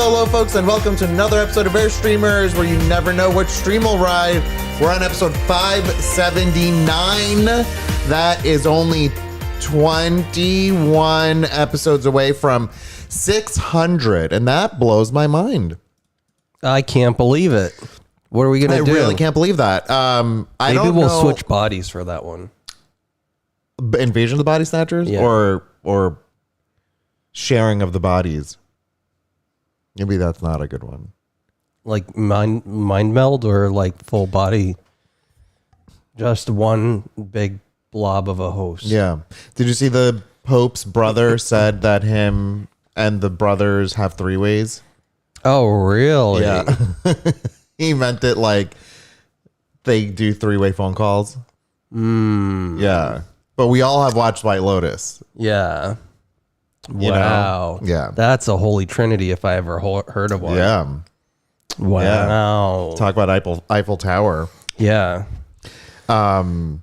Hello, folks, and welcome to another episode of Airstreamers, where you never know which stream will ride. We're on episode 579. That is only 21 episodes away from 600, and that blows my mind. I can't believe it. What are we going to do? I really can't believe that. Maybe we'll switch bodies for that one. Invasion of the Body Snatchers? Yeah. Or sharing of the bodies? Maybe that's not a good one. Like mind meld or like full body? Just one big blob of a host. Yeah. Did you see the Pope's brother said that him and the brothers have three ways? Oh, really? Yeah. He meant it like they do three-way phone calls. Yeah. But we all have watched White Lotus. Yeah. You Wow. know? Yeah. That's a holy trinity if I ever heard of one. Yeah. Wow. Talk about Eiffel Tower. Yeah. The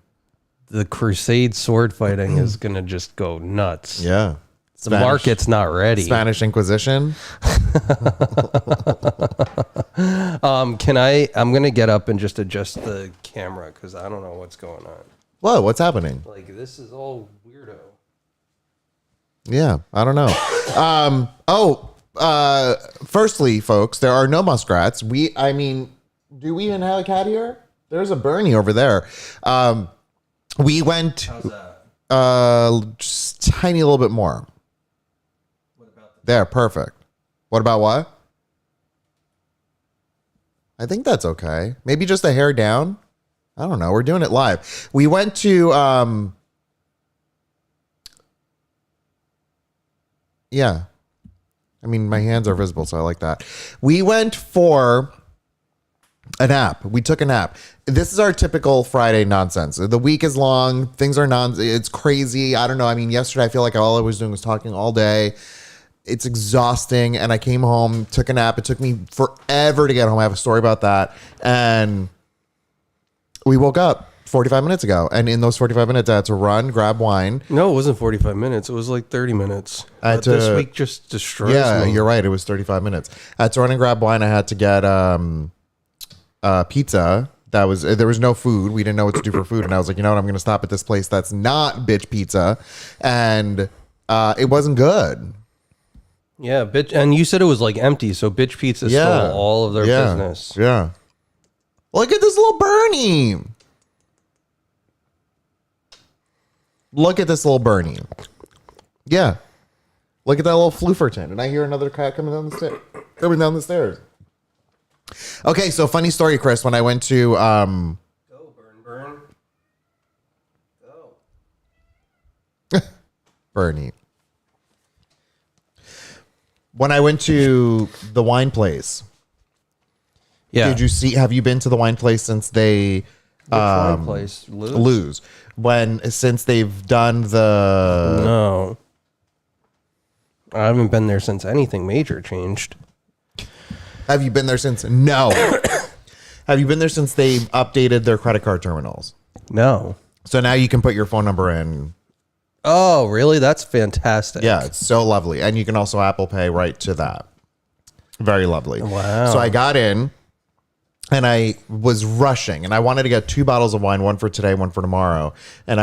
crusade sword fighting is going to just go nuts. Yeah. The market's not ready. Spanish Inquisition. I'm going to get up and just adjust the camera because I don't know what's going on. Whoa, what's happening? Like, this is all weirdo. Yeah, I don't know. Firstly, folks, there are no muskrats. Do we even have a cat here? There's a Bernie over there. We went How's that? just tiny little bit more. What about There, perfect. What about what? I think that's okay. Maybe just a hair down. I don't know. We're doing it live. We went to yeah. I mean, my hands are visible, so I like that. We went for a nap. We took a nap. This is our typical Friday nonsense. The week is long. Things are it's crazy. I don't know. I mean, yesterday I feel like all I was doing was talking all day. It's exhausting. And I came home, took a nap. It took me forever to get home. I have a story about that. And we woke up 45 minutes ago. And in those 45 minutes, I had to run, grab wine. No, it wasn't 45 minutes. It was like 30 minutes. This week just destroys me. You're right. It was 35 minutes. I had to run and grab wine. I had to get pizza. There was no food. We didn't know what to do for food. And I was like, you know what? I'm going to stop at this place that's not bitch pizza. And it wasn't good. Yeah, bitch. And you said it was like empty. So bitch pizza stole all of their business. Yeah. Look at this little Bernie. Look at this little Bernie. Yeah. Look at that little Flufferton. And I hear another cat coming down the stairs. Okay, so funny story, Chris. When I went to Go, burn. Go. Bernie. When I went to the wine place. Yeah. Have you been to the wine place since they Which wine place? lose? Since they've done the No. I haven't been there since anything major changed. Have you been there since? No. Have you been there since they updated their credit card terminals? No. So now you can put your phone number in. Oh, really? That's fantastic. Yeah, it's so lovely. And you can also Apple Pay right to that. Very lovely. Wow. So I got in and I was rushing and I wanted to get 2 bottles of wine, one for today, one for tomorrow. And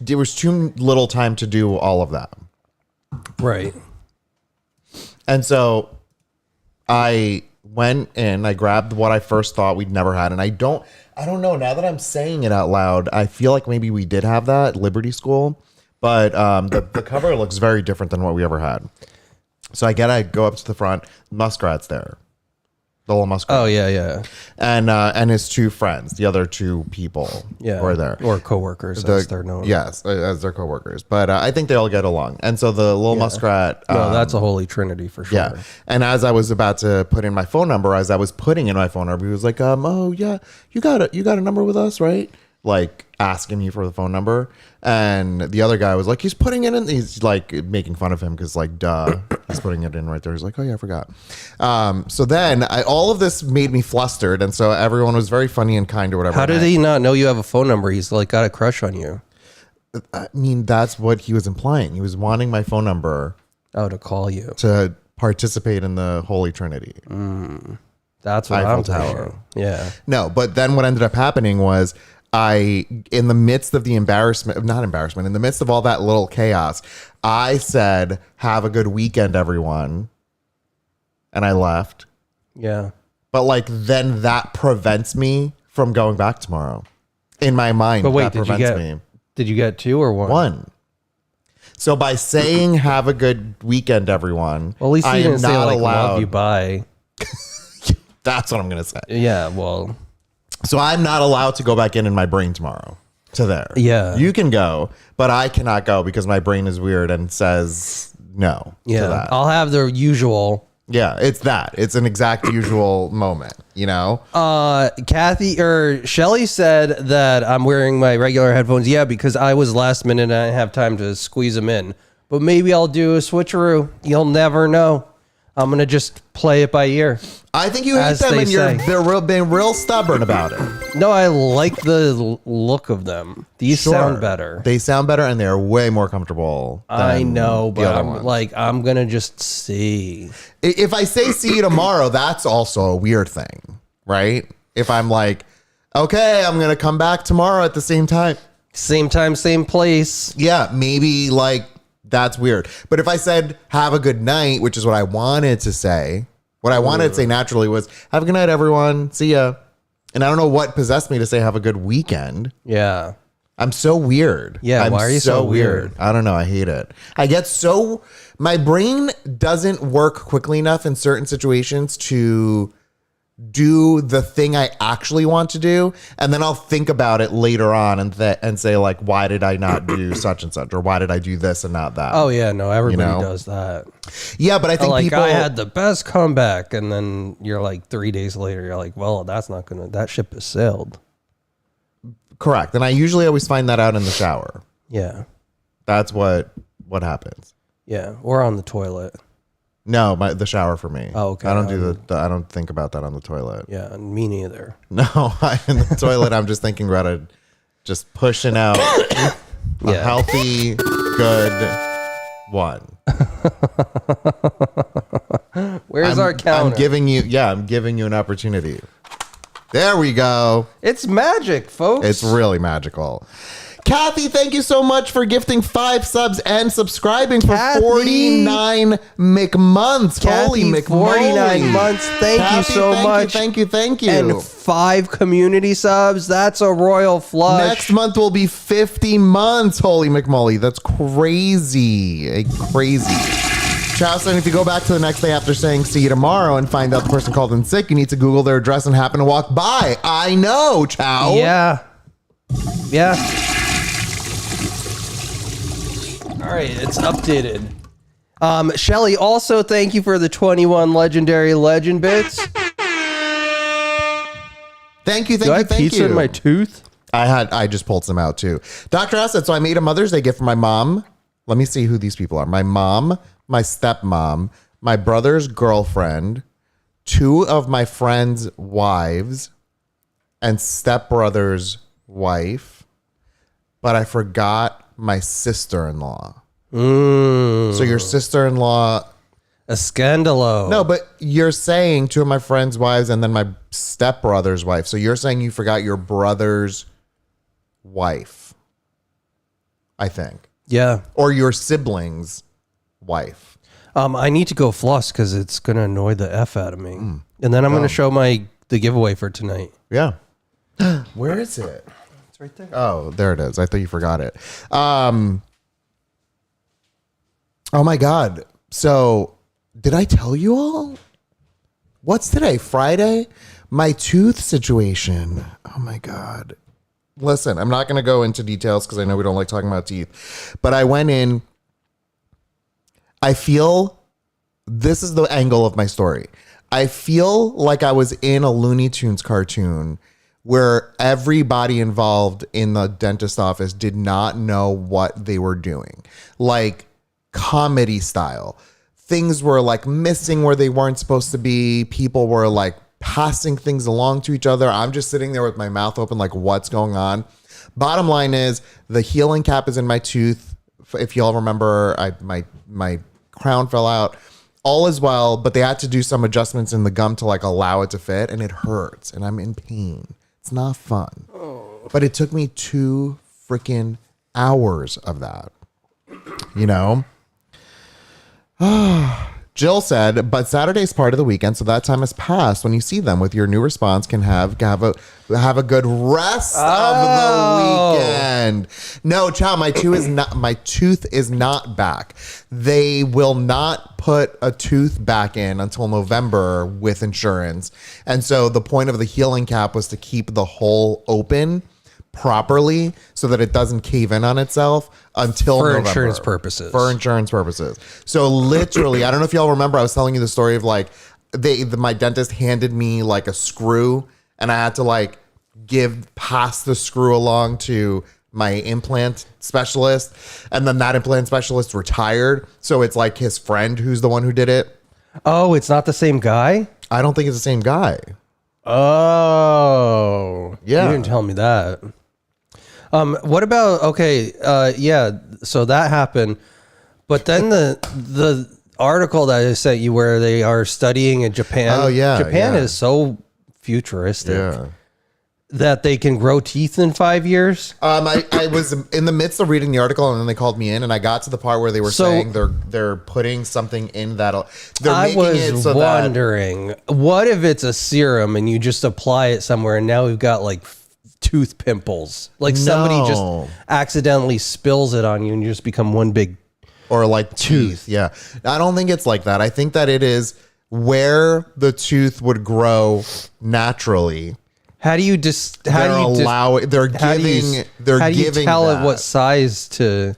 there was too little time to do all of that. Right. And so I went in, I grabbed what I first thought we'd never had. And I don't know. Now that I'm saying it out loud, I feel like maybe we did have that at Liberty School, but the cover looks very different than what we ever had. So I go up to the front, Muskrat's there. The little muskrat. Oh, yeah. And his 2 friends, the other 2 people were there. Or coworkers, as they're known. Yes, as their coworkers. But I think they all get along. And so the little muskrat. No, that's a holy trinity for sure. Yeah. And as I was about to put in my phone number, he was like, oh, yeah, you got a number with us, right? Like asking me for the phone number. And the other guy was like, he's putting it in. He's like making fun of him because like, duh, he's putting it in right there. He's like, oh yeah, I forgot. So then all of this made me flustered. And so everyone was very funny and kind or whatever. How did he not know you have a phone number? He's like got a crush on you. I mean, that's what he was implying. He was wanting my phone number. Oh, to call you. To participate in the Holy Trinity. That's what I'm Eiffel telling Tower. you. Yeah. No, but then what ended up happening was in the midst of the in the midst of all that little chaos, I said, have a good weekend, everyone. And I left. Yeah. But like, then that prevents me from going back tomorrow. In my mind, But wait, that prevents me. did you get 2 or 1? One. So by saying, have a good weekend, everyone, Well, at least you I am didn't say not like allowed. love you, bye. That's what I'm going to say. Yeah, well, So I'm not allowed to go back in my brain tomorrow to there. Yeah. You can go, but I cannot go because my brain is weird and says no to yeah. that. I'll have the usual. Yeah, it's that. It's an exact usual moment, you know? Kathy or Shelly said that I'm wearing my regular headphones. Yeah, because I was last minute and I didn't have time to squeeze them in. But maybe I'll do a switcheroo. You'll never know. I'm going to just play it by ear. I think you hate As them they and say. they're being real stubborn about it. No, I like the look of them. These sound better. They sound better and they're way more comfortable. I than know, the but other I'm ones. like, I'm going to just see. If I say see you tomorrow, that's also a weird thing, right? If I'm like, okay, I'm going to come back tomorrow at the same time. Same time, same place. Yeah, maybe like that's weird. But if I said have a good night, which is what I wanted to say, what I wanted to say naturally was have a good night, everyone. See ya. And I don't know what possessed me to say have a good weekend. Yeah. I'm so weird. Yeah, why are you so weird? I don't know. I hate it. I get so my brain doesn't work quickly enough in certain situations to do the thing I actually want to do, and then I'll think about it later on and say like, why did I not do such and such, or why did I do this and not that? Oh yeah, no, everybody know? does that. Yeah, but I think Like people. I had the best comeback, and then you're like 3 days later, you're like, well, that ship has sailed. Correct, and I usually always find that out in the shower. Yeah, That's what happens. yeah, or on the toilet. No, the shower for me. Oh, okay. I don't do I don't think about that on the toilet. Yeah, me neither. No, in the toilet, I'm just thinking about it, just pushing out a Yeah. healthy, good one. Where's our counter? I'm giving you an opportunity. There we go. It's magic, folks. It's really magical. Kathy, thank you so much for gifting 5 subs and subscribing for Kathy. 49 McMonths. Holy Kathy, McMoly. 49 months. Thank you Kathy, so thank much. You, thank you. And 5 community subs. That's a royal flush. Next month will be 50 months. Holy McMolly. That's crazy. Crazy. Charleston, if you go back to the next day after saying see you tomorrow and find out the person called in sick, you need to Google their address and happen to walk by. I know, Chow. Yeah. Yeah. All right, it's updated. Shelly, also thank you for the 21 legendary legend bits. Thank you, Do I have thank pizza you. in my tooth? I just pulled some out too. Dr. Asset, so I made a Mother's Day gift for my mom. Let me see who these people are. My mom, my stepmom, my brother's girlfriend, 2 of my friends' wives, and stepbrother's wife. But I forgot my sister-in-law. So your sister-in-law. A scandalo. No, but you're saying 2 of my friends' wives and then my stepbrother's wife. So you're saying you forgot your brother's wife, I think. Yeah. Or your sibling's wife. I need to go floss because it's going to annoy the F out of me. And then I'm going to show the giveaway for tonight. Yeah. Where is it? It's right there. Oh, there it is. I thought you forgot it. Oh my God. So did I tell you all? What's today? Friday? My tooth situation. Oh my God. Listen, I'm not going to go into details because I know we don't like talking about teeth, but I went in. I feel this is the angle of my story. I feel like I was in a Looney Tunes cartoon where everybody involved in the dentist office did not know what they were doing. Like comedy style. Things were like missing where they weren't supposed to be. People were like passing things along to each other. I'm just sitting there with my mouth open like, what's going on? Bottom line is the healing cap is in my tooth. If y'all remember, my crown fell out. all is well, but they had to do some adjustments in the gum to like allow it to fit, and it hurts, and I'm in pain. It's not fun. But it took me 2 freaking hours of that. You know? Jill said, but Saturday's part of the weekend, so that time has passed. When you see them with your new response, can have a good rest of the weekend. No, child, my tooth is not back. They will not put a tooth back in until November with insurance. And so the point of the healing cap was to keep the hole open properly so that it doesn't cave in on itself until for November. insurance purposes. For insurance purposes. So literally, I don't know if y'all remember, I was telling you the story of like my dentist handed me like a screw, and I had to like pass the screw along to my implant specialist, and then that implant specialist retired. So it's like his friend who's the one who did it. Oh, it's not the same guy? I don't think it's the same guy. Oh. Yeah. You didn't tell me that. What about yeah, so that happened. But then the article that I sent you where they are studying in Japan. Oh yeah. Japan is so futuristic. Yeah. That they can grow teeth in 5 years. I was in the midst of reading the article, and then they called me in, and I got to the part where they were saying they're putting something in that. I was wondering, what if it's a serum and you just apply it somewhere, and now we've got like tooth pimples, like somebody just accidentally spills it on you, and you just become one big or like teeth. Yeah, I don't think it's like that. I think that it is where the tooth would grow naturally. How do you tell it what size to?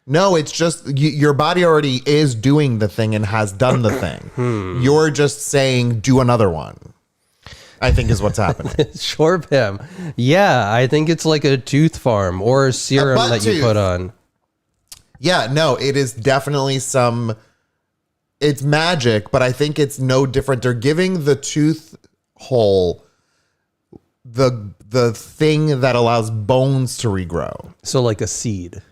No, it's just your body already is doing the thing and has done the thing. You're just saying do another one. I think is what's happening. Sure, Pam. Yeah, I think it's like a tooth farm or a serum that you put on. Yeah, no, it is definitely it's magic, but I think it's no different. They're giving the tooth hole the thing that allows bones to regrow. So like a seed.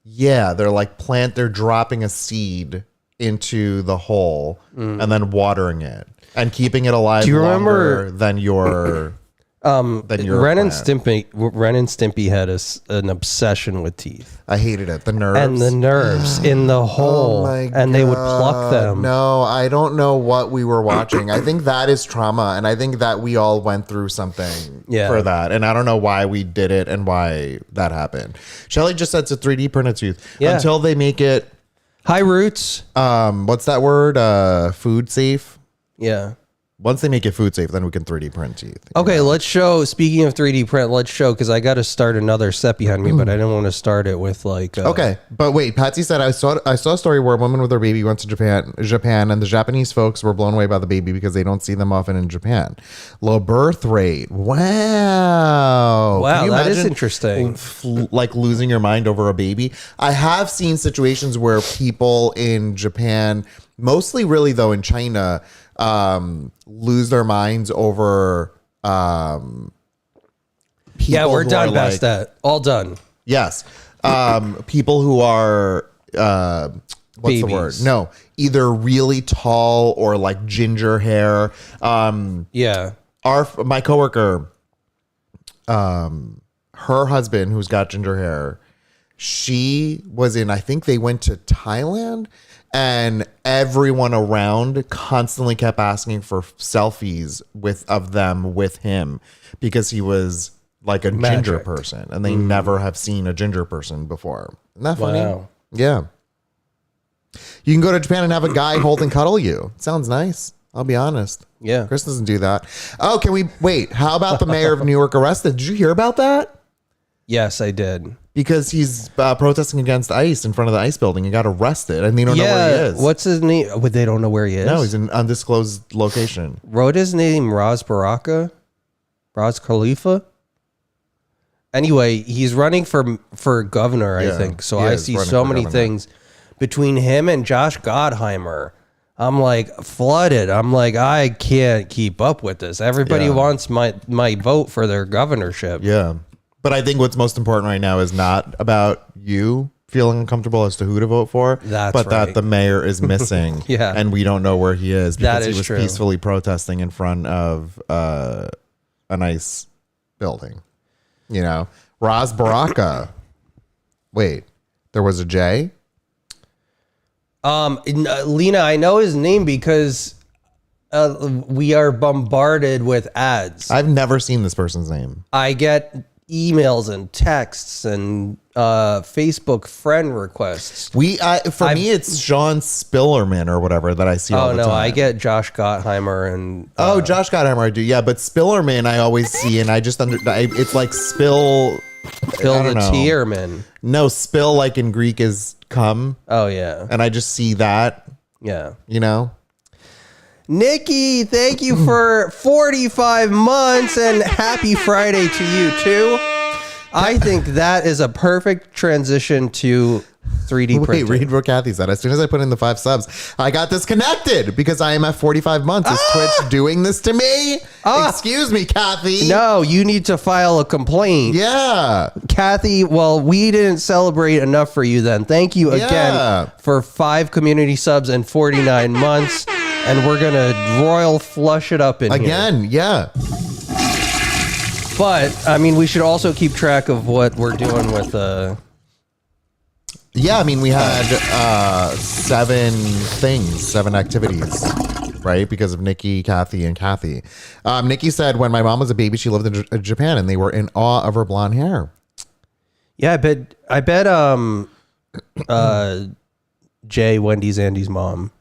Yeah, they're dropping a seed into the hole and then watering it and keeping it alive. Do you remember than your Ren and Stimpy had an obsession with teeth. I hated it. The nerves in the hole, and they would pluck them. No, I don't know what we were watching. I think that is trauma, and I think that we all went through something for that, and I don't know why we did it and why that happened. Shelly just said it's a 3D printed tooth until they make it high roots. What's that word? Food safe. Yeah. Once they make it food safe, then we can 3D print teeth. Okay, let's show. Speaking of 3D print, let's show, because I got to start another set behind me, but I didn't want to start it with like. Okay, but wait, Patsy said I saw a story where a woman with her baby went to Japan, and the Japanese folks were blown away by the baby because they don't see them often in Japan. Low birth rate. Wow. Wow, that is interesting. Like losing your mind over a baby. I have seen situations where people in Japan, mostly really though in China, lose their minds over people. We're done past that. All done. Yes. People who are what's babies. the word? No, either really tall or like ginger hair. My coworker, her husband, who's got ginger hair, she was in, I think they went to Thailand, and everyone around constantly kept asking for selfies of them with him because he was like a ginger person, and they never have seen a ginger person before. Isn't that funny? Wow. Yeah. You can go to Japan and have a guy hold and cuddle you. Sounds nice. I'll be honest. Yeah. Chris doesn't do that. Oh, can we wait? How about the mayor of New York arrested? Did you hear about that? Yes, I did. Because he's protesting against ICE in front of the ICE building. He got arrested, and they don't know where he is. What's his name? They don't know where he is? No, he's in an undisclosed location. Wrote his name Raz Baraka? Raz Khalifa? Anyway, he's running for governor, I think. So I see so many things between him and Josh Gottheimer. I'm like flooded. I'm like, I can't keep up with this. Everybody wants my vote for their governorship. Yeah. But I think what's most important right now is not about you feeling uncomfortable as to who to vote for. That's but right. that the mayor is missing. Yeah. And we don't know where he is because That he is was true. peacefully protesting in front of a nice building. You know, Raz Baraka. Wait, there was a J? Lena, I know his name because we are bombarded with ads. I've never seen this person's name. I get emails and texts and Facebook friend requests. Me, it's Sean Spillerman or whatever that I see all the time. I get Josh Gottheimer and Josh Gottheimer, I do. Yeah, but Spillerman I always see, and I just it's like spill Bill the Tierman. No, spill like in Greek is come. Oh yeah, and I just see that. Yeah, you know. Nikki, thank you for 45 months and happy Friday to you too. I think that is a perfect transition to 3D printing. Wait, read what Kathy said. As soon as I put in the 5 subs, I got disconnected because I am at 45 months. Is Twitch doing this to me? Excuse me, Kathy. No, you need to file a complaint. Yeah. Kathy, well, we didn't celebrate enough for you then. Thank you again for 5 community subs and 49 months. And we're going to royal flush it up in again, here. Yeah. But, I mean, we should also keep track of what we're doing with... Yeah, I mean, we had 7 activities, right? Because of Nikki, Kathy, and Kathy. Nikki said when my mom was a baby, she lived in Japan, and they were in awe of her blonde hair. Yeah, I bet Jay, Wendy's, Andy's mom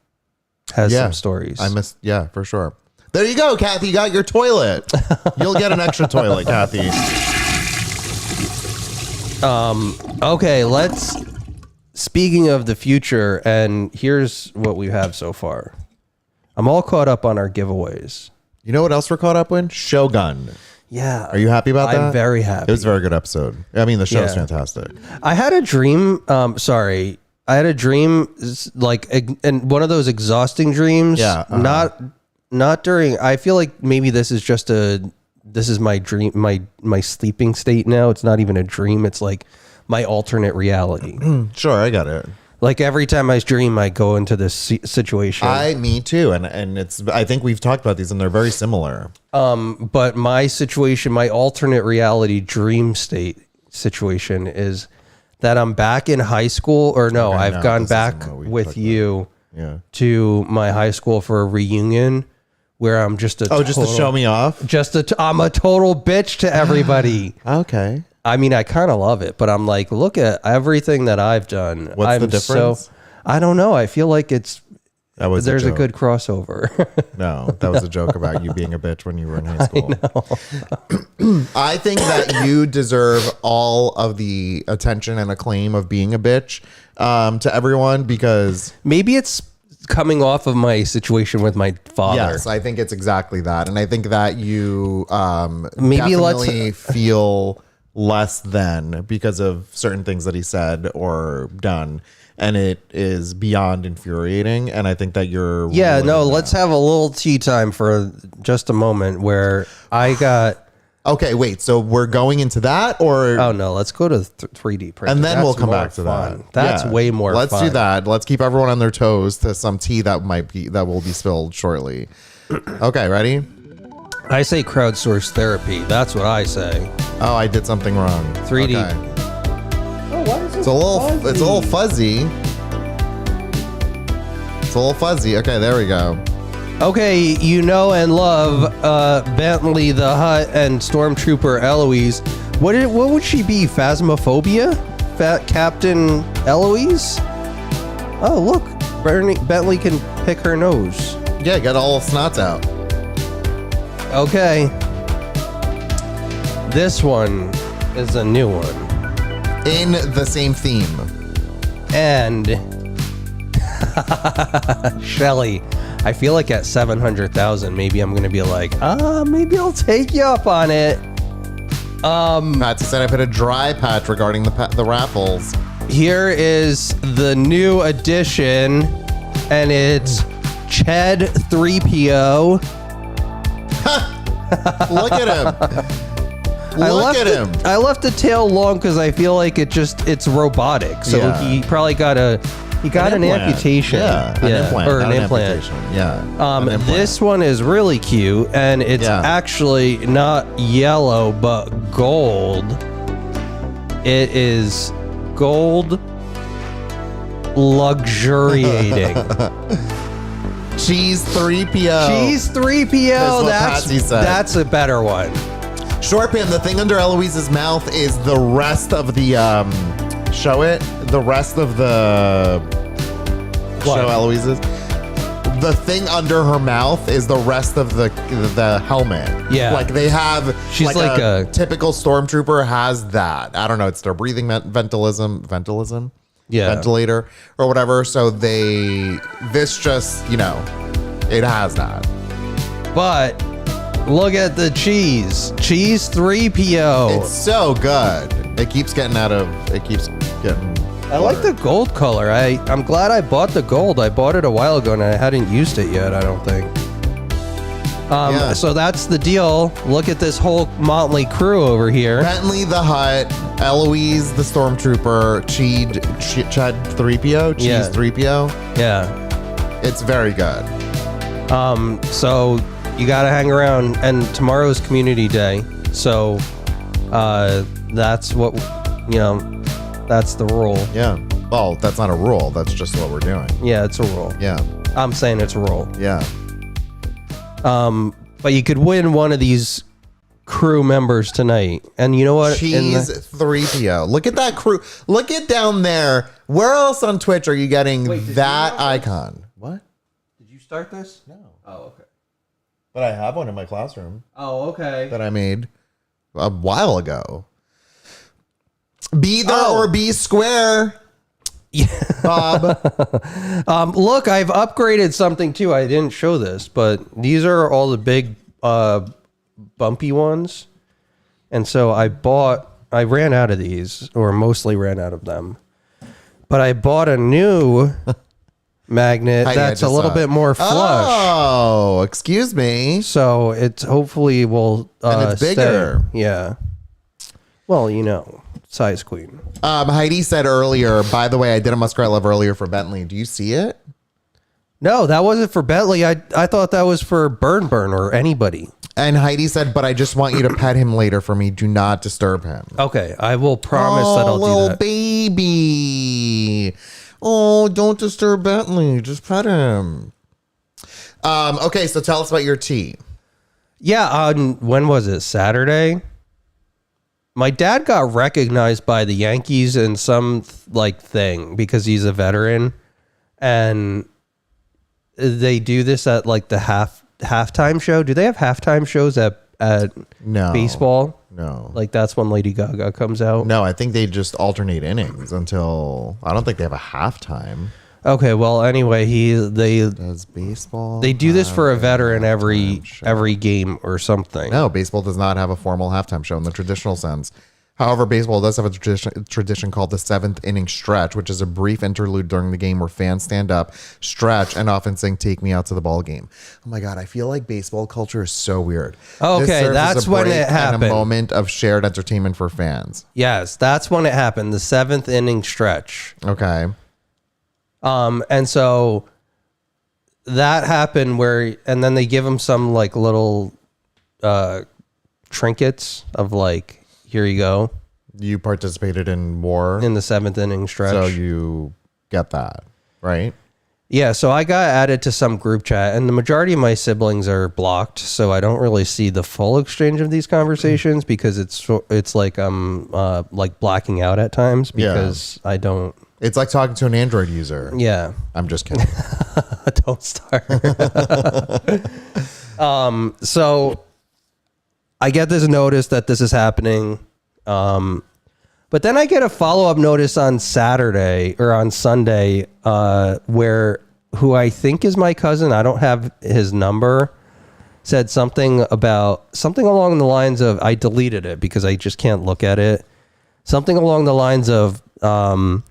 has some stories. Yeah, for sure. There you go, Kathy. You got your toilet. You'll get an extra toilet, Kathy. Okay, speaking of the future, and here's what we have so far. I'm all caught up on our giveaways. You know what else we're caught up in? Shogun. Yeah. Are you happy about that? I'm very happy. It was a very good episode. I mean, the show's fantastic. I had a dream. I had a dream, like, and one of those exhausting dreams. Yeah. Not during. I feel like maybe this is my dream, my sleeping state now. It's not even a dream. It's like my alternate reality. Sure, I got it. Like every time I dream, I go into this situation. Me too, and it's. I think we've talked about these, and they're very similar. But my situation, my alternate reality dream state situation is that I'm back in high school, or no, I've gone back with you to my high school for a reunion where I'm just a just to show me off. I'm a total bitch to everybody. Okay. I mean, I kind of love it, but I'm like, look at everything that I've done. What's the difference? I don't know. I feel like there's a good crossover. No, that was a joke about you being a bitch when you were in high school. I think that you deserve all of the attention and acclaim of being a bitch to everyone because maybe it's coming off of my situation with my father. Yes, I think it's exactly that, and I think that you maybe definitely feel less than because of certain things that he said or done. And it is beyond infuriating. And I think that you're... let's have a little tea time for just a moment where I got... Okay, wait. So we're going into that or... Oh, no. Let's go to 3D printing. And then we'll come back to fun. that. That's way more fun. Let's do that. Let's keep everyone on their toes to some tea that will be spilled shortly. Okay, ready? I say crowdsource therapy. That's what I say. Oh, I did something wrong. 3D. Okay. Why is It's a little fuzzy. It's a little fuzzy. Okay, there we go. Okay, you know and love Bentley the Hutt and Stormtrooper Eloise. What would she be? Phasmophobia? Fat Captain Eloise? Oh, look. Bentley can pick her nose. Yeah, get all the snots out. Okay. This one is a new one. In the same theme. And Shelly, I feel like at 700,000, maybe I'm gonna be like, maybe I'll take you up on it. Pat said I put a dry patch regarding the raffles. Here is the new edition, and it's Ched 3PO. Look at him. Look at him. I left the tail long because I feel like it's robotic. So Yeah. he probably got an implant. amputation. Yeah, an implant. Or not an implant. amputation. Yeah. an implant. This one is really cute, and it's actually not yellow but gold. It is gold luxuriating. Cheese 3PO. Cheese 3PO. That's what Patsy said. That's a better one. Short Pam, the thing under Eloise's mouth is the rest of the show it. The rest of the What? show Eloise's. The thing under her mouth is the rest of the helmet. Yeah. Like they have She's like a typical stormtrooper has that. I don't know, it's their breathing ventilator or whatever. So this just, it has that. But look at the cheese. Cheese 3PO. It's so good. It keeps getting. I like the gold color. I'm glad I bought the gold. I bought it a while ago and I hadn't used it yet, I don't think. So that's the deal. Look at this whole motley crew over here. Bentley the Hutt, Eloise the Stormtrooper, Chad 3PO, Cheese 3PO. Yeah. It's very good. So you got to hang around, and tomorrow's community day. So that's what, that's the rule. Yeah. Well, that's not a rule. That's just what we're doing. Yeah, it's a rule. Yeah. I'm saying it's a rule. Yeah. But you could win one of these crew members tonight. And you know what? Cheese 3PO. Look at that crew. Look at down there. Where else on Twitch are you getting that icon? What? Did you start this? No. Oh, okay. But I have one in my classroom Oh, okay. that I made a while ago. Be there or be square. Yeah. Bob. Look, I've upgraded something too. I didn't show this, but these are all the big bumpy ones. And so I ran out of these, or mostly ran out of them. But I bought a new magnet that's a little bit more flush. Oh, excuse me. So it's hopefully will And it's bigger. stay. Yeah. Well, size queen. Heidi said earlier, by the way, I did a Muskrat Love earlier for Bentley. Do you see it? No, that wasn't for Bentley. I thought that was for Burn or anybody. And Heidi said, but I just want you to pet him later for me. Do not disturb him. Okay, I will promise that I'll do little that. baby. Oh, don't disturb Bentley. Just pet him. Okay, so tell us about your tea. Yeah, when was it? Saturday? My dad got recognized by the Yankees in some thing because he's a veteran, and they do this at the halftime show. Do they have halftime shows at No. baseball? No. That's when Lady Gaga comes out. No, I think they just alternate innings until I don't think they have a halftime. Okay, well, anyway, Does baseball? they do this for a veteran halftime show? every game or something. No, baseball does not have a formal halftime show in the traditional sense. However, baseball does have a tradition called the seventh inning stretch, which is a brief interlude during the game where fans stand up, stretch, and often sing "Take Me Out to the Ball Game." Oh my God, I feel like baseball culture is so weird. Okay, This serves that's as a when break it happened. And a moment of shared entertainment for fans. Yes, that's when it happened. The seventh inning stretch. Okay. And so that happened and then they give him some little trinkets of here you go. You participated in war, In the seventh inning stretch. so you get that, right? Yeah, so I got added to some group chat, and the majority of my siblings are blocked, so I don't really see the full exchange of these conversations because it's like I'm blacking out at times because I don't. It's like talking to an Android user. Yeah. I'm just kidding. Don't start. So I get this notice that this is happening. But then I get a follow-up notice on Saturday or on Sunday, who I think is my cousin. I don't have his number. Said something along the lines of, I deleted it because I just can't look at it. Something along the lines of, oh,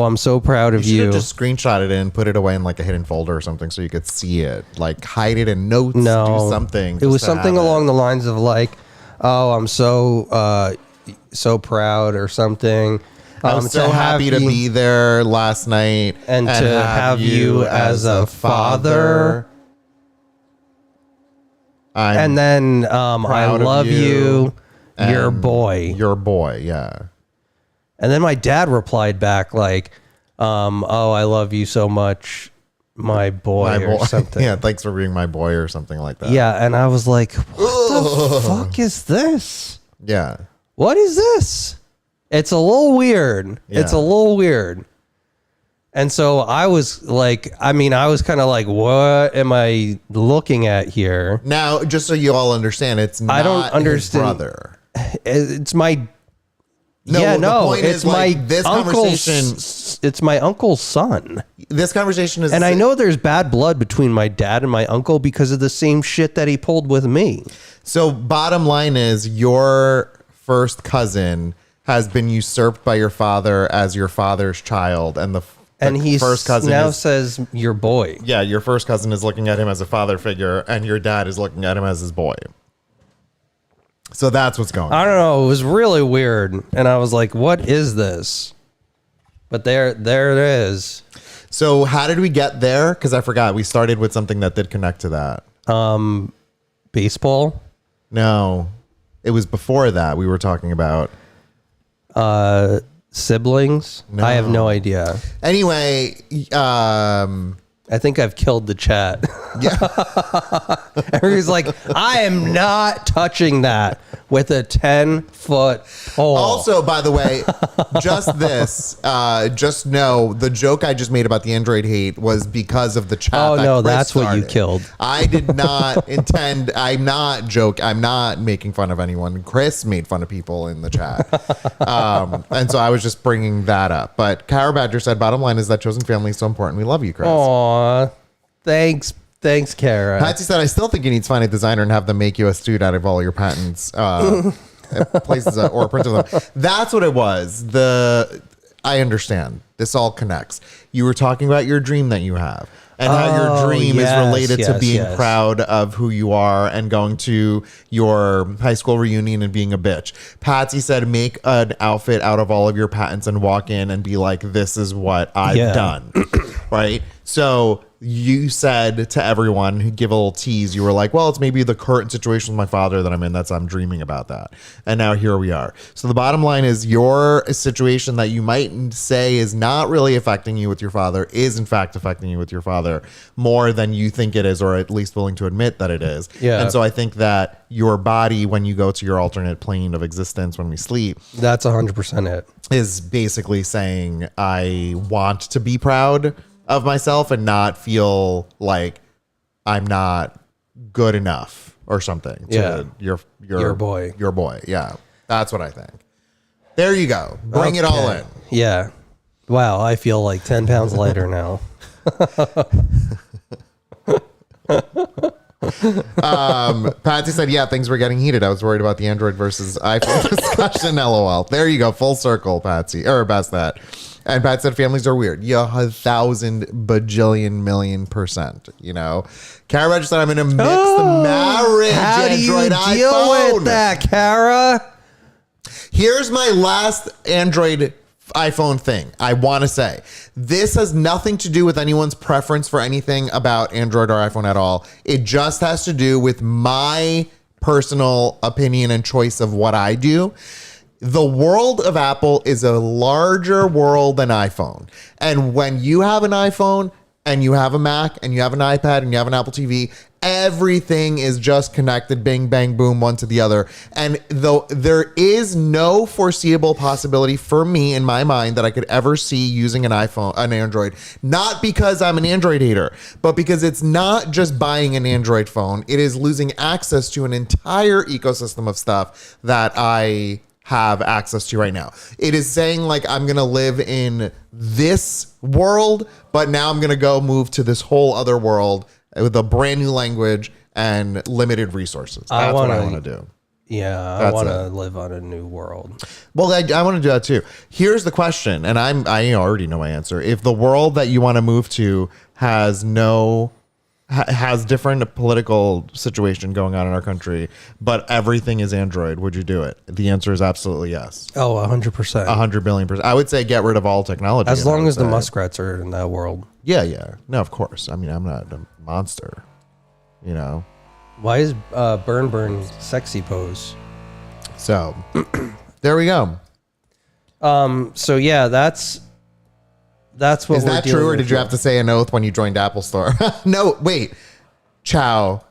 I'm so proud of You you. should have just screenshotted it and put it away in a hidden folder or something so you could see it. Hide it in notes, do something. It was something along the lines of oh, I'm so proud or something. I was so happy to be there last night and to have you as a father. And then I love you, your boy. Your boy, yeah. And then my dad replied back like, oh, I love you so much, my boy, or something. Yeah, thanks for being my boy or something like that. Yeah, and I was like, what the fuck is this? Yeah. What is this? It's a little weird. Yeah. It's a little weird. And so I was like, I was kind of like, what am I looking at here? Now, just so you all understand, it's not I don't understand. his brother. It's my... No, yeah, the point it's is, my like, this conversation. It's my uncle's son. This conversation is, and I know there's bad blood between my dad and my uncle because of the same shit that he pulled with me. So, bottom line is, your first cousin has been usurped by your father as your father's child, and the first cousin now says your boy. Yeah, your first cousin is looking at him as a father figure, and your dad is looking at him as his boy. So that's what's going on. I don't know. It was really weird. And I was like, what is this? But there it is. So how did we get there? Because I forgot. We started with something that did connect to that. Baseball? No. It was before that we were talking about. Siblings? No. I have no idea. Anyway, I think I've killed the chat. yeah. Everybody's like, I am not touching that with a 10-foot pole. Also, by the way, just know the joke I just made about the Android hate was because of the chat. Oh, no, Chris that's started. what you killed. I did not intend. I'm not making fun of anyone. Chris made fun of people in the chat. And so I was just bringing that up. But Cara Badger said, bottom line is that chosen family is so important. We love you, Chris. Aw, thanks, Cara. Patsy said, I still think you need to find a designer and have them make you a student out of all your patents. Places or print them. That's what it was. I understand. This all connects. You were talking about your dream that you have and how your dream is related to being proud of who you are and going to your high school reunion and being a bitch. Patsy said, make an outfit out of all of your patents and walk in and be like, this is what I've done. Right? So you said to everyone who give a little tease, you were like, well, it's maybe the current situation with my father that I'm in. I'm dreaming about that. And now here we are. So the bottom line is your situation that you might say is not really affecting you with your father is in fact affecting you with your father more than you think it is, or at least willing to admit that it is. Yeah. And so I think that your body, when you go to your alternate plane of existence, when we sleep, that's 100% it, is basically saying, I want to be proud of myself and not feel like I'm not good enough or something to your boy. Yeah. That's what I think. There you go. Bring it all in. Yeah. Wow. I feel like 10 pounds lighter now. Patsy said, yeah, things were getting heated. I was worried about the Android versus iPhone discussion. LOL. There you go. Full circle, Patsy. Or best that. And Pat said families are weird. Yeah, 1,000 bajillion million %. You know, Cara Badger said I'm in a mixed marriage. How Android, do you deal iPhone. with that, Cara? Here's my last Android iPhone thing. I want to say this has nothing to do with anyone's preference for anything about Android or iPhone at all. It just has to do with my personal opinion and choice of what I do. The world of Apple is a larger world than iPhone. And when you have an iPhone and you have a Mac and you have an iPad and you have an Apple TV, everything is just connected, bing, bang, boom, one to the other. And though there is no foreseeable possibility for me in my mind that I could ever see using an Android, not because I'm an Android hater, but because it's not just buying an Android phone. It is losing access to an entire ecosystem of stuff that I have access to right now. It is saying like, I'm going to live in this world, but now I'm going to go move to this whole other world with a brand new language and limited resources. That's what I want to do. Yeah, I want to live on a new world. Well, I want to do that too. Here's the question, and I already know my answer. If the world that you want to move to has has different political situation going on in our country, but everything is Android, would you do it? The answer is absolutely yes. Oh, 100%. 100 billion%. I would say get rid of all technology. As long as the muskrats are in that world. Yeah. No, of course. I mean, I'm not a monster, you know? Why is Burn sexy pose? So there we go. So yeah, that's what is that true, or did you have to say an oath when you joined Apple Store? No, wait, Chow.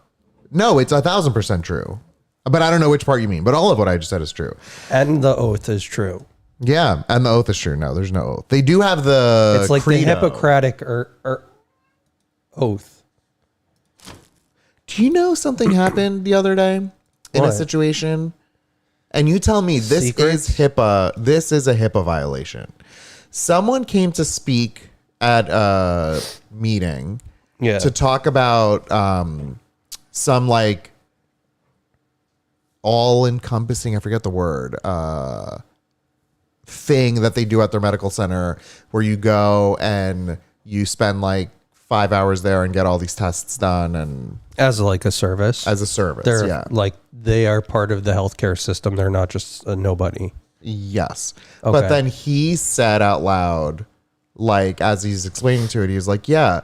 No, it's 1,000% true. But I don't know which part you mean. But all of what I just said is true. And the oath is true. Yeah, and the oath is true. No, there's no oath. They do have the. It's like credo. the Hippocratic oath. Do you know something happened the other day in What? a situation? And you tell me this Secrets? is HIPAA. This is a HIPAA violation. Someone came to speak at a meeting to talk about some like all-encompassing, I forget the word, thing that they do at their medical center where you go and you spend like 5 hours there and get all these tests done and As like a service. as a service. They're Yeah. like they are part of the healthcare system. They're not just a nobody. Yes. Okay. But then he said out loud, like, as he's explaining to it, he was like, yeah,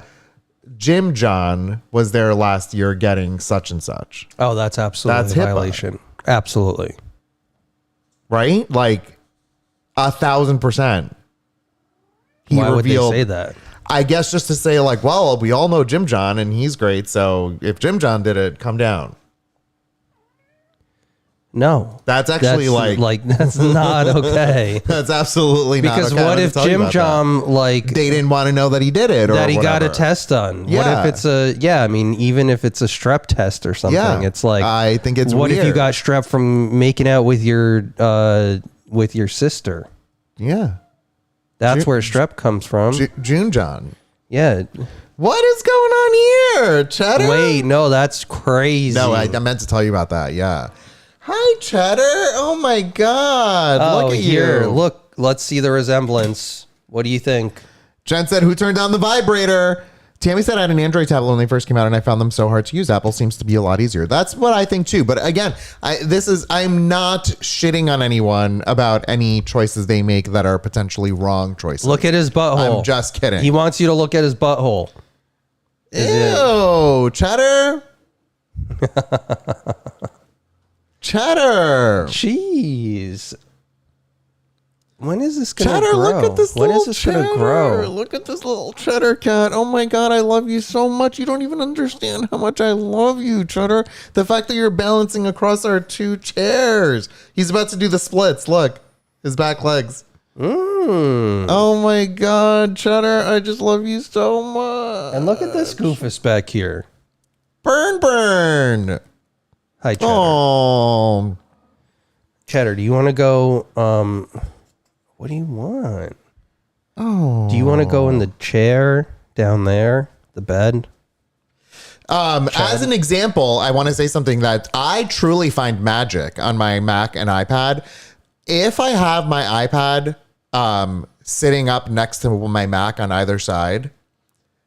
Jim John was there last year getting such and such. Oh, that's absolutely That's a HIPAA. violation. Absolutely. Right? Like 1,000%. Why would they say that? I guess just to say, like, well, we all know Jim John and he's great. So if Jim John did it, come down. No. That's actually that's not okay. that's absolutely not Because okay. what if Jim John they didn't want to know that he did it or that he got a whatever. test done? Yeah. What if it's I mean, even if it's a strep test or something, Yeah. it's like I think it's what if you weird. got strep from making out with your sister? Yeah. That's where strep comes from. June John. Yeah. What is going on here, Cheddar? Wait, no, that's crazy. No, I meant to tell you about that. Yeah. Hi, Cheddar. Oh my God. Oh, Look at here. you. Look, let's see the resemblance. What do you think? Jen said, who turned on the vibrator? Tammy said I had an Android tablet when they first came out and I found them so hard to use. Apple seems to be a lot easier. That's what I think too. But again, I'm not shitting on anyone about any choices they make that are potentially wrong choices. Look at his butthole. I'm just kidding. He wants you to look at his butthole. Ew, Cheddar. Cheddar. Jeez. When is this gonna Cheddar, grow? look at this When little is this cheddar. gonna grow? Look at this little cheddar cat. Oh my God, I love you so much. You don't even understand how much I love you, Cheddar. The fact that you're balancing across our two chairs. He's about to do the splits. Look, his back legs. Oh my God, Cheddar, I just love you so much. And look at this goofus back here. Burn. Hi, Cheddar. Oh. Cheddar, do you want to go? What do you want? Oh. Do you want to go in the chair down there, the bed? As an example, I want to say something that I truly find magic on my Mac and iPad. If I have my iPad sitting up next to my Mac on either side,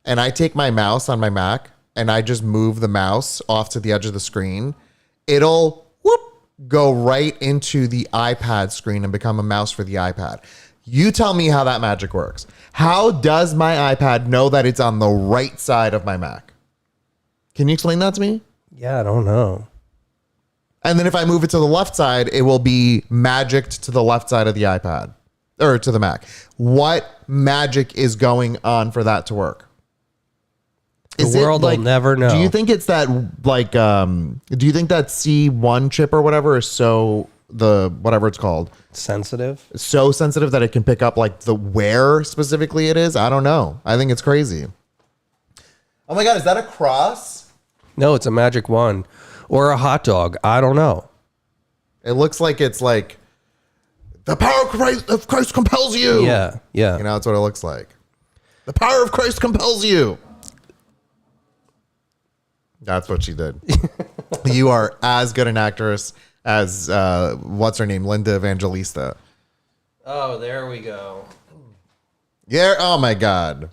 and I take my mouse on my Mac and I just move the mouse off to the edge of the screen, it'll go right into the iPad screen and become a mouse for the iPad. You tell me how that magic works. How does my iPad know that it's on the right side of my Mac? Can you explain that to me? Yeah, I don't know. And then if I move it to the left side, it will be magicked to the left side of the iPad or to the Mac. What magic is going on for that to work? The world will never know. Do you think it's that do you think that C1 chip or whatever is whatever it's called, Sensitive? so sensitive that it can pick up like the where specifically it is? I don't know. I think it's crazy. Oh my God, is that a cross? No, it's a magic wand or a hot dog. I don't know. It looks like it's like the power of Christ compels you. Yeah. You know, that's what it looks like. The power of Christ compels you. That's what she did. You are as good an actress as what's her name, Linda Evangelista. Oh, there we go. Yeah. Oh my God.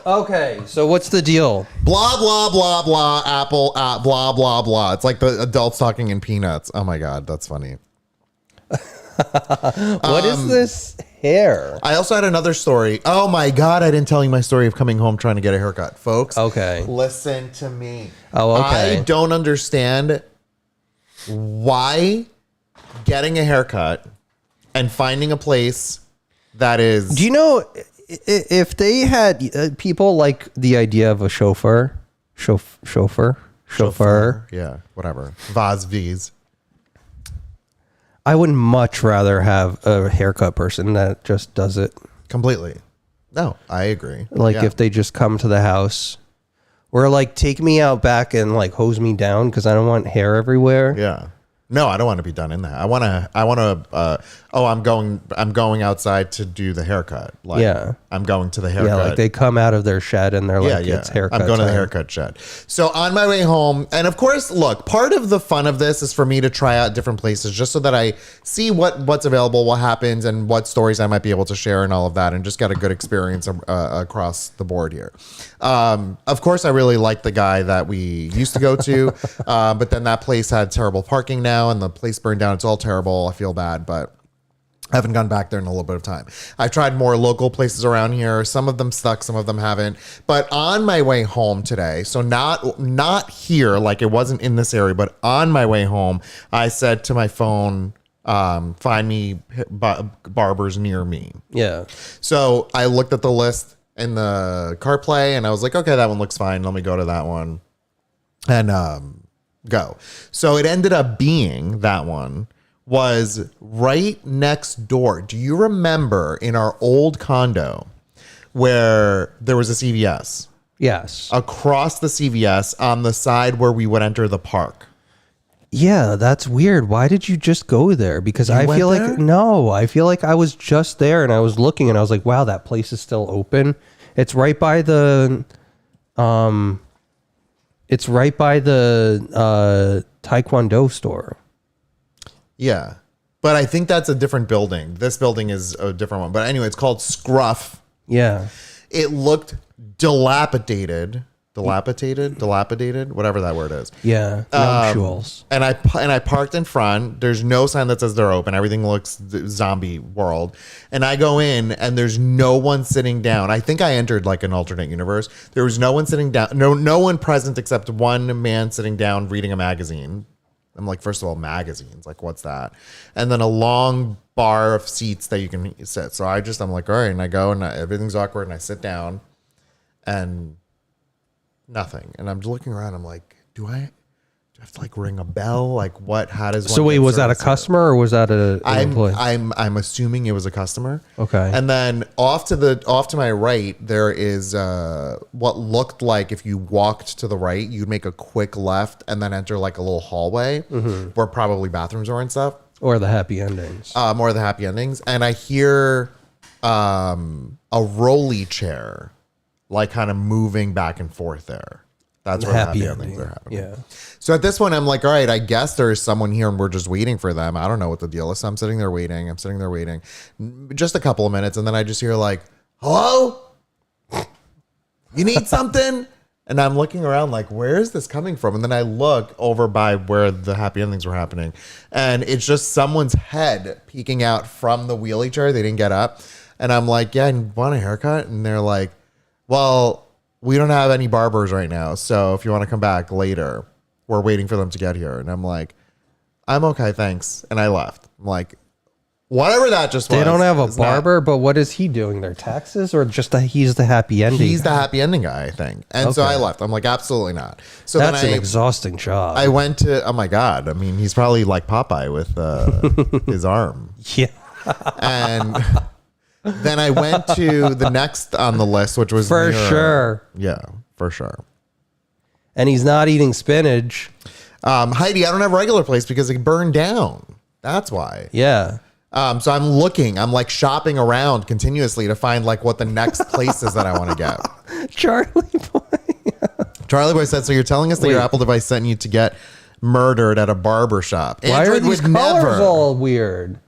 Okay, so what's the deal? Blah, blah, blah, blah, Apple, blah, blah, blah. It's like the adults talking in Peanuts. Oh my God, that's funny. What is this hair? I also had another story. Oh my God, I didn't tell you my story of coming home trying to get a haircut. Folks, Okay. listen to me. Oh, okay. I don't understand why getting a haircut and finding a place that is... Do you know if they had people like the idea of a chauffeur? Chauffeur? Yeah, whatever. Vaz V's. I would much rather have a haircut person that just does it. Completely. No, I agree. Like Yeah. if they just come to the house or like take me out back and like hose me down because I don't want hair everywhere. Yeah. No, I don't want to be done in that. I want to, I'm going outside to do the haircut. Like, Yeah. I'm going to the haircut. Yeah, like they come out of their shed and they're like, it's haircut I'm going to the time. haircut shed. So on my way home, and of course, look, part of the fun of this is for me to try out different places just so that I see what's available, what happens, and what stories I might be able to share and all of that, and just get a good experience across the board here. Of course, I really like the guy that we used to go to, but then that place had terrible parking now, and the place burned down. It's all terrible. I feel bad, but I haven't gone back there in a little bit of time. I've tried more local places around here. Some of them stuck, some of them haven't. But on my way home today, so not here, like it wasn't in this area, but on my way home, I said to my phone, find me barbers near me. Yeah. So I looked at the list in the CarPlay and I was like, okay, that one looks fine. Let me go to that one and go. So it ended up being that one was right next door. Do you remember in our old condo where there was a CVS? Yes. Across the CVS on the side where we would enter the park. Yeah, that's weird. Why did you just go there? Because I went feel there? like I feel like I was just there and I was looking and I was like, wow, that place is still open. It's right by the Taekwondo store. Yeah. But I think that's a different building. This building is a different one. But anyway, it's called Scruff. Yeah. It looked dilapidated, whatever that word is. Yeah. Nuptials. And I parked in front. There's no sign that says they're open. Everything looks zombie world. And I go in and there's no one sitting down. I think I entered like an alternate universe. There was no one sitting down. No one present except one man sitting down reading a magazine. I'm like, first of all, magazines. Like, what's that? And then a long bar of seats that you can sit. So I'm like, all right. And I go and everything's awkward. And I sit down and nothing. And I'm just looking around. I'm like, do I have to like ring a bell? Like what? How does one So wait, get was that a service? customer or was that an employee? I'm assuming it was a customer. Okay. And then off to my right, there is what looked like if you walked to the right, you'd make a quick left and then enter like a little hallway where probably bathrooms are and stuff. Or the happy endings. More of the happy endings. And I hear a rolly chair like kind of moving back and forth there. That's where the happy endings are happening. Yeah. So at this point, I'm like, all right, I guess there is someone here and we're just waiting for them. I don't know what the deal is. So I'm sitting there waiting. Just a couple of minutes. And then I just hear like, hello? You need something? And I'm looking around like, where is this coming from? And then I look over by where the happy endings were happening. And it's just someone's head peeking out from the wheelie chair. They didn't get up. And I'm like, yeah, you want a haircut? And they're like, well, we don't have any barbers right now. So if you want to come back later, we're waiting for them to get here. And I'm like, I'm okay, thanks. And I left. I'm like, whatever that just was. They don't have a is not- barber, but what is he doing? Their taxes or just he's the happy ending? He's the happy ending guy, I think. And so Okay. I left. I'm like, absolutely not. So That's then an exhausting job. I went to, oh my God. I mean, he's probably like Popeye with his arm. yeah. And then I went to the next on the list, which was For near- sure. Yeah, for sure. And he's not eating spinach. Heidi, I don't have a regular place because it burned down. That's why. Yeah. So I'm looking, I'm like shopping around continuously to find like what the next place is that I want to get. Charlie Boy. Charlie Boy said, so you're telling us that your Apple device sent you to get murdered at a barber shop. Why are these colors all weird?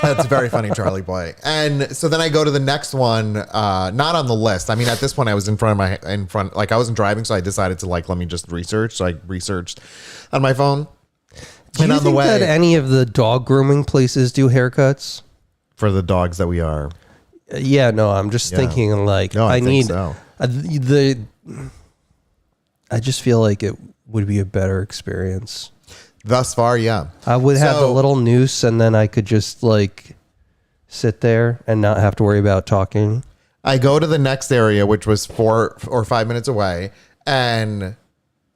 That's very funny, Charlie boy. And so then I go to the next one, not on the list. I mean, at this point I was like I wasn't driving, so I decided to like, let me just research. So I researched on my phone. Do you think that any of the dog grooming places do haircuts? For the dogs that we are. Yeah, no, I'm just thinking like No, I think need so. I just feel like it would be a better experience. Thus far, yeah. I would have a little noose and then I could just like sit there and not have to worry about talking. I go to the next area, which was 4 or 5 minutes away, and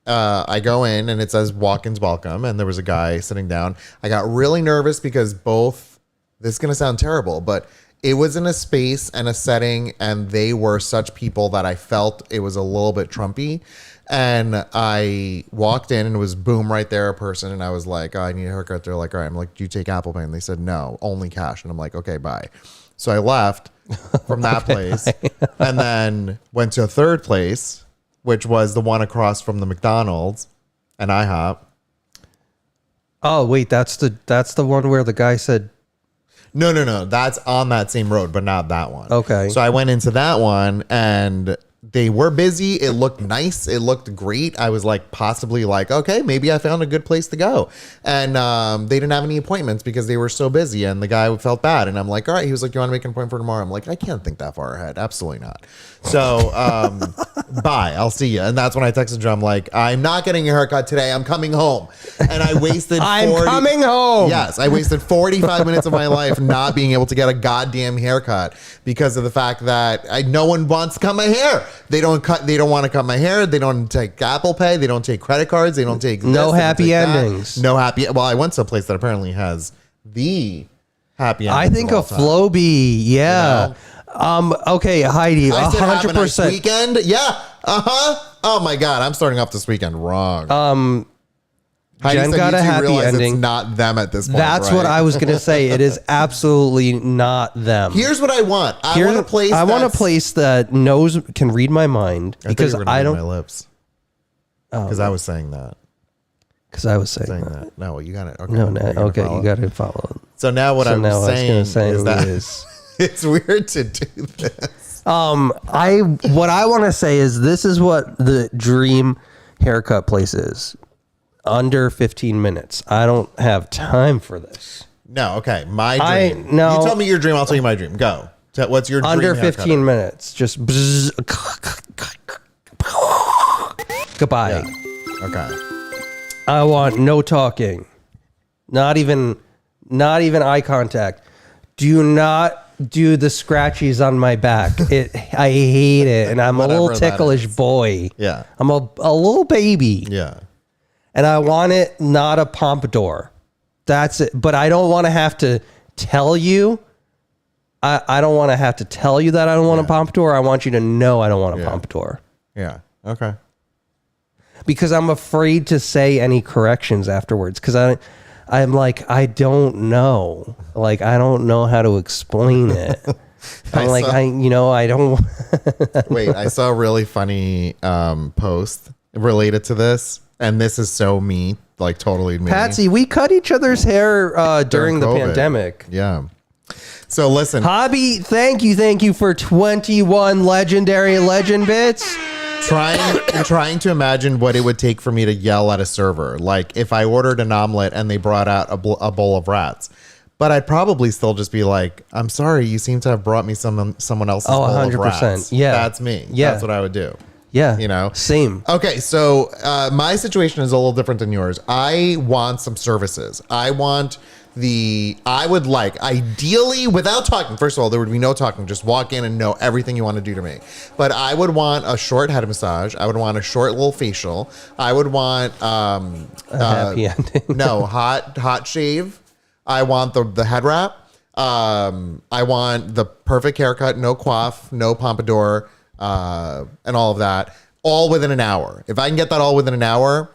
I go in and it says walk-ins welcome, and there was a guy sitting down. I got really nervous because this is going to sound terrible, but it was in a space and a setting, and they were such people that I felt it was a little bit Trumpy. And I walked in and it was boom right there, a person. And I was like, oh, I need a haircut. They're like, all right. I'm like, do you take Apple Pay? And they said, no, only cash. And I'm like, okay, bye. So I left from that place and then went to a third place, which was the one across from the McDonald's and IHOP. Oh, wait, that's the one where the guy said, No. That's on that same road, but not that one. Okay. So I went into that one and they were busy. It looked nice. It looked great. I was like, possibly like, okay, maybe I found a good place to go. And they didn't have any appointments because they were so busy. And the guy felt bad. And I'm like, all right. He was like, you want to make an appointment for tomorrow? I'm like, I can't think that far ahead. Absolutely not. So bye. I'll see you. And that's when I texted you. I'm like, I'm not getting a haircut today. I'm coming home. And I wasted coming home. Yes. I wasted 45 minutes of my life not being able to get a goddamn haircut because of the fact that no one wants to cut my hair. They don't want to cut my hair. They don't take Apple Pay. They don't take credit cards. They don't take this, no happy take endings. That. No happy. Well, I went to a place that apparently has the happy endings. I think a Flowbee. Yeah. You know? Okay, Heidi. 100%. Nice weekend. Yeah. Oh my God. I'm starting off this weekend wrong. Heidi Jen said got you a two happy realize ending. It's not them at this point. That's right? what I was gonna say. It is absolutely not them. Here's what I want. I want a place. I want a place that can read my mind because I don't. My lips. Because I was saying that. Because I was saying that. No, you got it. Okay, No. Okay, you got to follow. So now what I'm saying is that is it's weird to do this. what I want to say is this is what the dream haircut place is. Under 15 minutes. I don't have time for this. No, okay. My dream. No. You tell me your dream, I'll tell you my dream. Go. What's your dream? Under 15 minutes. Just bzz, goodbye. Yeah. Okay. I want no talking. Not even eye contact. Do not do the scratchies on my back. I hate it. And I'm a little ticklish boy. Yeah. I'm a little baby. Yeah. And I want it not a pompadour. That's it. But I don't want to have to tell you. I don't want to have to tell you that I don't want a pompadour. I want you to know I don't want a pompadour. Yeah. Okay. Because I'm afraid to say any corrections afterwards. Because I'm like, I don't know. Like, I don't know how to explain it. I don't. Wait, I saw a really funny post related to this. And this is so me, like totally me. Patsy, we cut each other's hair during the COVID. pandemic. Yeah. So listen. Hobby, thank you for 21 legendary legend bits. Trying to imagine what it would take for me to yell at a server. Like if I ordered an omelet and they brought out a bowl of rats. But I'd probably still just be like, I'm sorry, you seem to have brought me someone else's bowl 100%. of rats. Yeah. That's me. Yeah. That's what I would do. Yeah. You know? Same. Okay, so my situation is a little different than yours. I want some services. I would like, ideally, without talking, first of all, there would be no talking. Just walk in and know everything you want to do to me. But I would want a short head massage. I would want a short little facial. I would want a happy ending. No, hot shave. I want the head wrap. I want the perfect haircut, no coif, no pompadour. And all of that, all within an hour. If I can get that all within an hour,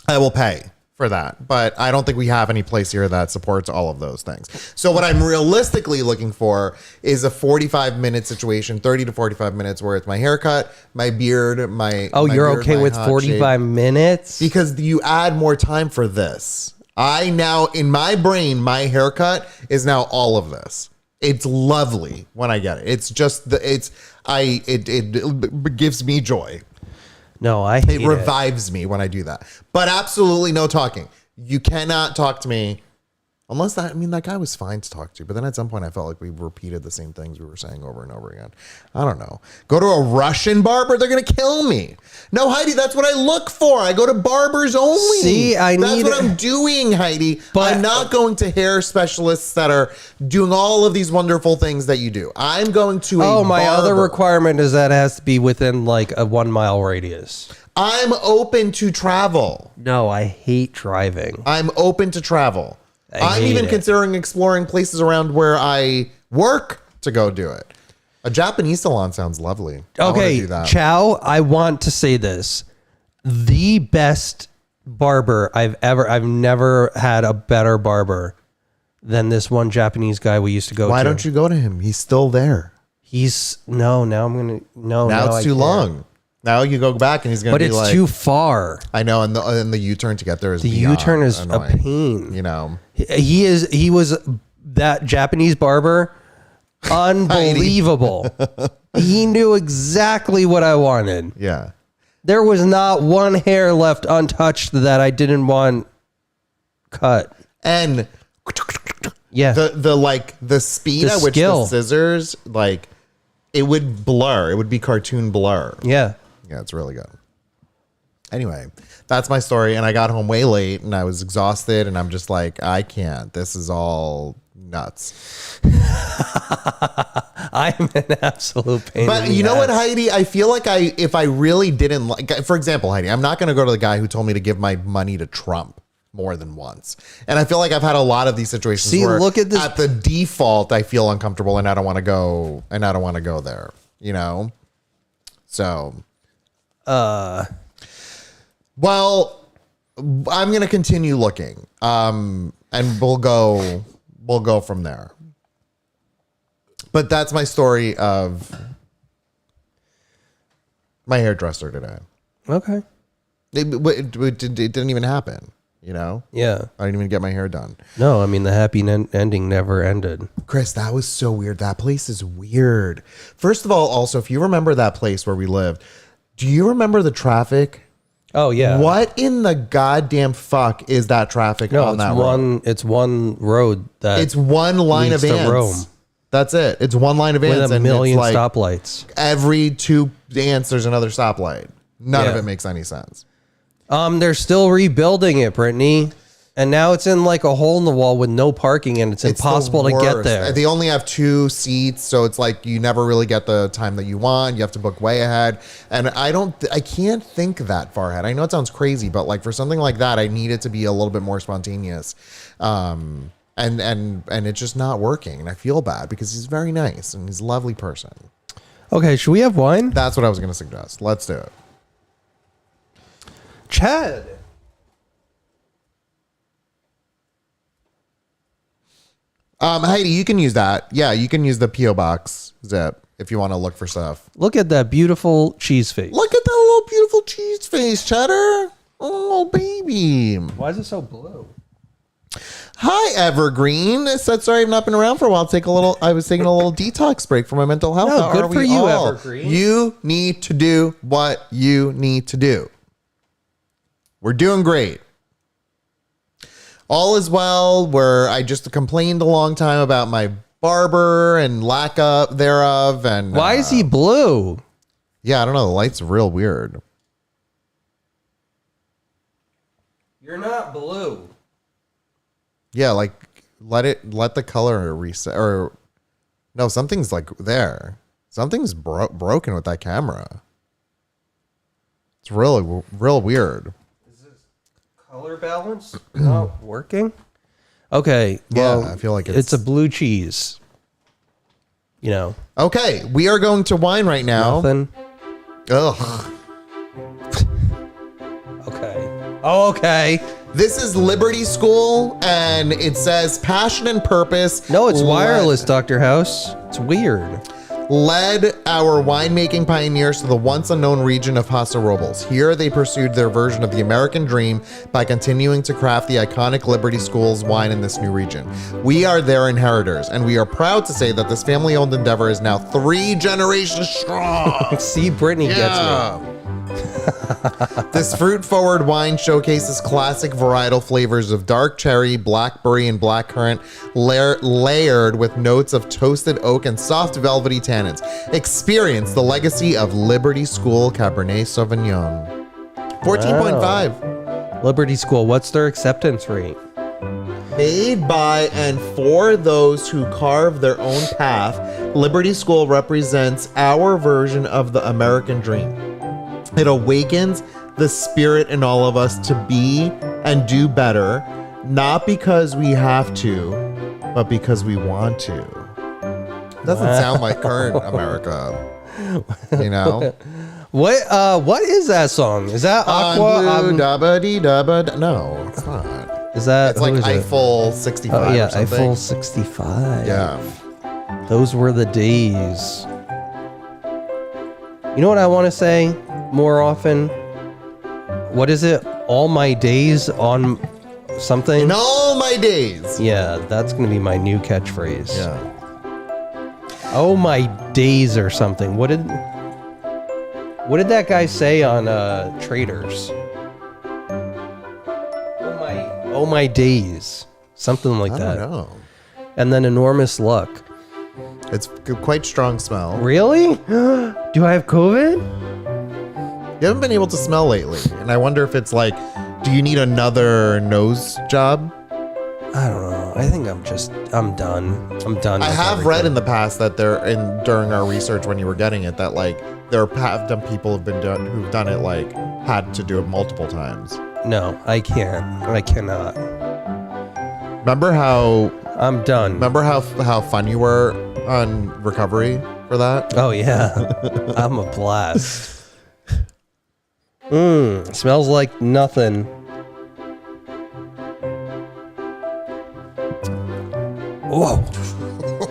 I will pay for that. But I don't think we have any place here that supports all of those things. So what I'm realistically looking for is a 45-minute situation, 30 to 45 minutes, where it's my haircut, my beard, my you're beard, okay my with hot 45 shave. minutes? Because you add more time for this. I now, in my brain, my haircut is now all of this. It's lovely when I get it. It's just it gives me joy. No, I hate It revives me when I do that. But absolutely no talking. You cannot talk to me unless that guy was fine to talk to. But then at some point I felt like we repeated the same things we were saying over and over again. I don't know. Go to a Russian barber, they're going to kill me. No, Heidi, that's what I look for. I go to barbers only. See, that's what I'm doing, Heidi. But I'm not going to hair specialists that are doing all of these wonderful things that you do. I'm going to a my barber. other requirement is that it has to be within like a 1 mile radius. I'm open to travel. No, I hate driving. I'm open to travel. I'm hate even it. considering exploring places around where I work to go do it. A Japanese salon sounds lovely. I wanna Okay, do that. Chow, I want to say this. The best barber I've never had a better barber than this one Japanese guy we used to go to. Why don't you go to him? He's still there. Now Now it's too long. Now you go back and he's going to But be it's like, too far. I know. And the U-turn to get there is The beyond U-turn is annoying, a pain. You know, He was that Japanese barber. Unbelievable. He knew exactly what I wanted. yeah. There was not one hair left untouched that I didn't want cut. And Yeah. the speed The at which skill. the scissors, like, it would blur. It would be cartoon blur. Yeah. Yeah, it's really good. Anyway, that's my story. And I got home way late and I was exhausted and I'm just like, I can't. This is all nuts. I'm an absolute pain. But in the you know what, ass. Heidi? I feel like if I really didn't like, for example, Heidi, I'm not going to go to the guy who told me to give my money to Trump more than once. And I feel like I've had a lot of these situations See, where look at this. at the default, I feel uncomfortable and I don't want to go there, you know? So, well, I'm going to continue looking. And we'll go from there. But that's my story of my hairdresser today. Okay. It didn't even happen, you know? Yeah. I didn't even get my hair done. No, I mean, the happy ending never ended. Chris, that was so weird. That place is weird. First of all, also, if you remember that place where we lived, do you remember the traffic? Oh, yeah. What in the goddamn fuck is that traffic No, on it's that one. road? It's one road that It's one line leads of to ants. Rome. That's it. It's one line of ants. with a and million it's like stoplights. every 2 ants, there's another stoplight. None of Yeah. it makes any sense. They're still rebuilding it, Brittany, and now it's in like a hole in the wall with no parking, and it's the impossible to get worst. there. They only have 2 seats, so it's like you never really get the time that you want. You have to book way ahead, and I can't think that far ahead. I know it sounds crazy, but like for something like that, I need it to be a little bit more spontaneous. And it's just not working, and I feel bad because he's very nice and he's a lovely person. Okay, should we have wine? That's what I was going to suggest. Let's do it. Chad. Heidi, you can use that. Yeah, you can use the P.O. Box zip if you want to look for stuff. Look at that beautiful cheese face. Look at that little beautiful cheese face, Cheddar. Oh, baby. Why is it so blue? Hi, Evergreen. I said sorry I've not been around for a while. I was taking a little detox break for my mental health. No, How good are for we you, all? Evergreen. You need to do what you need to do. We're doing great. All is well. Where I just complained a long time about my barber and lack of thereof. And Why is he blue? Yeah, I don't know. The light's real weird. You're not blue. Yeah, like let the color reset, or no, something's like there. Something's broken with that camera. It's really real weird. Is this color balance not working? Okay, well, Yeah, I feel like it's a blue cheese. You know, Okay, we are going to wine right now. nothing. Ugh. Okay. Oh, okay. This is Liberty School, and it says passion and purpose. No, it's Let- wireless, Dr. House. It's weird. led our winemaking pioneers to the once unknown region of Paso Robles. Here they pursued their version of the American dream by continuing to craft the iconic Liberty School's wine in this new region. We are their inheritors, and we are proud to say that this family-owned endeavor is now 3 generations strong. See, Brittany gets me. This fruit-forward wine showcases classic varietal flavors of dark cherry, blackberry, and blackcurrant, layered with notes of toasted oak and soft velvety tannins. Experience the legacy of Liberty School Cabernet Sauvignon. 14.5. Liberty School, what's their acceptance rate? Made by and for those who carve their own path, Liberty School represents our version of the American dream. It awakens the spirit in all of us to be and do better, not because we have to, but because we want to. Doesn't sound like current America, you know? What is that song? Is that Aqua? No, it's not. Is that? It's like Eiffel 65 Oh yeah, or something. Eiffel 65. Yeah. Those were the days. You know what I want to say more often? What is it? All my days on something? In all my days. Yeah, that's going to be my new catchphrase. Yeah. Oh my days or something. What did that guy say on Traders? Oh my days. Something like I that. don't know. And then enormous luck. It's quite strong smell. Really? Do I have COVID? You haven't been able to smell lately, and I wonder if it's like, do you need another nose job? I don't know. I think I'm done. I'm done. I with have everything. read in the past that during our research when you were getting it, that like there have done people who've done it like had to do it multiple times. No, I can't. I cannot. Remember how I'm done. how fun you were on recovery for that? Oh yeah, I'm a blast. Smells like nothing. Whoa,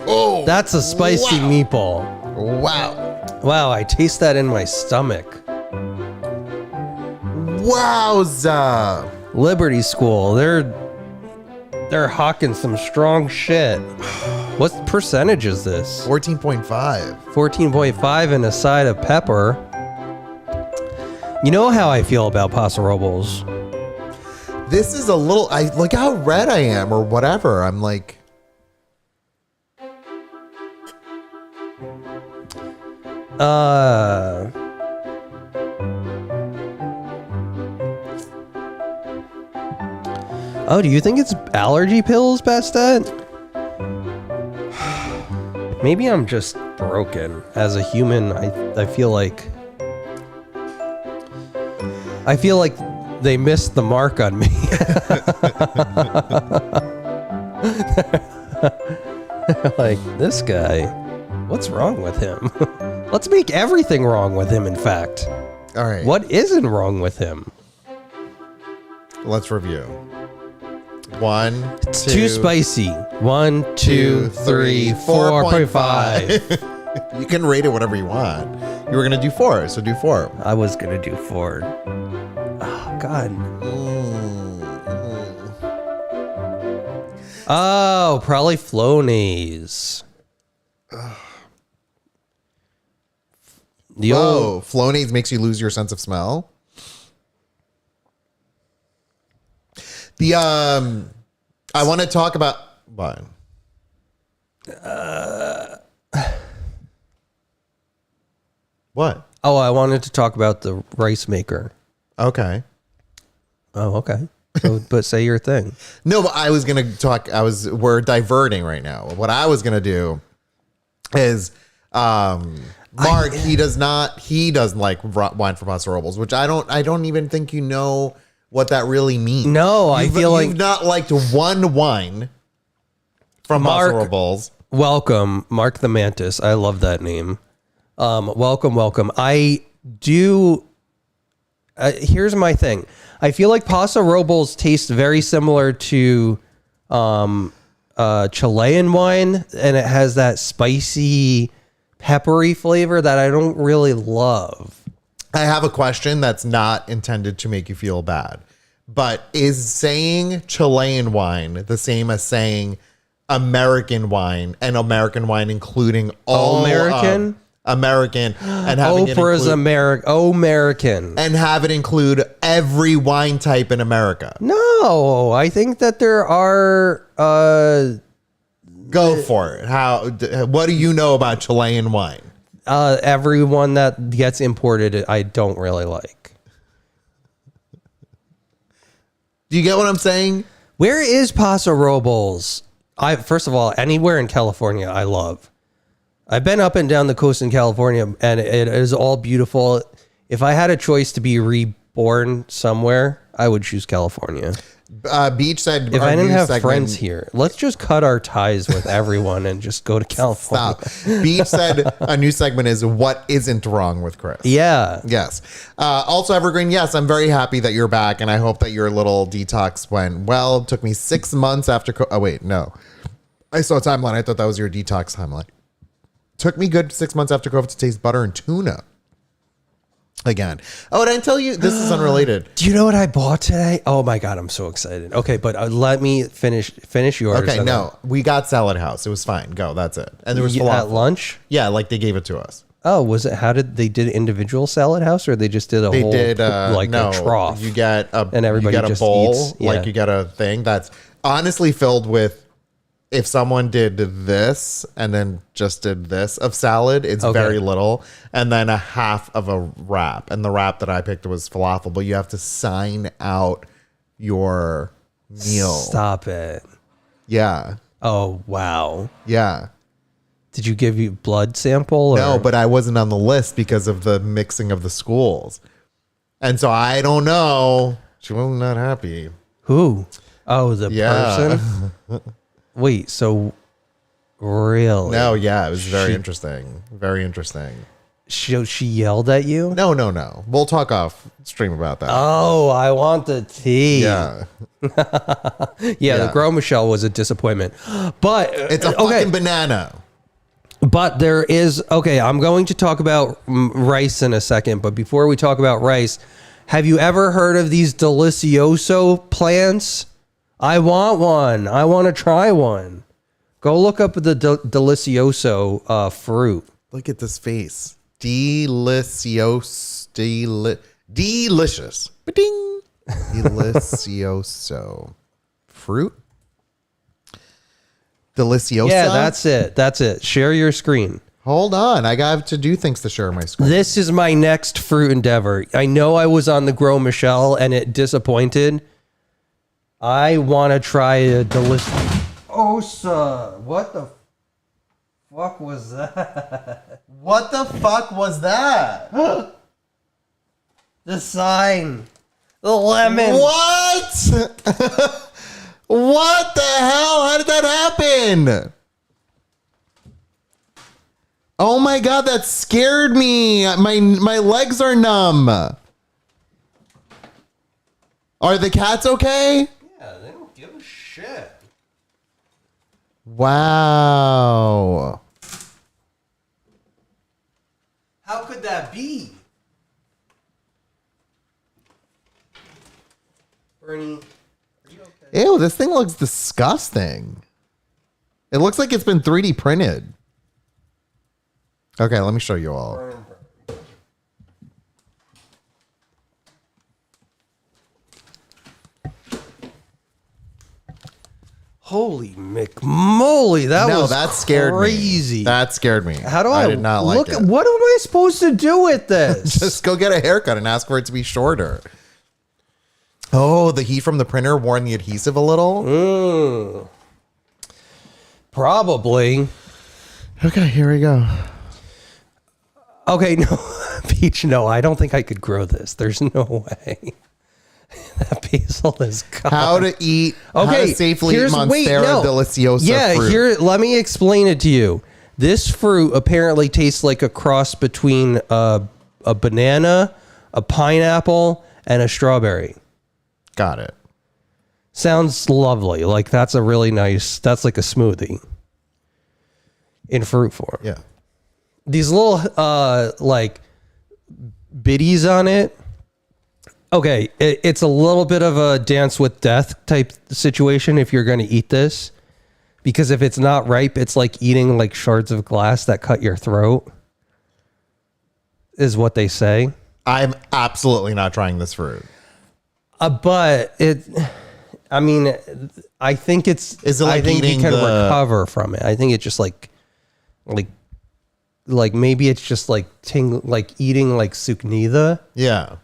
Oh, that's a spicy wow. meatball. Wow. Wow, I taste that in my stomach. Wowza. Liberty School, they're hawking some strong shit. What percentage is this? 14.5. 14.5 and a side of pepper. You know how I feel about Paso Robles. This is a little, look how red I am or whatever. I'm like, Oh, do you think it's allergy pills, Bastet? Maybe I'm just broken as a human. I feel like they missed the mark on me. Like, this guy, what's wrong with him? Let's make everything wrong with him, in fact. all right, What isn't wrong with him? let's review. 1, It's too spicy. 1, 2, 3, 4.5. You can rate it whatever you want. You were going to do 4, so do 4. I was gonna do 4. Oh God. Oh, probably Flonase. The old Oh, Flonase makes you lose your sense of smell. The I want to talk about what? What? Oh, I wanted to talk about the rice maker. Okay. Oh, okay. So, but say your thing. No, but I was gonna talk. We're diverting right now. What I was gonna do is, Mark. He doesn't like wine from Paso Robles, which I don't even think you know what that really means. No, I feel like you've not liked one wine from Mark, Paso Robles. welcome, Mark the Mantis. I love that name. Welcome. I do. Here's my thing. I feel like Paso Robles tastes very similar to Chilean wine, and it has that spicy peppery flavor that I don't really love. I have a question that's not intended to make you feel bad, but is saying Chilean wine the same as saying American wine, and American wine including all American? American, and having Oprah's American. and have it include every wine type in America? No, I think that there are Go for it. What do you know about Chilean wine? everyone that gets imported I don't really like. Do you get what I'm saying? Where is Paso Robles? First of all, anywhere in California I love. I've been up and down the coast in California, and it is all beautiful. If I had a choice to be reborn somewhere, I would choose California. Beach said, If I didn't have friends here, let's just cut our ties with everyone and just go to California. Stop. Beach said a new segment is what isn't wrong with Chris. Yeah. Yes. Also, Evergreen, yes, I'm very happy that you're back, and I hope that your little detox went well. It took me 6 months after... Oh, wait, no. I saw a timeline. I thought that was your detox timeline. Took me good 6 months after COVID to taste butter and tuna again. Oh, and I tell you, this is unrelated. Do you know what I bought today? Oh my God, I'm so excited. Okay, but let me finish yours. Okay, no, we got Salad House. It was fine. Go, that's it. And there was falafel. At lunch? Yeah, like they gave it to us. Oh, was it? How did they did individual Salad House, or they just did a They whole did like no, a trough? You get a And everybody you get a just bowl, eats, yeah. like you get a thing that's honestly filled with. If someone did this and then just did this of salad, it's very little. And then a half of a wrap. And the wrap that I picked was falafel, but you have to sign out your meal. Stop it. Yeah. Oh, wow. Yeah. Did you give you blood sample? Or? No, but I wasn't on the list because of the mixing of the schools. And so I don't know. She was not happy. Who? Oh, the person? Wait, so really? No, yeah, it was very interesting. Very interesting. She yelled at you? No. We'll talk off stream about that. Oh, I want the tea. Yeah. Yeah, the Gros Michel was a disappointment. But It's a fucking banana. But there is, okay, I'm going to talk about rice in a second. But before we talk about rice, have you ever heard of these Delicioso plants? I want one. I want to try one. Go look up the Delicioso fruit. Look at this face. Delicious. Delicious. Ba-ding. Delicioso. Fruit? Deliciosa? Yeah, that's it. That's it. Share your screen. Hold on. I got to do things to share my screen. This is my next fruit endeavor. I know I was on the Gros Michel and it disappointed. I want to try a Deliciosa. What the fuck was that? What the fuck was that? The sign. The lemon. What? What the hell? How did that happen? Oh my God, that scared me. My legs are numb. Are the cats okay? Yeah, they don't give a shit. Wow. How could that be? Bernie, are you okay? Ew, this thing looks disgusting. It looks like it's been 3D printed. Okay, let me show you all. Holy McMoly, that scared crazy. me. That scared me. How do I did not like it. What am I supposed to do with this? Just go get a haircut and ask for it to be shorter. Oh, the heat from the printer worn the adhesive a little? Probably. Okay, here we go. Okay, no, Peach, no, I don't think I could grow this. There's no way. That basil is gone. How to eat, how to safely eat Monstera Deliciosa fruit. Here, let me explain it to you. This fruit apparently tastes like a cross between a banana, a pineapple, and a strawberry. Got it. Sounds lovely. Like that's a really nice, that's like a smoothie in fruit form. Yeah. these little like biddies on it. Okay, it's a little bit of a dance with death type situation if you're going to eat this, because if it's not ripe, it's like eating like shards of glass that cut your throat, is what they say. I'm absolutely not trying this fruit. But I mean, I think it's. Is it like I think you eating can recover from it. I think it's just like maybe it's just like like eating like suknida. Yeah.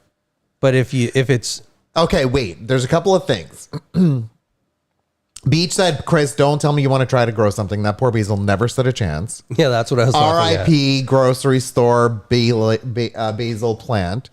But if it's okay, wait. There's a couple of things. Beach said, "Chris, don't tell me you want to try to grow something. That poor Basil never stood a chance." yeah, that's what I was. R.I.P. grocery store basil plant.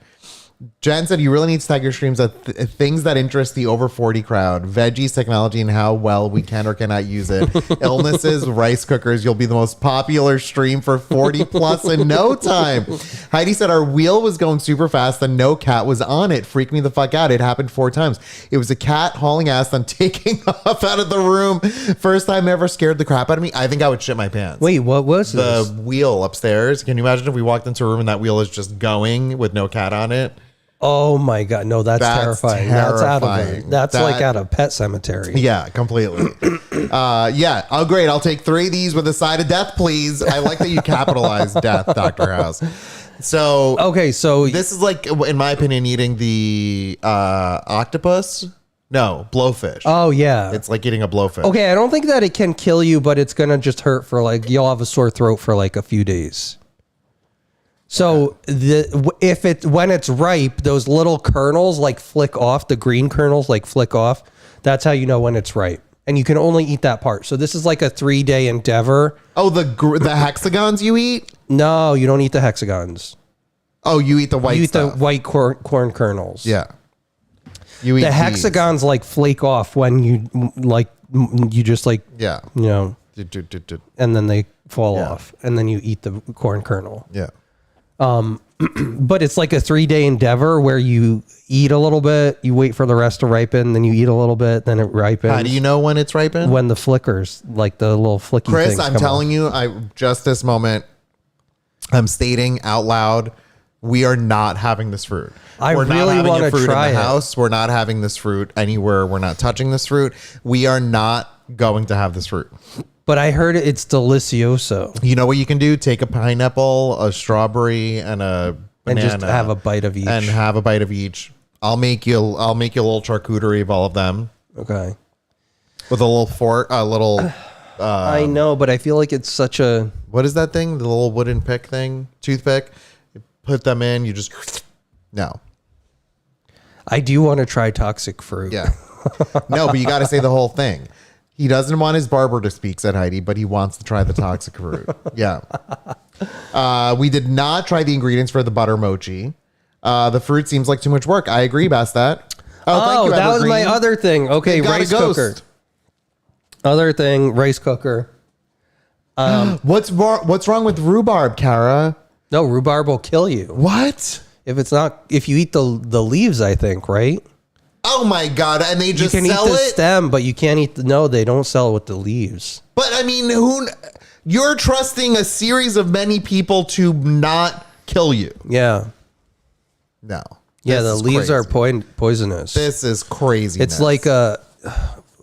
Jen said, you really need to tag your streams at things that interest the over 40 crowd. Veggies, technology, and how well we can or cannot use it. Illnesses, rice cookers. You'll be the most popular stream for 40 plus in no time. Heidi said, our wheel was going super fast and no cat was on it. Freaked me the fuck out. It happened 4 times. It was a cat hauling ass and taking off out of the room. First time ever, scared the crap out of me. I think I would shit my pants. Wait, what was this? The wheel upstairs. Can you imagine if we walked into a room and that wheel is just going with no cat on it? Oh my god, no, that's terrifying. That's out of that's like out of Pet Cemetery. Yeah, completely. Yeah. Oh, great. I'll take 3 of these with a side of death, please. I like that you capitalized death, Dr. House. So okay, so this is like, in my opinion, eating the octopus. No, blowfish. Oh yeah, it's like eating a blowfish. Okay, I don't think that it can kill you, but it's gonna just hurt for like you'll have a sore throat for like a few days. So when it's ripe, those little kernels like flick off, the green kernels like flick off. That's how you know when it's ripe. And you can only eat that part. So this is like a 3-day endeavor. Oh, the hexagons you eat? No, you don't eat the hexagons. Oh, you eat the white stuff. You eat the white corn kernels. Yeah. You eat the hexagons like flake off when you just like, yeah, you know, and then they fall off and then you eat the corn kernel. Yeah. But it's like a 3-day endeavor where you eat a little bit, you wait for the rest to ripen, then you eat a little bit, then it ripens. How do you know when it's ripened? When the flickers, like the little flicky Chris, things I'm come telling you, just this moment, I'm stating out loud, we are not having this fruit. We're really want to try in the house. We're not having this fruit anywhere. We're not touching this fruit. We are not going to have this fruit. But I heard it's delicioso. You know what you can do? Take a pineapple, a strawberry, and a banana, and just have a bite of each. And have a bite of each. I'll make you a little charcuterie of all of them. Okay. With a little fork, a little. I know, but I feel like it's such a. What is that thing? The little wooden pick thing, toothpick. You put them in. You just. No. I do want to try toxic fruit. Yeah. No, but you got to say the whole thing. He doesn't want his barber to speak, said Heidi, but he wants to try the toxic fruit. Yeah. We did not try the ingredients for the butter mochi. The fruit seems like too much work. I agree, Bastat. Oh, thank you, that was my other thing. Okay, rice cooker. Other thing, rice cooker. What's wrong with rhubarb, Kara? No, rhubarb will kill you. What? If you eat the leaves, I think, right? Oh my god! And they just you can sell eat the it? stem, but you can't eat no. They don't sell it with the leaves. But I mean, you're trusting a series of many people to not kill you? Yeah. No. Yeah, the leaves are poisonous. This is crazy. It's like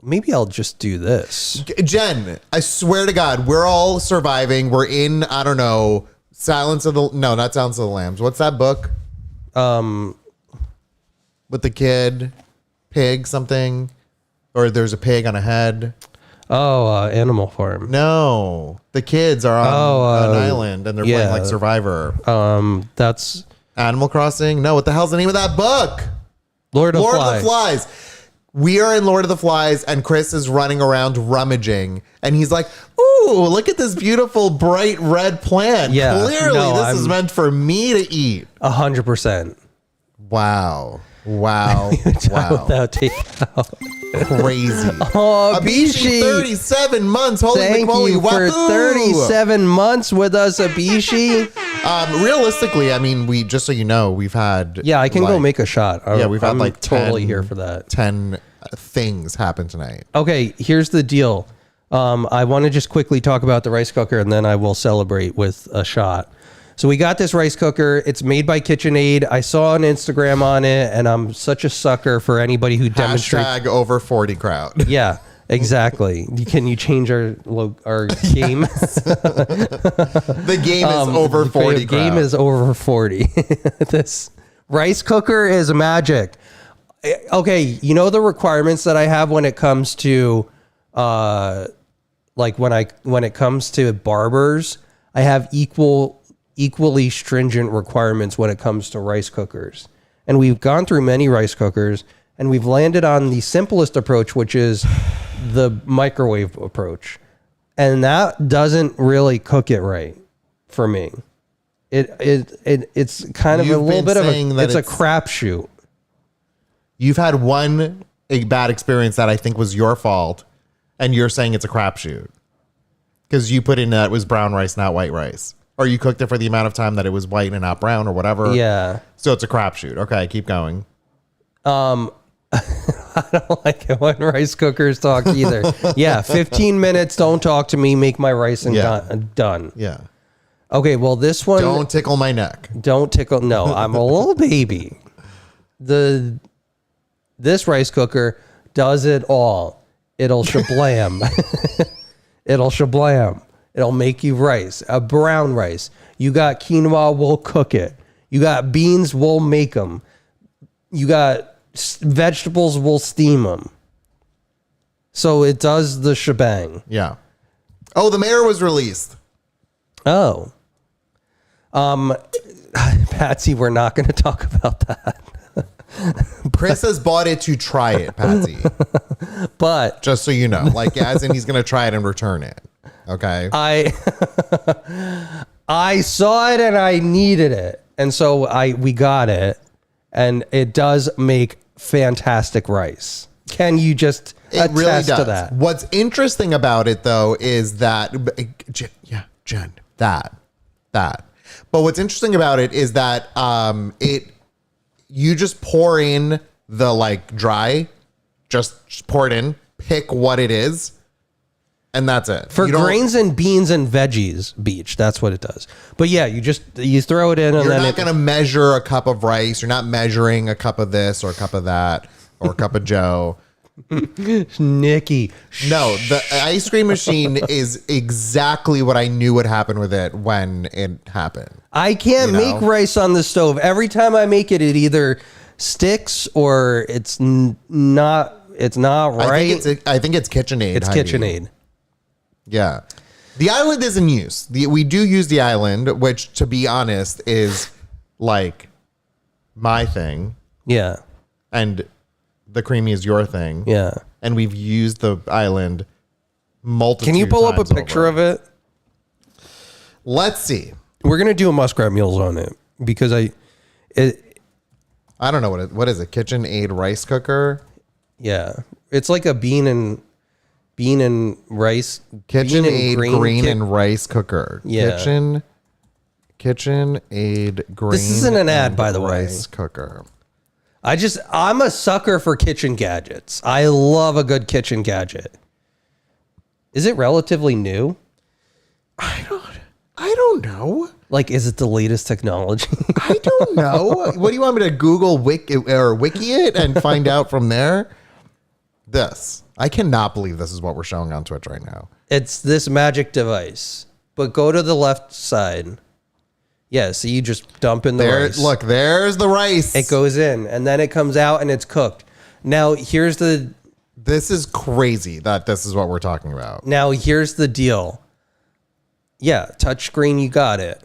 maybe I'll just do this. Jen, I swear to God, we're all surviving. We're in, I don't know, not Silence of the Lambs. What's that book? With the kid, pig something, or there's a pig on a head. Oh, Animal Farm. No, the kids are on an island and they're playing like Survivor. That's Animal Crossing. No, what the hell's the name of that book? Lord of the Flies. We are in Lord of the Flies, and Chris is running around rummaging, and he's like, "Ooh, look at this beautiful bright red plant. Yeah, clearly this is meant for me to eat." 100%. Wow. Wow. Without takeout. Crazy. Oh, Abishi, 37 months. Holy Thank McMolly. you for 37 months with us, Abishi. Realistically, I mean, just so you know, we've had. Yeah, I can go make a shot. We've had like 10, totally here for that. 10 things happen tonight. Okay, here's the deal. I want to just quickly talk about the rice cooker, and then I will celebrate with a shot. So we got this rice cooker. It's made by KitchenAid. I saw an Instagram on it, and I'm such a sucker for anybody who demonstrates. Hashtag over 40 crowd. Yeah, exactly. Can you change our game? The game is over 40 The game is over 40. This rice cooker is magic. Okay, you know the requirements that I have when it comes to like when it comes to barbers, I have equally stringent requirements when it comes to rice cookers. And we've gone through many rice cookers and we've landed on the simplest approach, which is the microwave approach. And that doesn't really cook it right for me. It's kind of a little bit of it's a crapshoot. You've had a bad experience that I think was your fault, and you're saying it's a crapshoot because you put in that it was brown rice, not white rice, or you cooked it for the amount of time that it was white and not brown, or whatever. Yeah. So it's a crapshoot. Okay, keep going. I don't like it when rice cookers talk either. Yeah, 15 minutes. Don't talk to me. Make my rice and done. Yeah. Okay. Well, this one. Don't tickle my neck. Don't tickle. No, I'm a little baby. This rice cooker does it all. It'll shablam. It'll shablam. It'll make you rice, a brown rice. You got quinoa, we'll cook it. You got beans, we'll make them. You got vegetables, we'll steam them. So it does the shebang. Yeah. Oh, the mayor was released. Oh. Patsy, we're not going to talk about that. Chris has bought it to try it, Patsy. But just so you know, like as in he's going to try it and return it. Okay. I saw it and I needed it. And so we got it, and it does make fantastic rice. Can you just attest to that? What's interesting about it though is that Jen, that. But what's interesting about it is that you just pour in the like dry, just pour it in, pick what it is, and that's it. For grains and beans and veggies, Beach, that's what it does. But yeah, you throw it in, and you're not going to measure a cup of rice. You're not measuring a cup of this or a cup of that or a cup of Joe. Nikki. No, the ice cream machine is exactly what I knew would happen with it when it happened. I can't make rice on the stove. Every time I make it, it either sticks or it's not right. I think it's KitchenAid. It's Heidi. KitchenAid. Yeah. The island is in use. We do use the island, which to be honest is like my thing. Yeah. And the creamy is your thing. Yeah. And we've used the island multiple times. Can you pull up a picture of it? Let's see. We're going to do a Muskrat Meals on it because I don't know what is it? KitchenAid rice cooker? Yeah. It's like a bean and rice. KitchenAid green and rice cooker. Yeah. KitchenAid green. This isn't an ad, by the way. Rice cooker. I'm a sucker for kitchen gadgets. I love a good kitchen gadget. Is it relatively new? I don't know. Like, is it the latest technology? I don't know. What do you want me to Google wiki it and find out from there? I cannot believe this is what we're showing on Twitch right now. It's this magic device. But go to the left side. Yeah, so you just dump in the rice. Look, there's the rice. It goes in, and then it comes out, and it's cooked. Now, This is crazy that this is what we're talking about. Now, here's the deal. Yeah, touchscreen, you got it.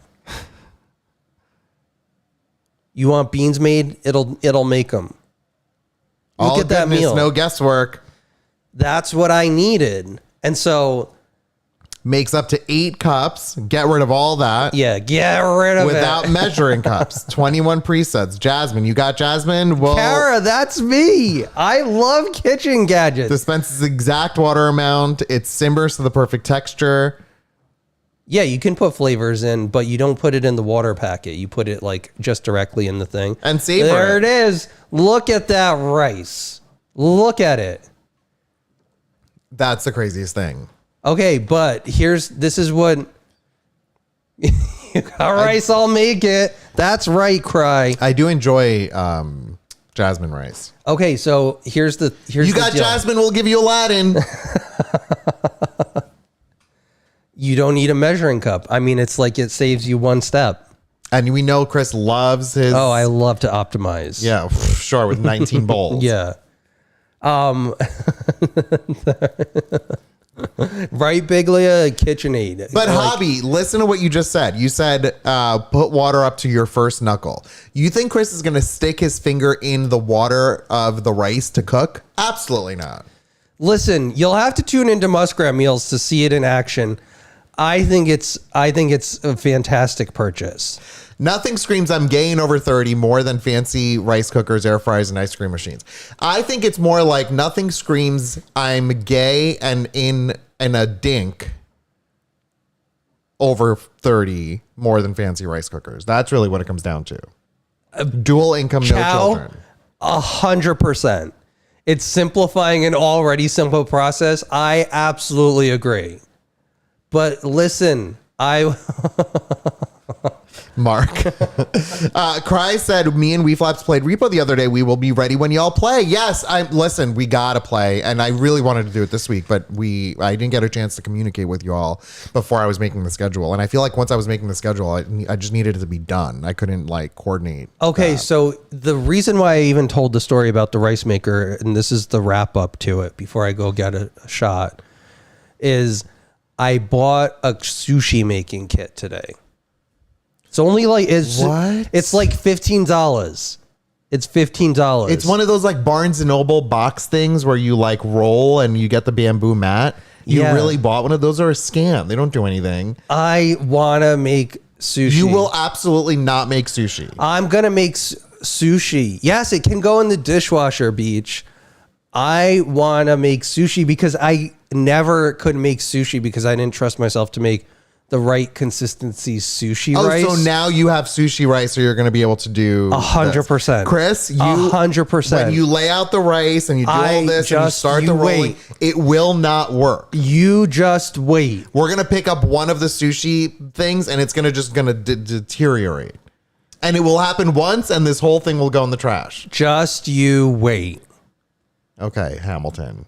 You want beans made? It'll make them. All get that meal. No guesswork. That's what I needed. And so makes up to 8 cups. Get rid of all that. Yeah, get rid of without it. measuring cups. 21 presets. Jasmine, you got Jasmine? Well, Kara, that's me. I love kitchen gadgets. Dispenses exact water amount. It simmers to the perfect texture. Yeah, you can put flavors in, but you don't put it in the water packet. You put it like just directly in the thing. And savor There it is. Look at that rice. Look at it. That's the craziest thing. Okay, but this is what. All right, so I'll make it. That's right, Cry. I do enjoy jasmine rice. Okay, so here's You the got deal. jasmine, we'll give you Aladdin. You don't need a measuring cup. I mean, it's like it saves you one step. And we know Chris loves his. Oh, I love to optimize. Yeah, sure, with 19 bowls. Yeah. Right, Biglia, KitchenAid. But Hobby, listen to what you just said. You said put water up to your first knuckle. You think Chris is going to stick his finger in the water of the rice to cook? Absolutely not. Listen, you'll have to tune into Muskrat Meals to see it in action. I think it's a fantastic purchase. Nothing screams I'm gay and over 30 more than fancy rice cookers, air fryers, and ice cream machines. I think it's more like nothing screams I'm gay and in a dink over 30 more than fancy rice cookers. That's really what it comes down to. Dual income, no children. 100%. It's simplifying an already simple process. I absolutely agree. But listen, Mark. Cry said, me and WeFlaps played Repo the other day. We will be ready when y'all play. Yes, listen, we gotta play. And I really wanted to do it this week, but I didn't get a chance to communicate with you all before I was making the schedule. And I feel like once I was making the schedule, I just needed it to be done. I couldn't coordinate. Okay, so the reason why I even told the story about the rice maker, and this is the wrap up to it before I go get a shot, is I bought a sushi making kit today. It's only it's like $15. It's $15. It's one of those Barnes and Noble box things where you roll and you get the bamboo mat. You really bought one of those, or a scam. They don't do anything. I want to make sushi. You will absolutely not make sushi. I'm going to make sushi. Yes, it can go in the dishwasher, Beach. I want to make sushi because I never could make sushi because I didn't trust myself to make the right consistency sushi rice. So now you have sushi rice, so you're going to be able to do 100%. Chris, 100%. When you lay out the rice and you do all this and you start the rolling, it will not work. You just wait. We're going to pick up one of the sushi things and it's going to deteriorate. And it will happen once and this whole thing will go in the trash. Just you wait. Okay, Hamilton.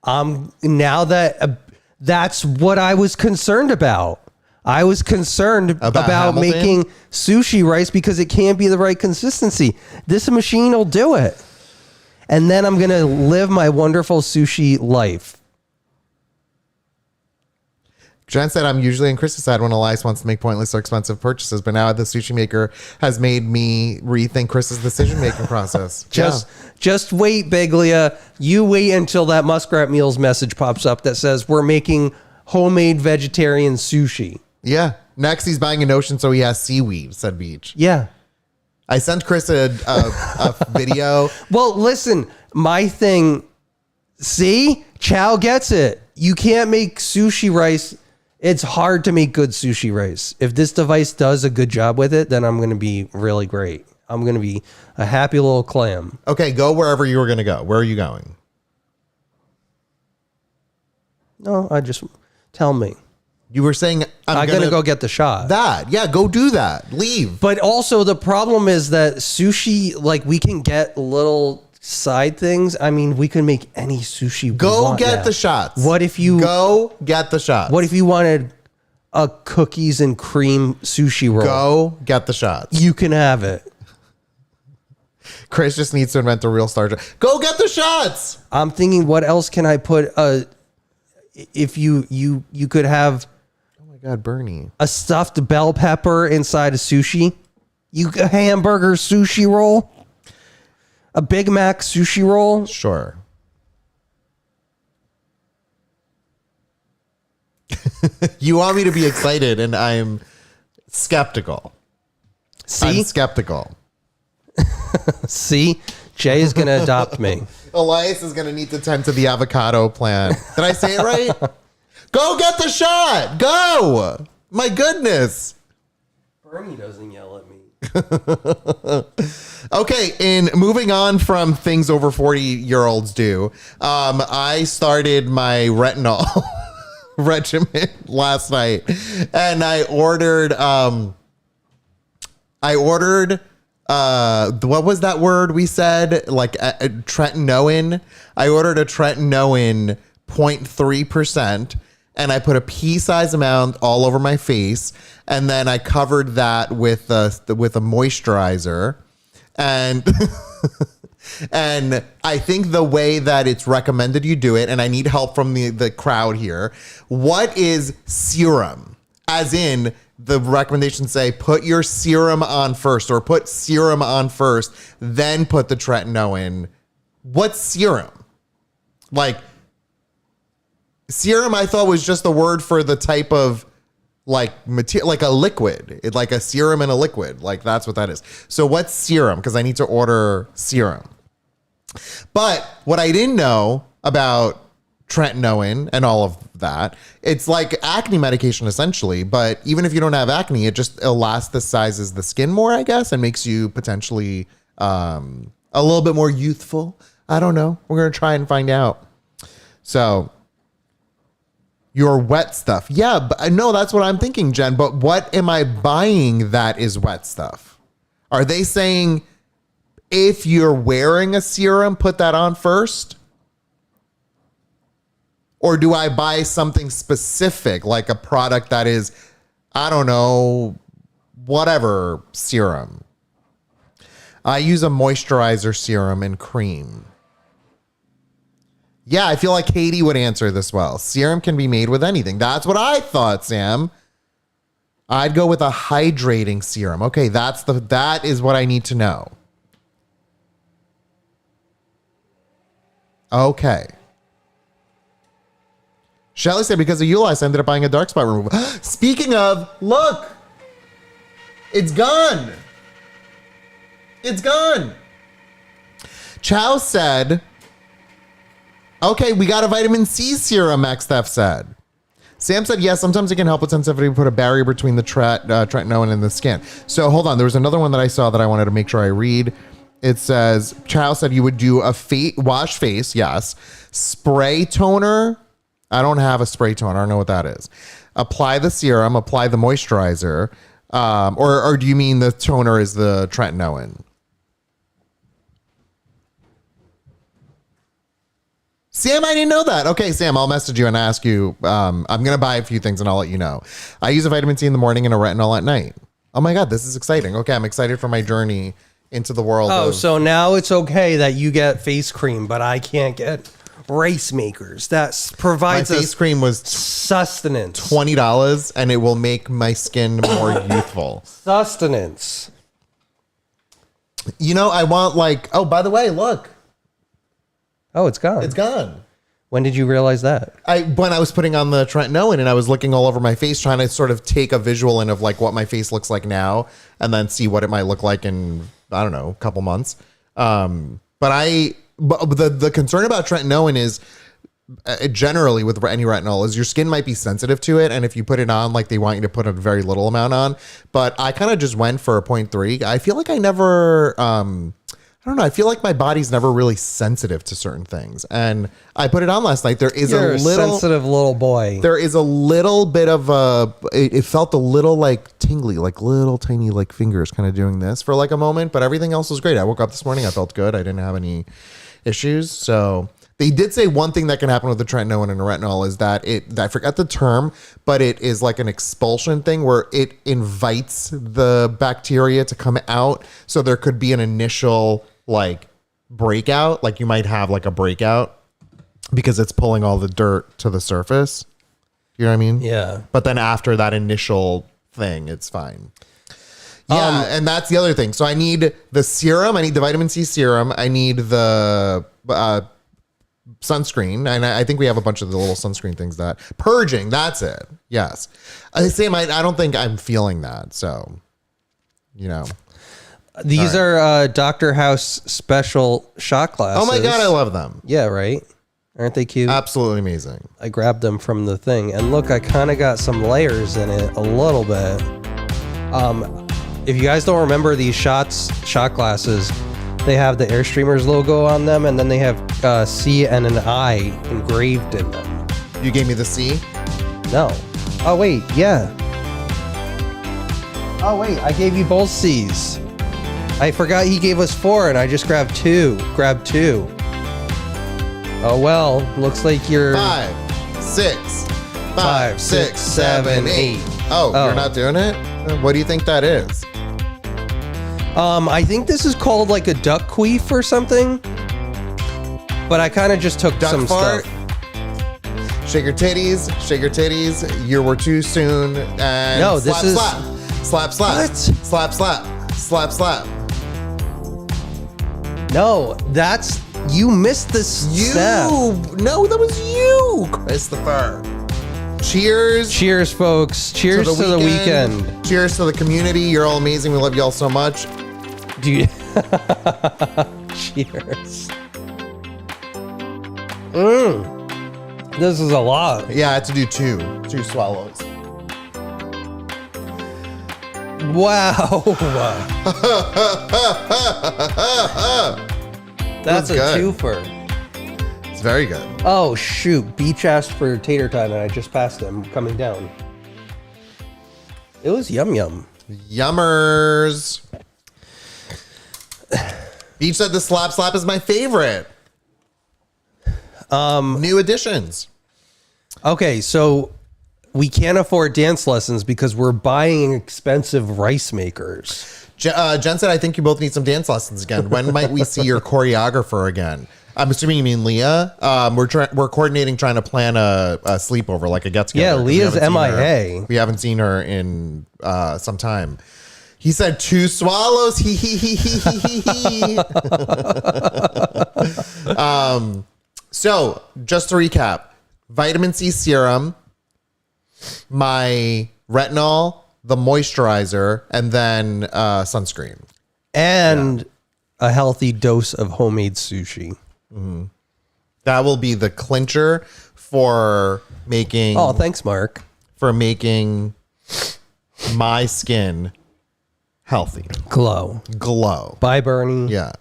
Now that's what I was concerned about. I was concerned about making sushi rice because it can't be the right consistency. This machine will do it. And then I'm going to live my wonderful sushi life. Jen said, I'm usually on Chris's side when Elias wants to make pointless or expensive purchases, but now the sushi maker has made me rethink Chris's decision-making process. Just wait, Biglia. You wait until that Muskrat Meals message pops up that says we're making homemade vegetarian sushi. Yeah. Next, he's buying an ocean, so he has seaweed, said Beach. Yeah. I sent Chris a video. Well, listen, my thing, see? Chow gets it. You can't make sushi rice. It's hard to make good sushi rice. If this device does a good job with it, then I'm going to be really great. I'm going to be a happy little clam. Okay, go wherever you were going to go. Where are you going? No, tell me. You were saying I'm going to go get the shot. Yeah, go do that. Leave. But also the problem is that sushi, we can get little side things. I mean, we can make any sushi we go want get now. the shots. What if you go get the shots? What if you wanted a cookies and cream sushi roll? Go get the shots. You can have it. Chris just needs to invent the real star. Go get the shots. I'm thinking, what else can I put? If you could have, oh my God, Bernie, a stuffed bell pepper inside a sushi, a hamburger sushi roll, a Big Mac sushi roll. Sure. You want me to be excited, and I'm skeptical. See? I'm skeptical. See? Jay is going to adopt me. Elias is going to need to tend to the avocado plant. Did I say it right? Go get the shot. Go. My goodness. Bernie doesn't yell at me. Okay, in moving on from things over 40-year-olds do, I started my retinol. regimen last night, and I ordered what was that word we said? Like tretinoin. I ordered a tretinoin 0.3%, and I put a pea-size amount all over my face, and then I covered that with a moisturizer, and and I think the way that it's recommended you do it, and I need help from the crowd here. What is serum? As in, the recommendations say put your serum on first, or put serum on first, then put the tretinoin. What's serum? Like, serum I thought was just the word for the type of like material, like a liquid. It's like a serum in a liquid. Like that's what that is. So what's serum? Because I need to order serum. But what I didn't know about tretinoin and all of that, it's like acne medication essentially, but even if you don't have acne, it just elasticizes the skin more, I guess, and makes you potentially a little bit more youthful. I don't know. We're going to try and find out. So your wet stuff. Yeah, but no, that's what I'm thinking, Jen. But what am I buying that is wet stuff? Are they saying if you're wearing a serum, put that on first? Or do I buy something specific, like a product that is, I don't know, whatever serum? I use a moisturizer serum and cream. Yeah, I feel like Katie would answer this well. Serum can be made with anything. That's what I thought, Sam. I'd go with a hydrating serum. Okay, that is what I need to know. Okay. Shelly said because of Ulice, I ended up buying a dark spot remover. Speaking of, look, it's gone. It's gone. Chow said, okay, we got a vitamin C serum, Max Theft said. Sam said, yes, sometimes it can help with sensitivity, put a barrier between the tretinoin and the skin. So hold on, there was another one that I saw that I wanted to make sure I read. It says, Chow said you would do a wash face, yes. Spray toner. I don't have a spray toner. I don't know what that is. Apply the serum, apply the moisturizer. Or do you mean the toner is the tretinoin? Sam, I didn't know that. Okay, Sam, I'll message you and ask you. I'm going to buy a few things and I'll let you know. I use a vitamin C in the morning and a retinol at night. Oh my God, this is exciting. Okay, I'm excited for my journey into the world. Oh, so now it's okay that you get face cream, but I can't get race makers. That provides my face cream was sustenance. $20 and it will make my skin more youthful. Sustenance. You know, I want like, oh, by the way, look. Oh, it's gone. It's gone. When did you realize that? When I was putting on the tretinoin and I was looking all over my face, trying to sort of take a visual in of like what my face looks like now and then see what it might look like in, I don't know, a couple months. But the concern about tretinoin is generally with any retinol is your skin might be sensitive to it. And if you put it on, like they want you to put a very little amount on. But I kind of just went for a 0.3. I feel like I never, I don't know. I feel like my body's never really sensitive to certain things. And I put it on last night. You're a sensitive little boy. There is a little bit of it felt a little like tingly, like little tiny like fingers kind of doing this for like a moment, but everything else was great. I woke up this morning. I felt good. I didn't have any issues. So they did say one thing that can happen with the tretinoin and the retinol is that I forgot the term, but it is like an expulsion thing where it invites the bacteria to come out. So there could be an initial like breakout, like you might have like a breakout because it's pulling all the dirt to the surface. You know what I mean? Yeah. But then after that initial thing, it's fine. Yeah, and that's the other thing. So I need the serum. I need the vitamin C serum. I need the sunscreen. And I think we have a bunch of the little sunscreen things that purging. That's it. Yes. Sam, I don't think I'm feeling that. So, you know. These are Dr. House special shot glasses. Oh my God, I love them. Yeah, right? Aren't they cute? Absolutely amazing. I grabbed them from the thing. And look, I kind of got some layers in it a little bit. If you guys don't remember these shot glasses, they have the Airstreamers logo on them, and then they have C and an I engraved in them. You gave me the C? No. Oh, wait. Yeah. Oh, wait. I gave you both C's. I forgot he gave us 4 and I just grabbed 2. Grab 2. Oh, well. Looks like you're... 5, 6, 5, 6, 7, 8. Oh, you're not doing it? What do you think that is? I think this is called like a duck queef or something. But I kind of just took Duck some fart? stuff. Shake your titties, shake your titties. You were too soon. And No, slap, this is- slap, slap, slap, What? slap, slap, slap, slap. No, that's... You missed this step. No, that was you, Christopher. Cheers. Cheers, folks. Cheers to the weekend. Cheers to the community. You're all amazing. We love you all so much. Dude. Cheers. This is a lot. Yeah, I had to do two swallows. Wow. That's a good. twofer. It's very good. Oh, shoot. Beach asked for tater time, and I just passed him coming down. It was yum yum. Yummers. Beach said the slap slap is my favorite. New additions. Okay, so we can't afford dance lessons because we're buying expensive rice makers. Jen said, I think you both need some dance lessons again. When might we see your choreographer again? I'm assuming you mean Leah. We're coordinating, trying to plan a sleepover, like a get together. Yeah, Leah's MIA. We haven't seen her in some time. He said 2 swallows. He. So just to recap, vitamin C serum, my retinol, the moisturizer, and then sunscreen. And a healthy dose of homemade sushi. That will be the clincher for making. Oh, thanks, Mark. For making my skin healthy, Glow. glow. Bye, Bernie. Yeah.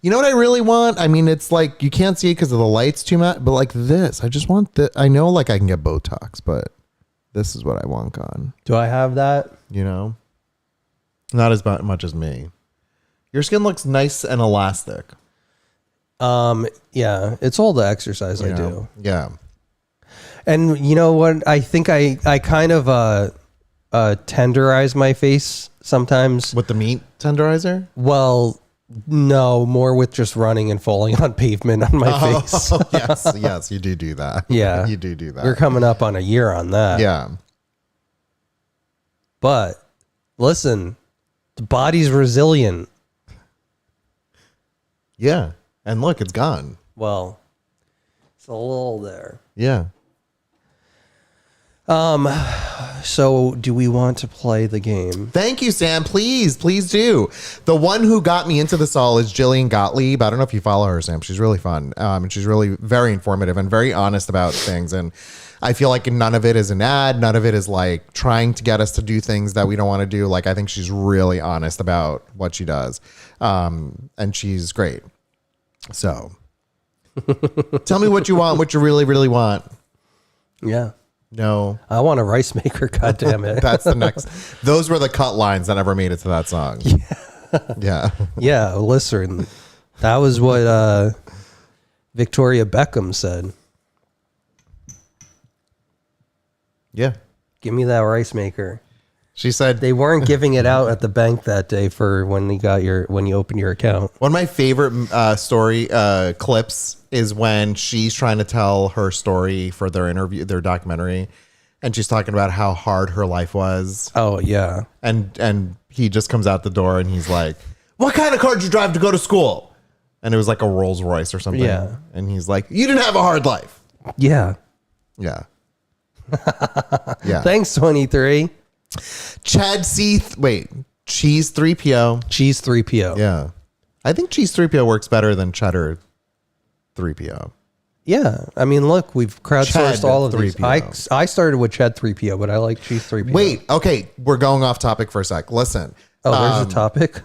You know what I really want? I mean, it's like you can't see it because of the lights too much, but like this, I just want the. I know, like I can get Botox, but this is what I want gone. Do I have that? You know, not as much as me. Your skin looks nice and elastic. Yeah, it's all the exercise I do. Yeah. And you know what? I think I kind of tenderize my face sometimes. With the meat tenderizer? Well, no, more with just running and falling on pavement on my face. yes, you do that. Yeah. You do that. We're coming up on a year on that. Yeah. But listen, the body's resilient. Yeah. And look, it's gone. Well, it's a little there. Yeah. So do we want to play the game? Thank you, Sam. Please do. The one who got me into this all is Jillian Gottlieb. I don't know if you follow her, Sam. She's really fun. And she's really very informative and very honest about things. And I feel like none of it is an ad. None of it is like trying to get us to do things that we don't want to do. Like, I think she's really honest about what she does. And she's great. So tell me what you want, what you really, really want. Yeah. No. I want a rice maker, goddammit. That's the next. Those were the cut lines that never made it to that song. Yeah. Yeah, listen. That was what Victoria Beckham said. Yeah. Give me that rice maker. She said They weren't giving it out at the bank that day for when you opened your account. one of my favorite story clips is when she's trying to tell her story for their interview, their documentary, and she's talking about how hard her life was. Oh yeah. And he just comes out the door and he's like, "What kind of car did you drive to go to school?" And it was like a Rolls Royce or something. Yeah. And he's like, "You didn't have a hard life." Yeah. Yeah. Yeah. Thanks, 23. Cheese 3PO. Cheese 3PO. Yeah. I think Cheese 3PO works better than Cheddar 3PO. Yeah. I mean, look, we've crowdsourced Ched all of these. 3PO. I started with Ched 3PO, but I like Cheese 3PO. Wait, okay, we're going off topic for a sec. Listen. Oh, there's a topic.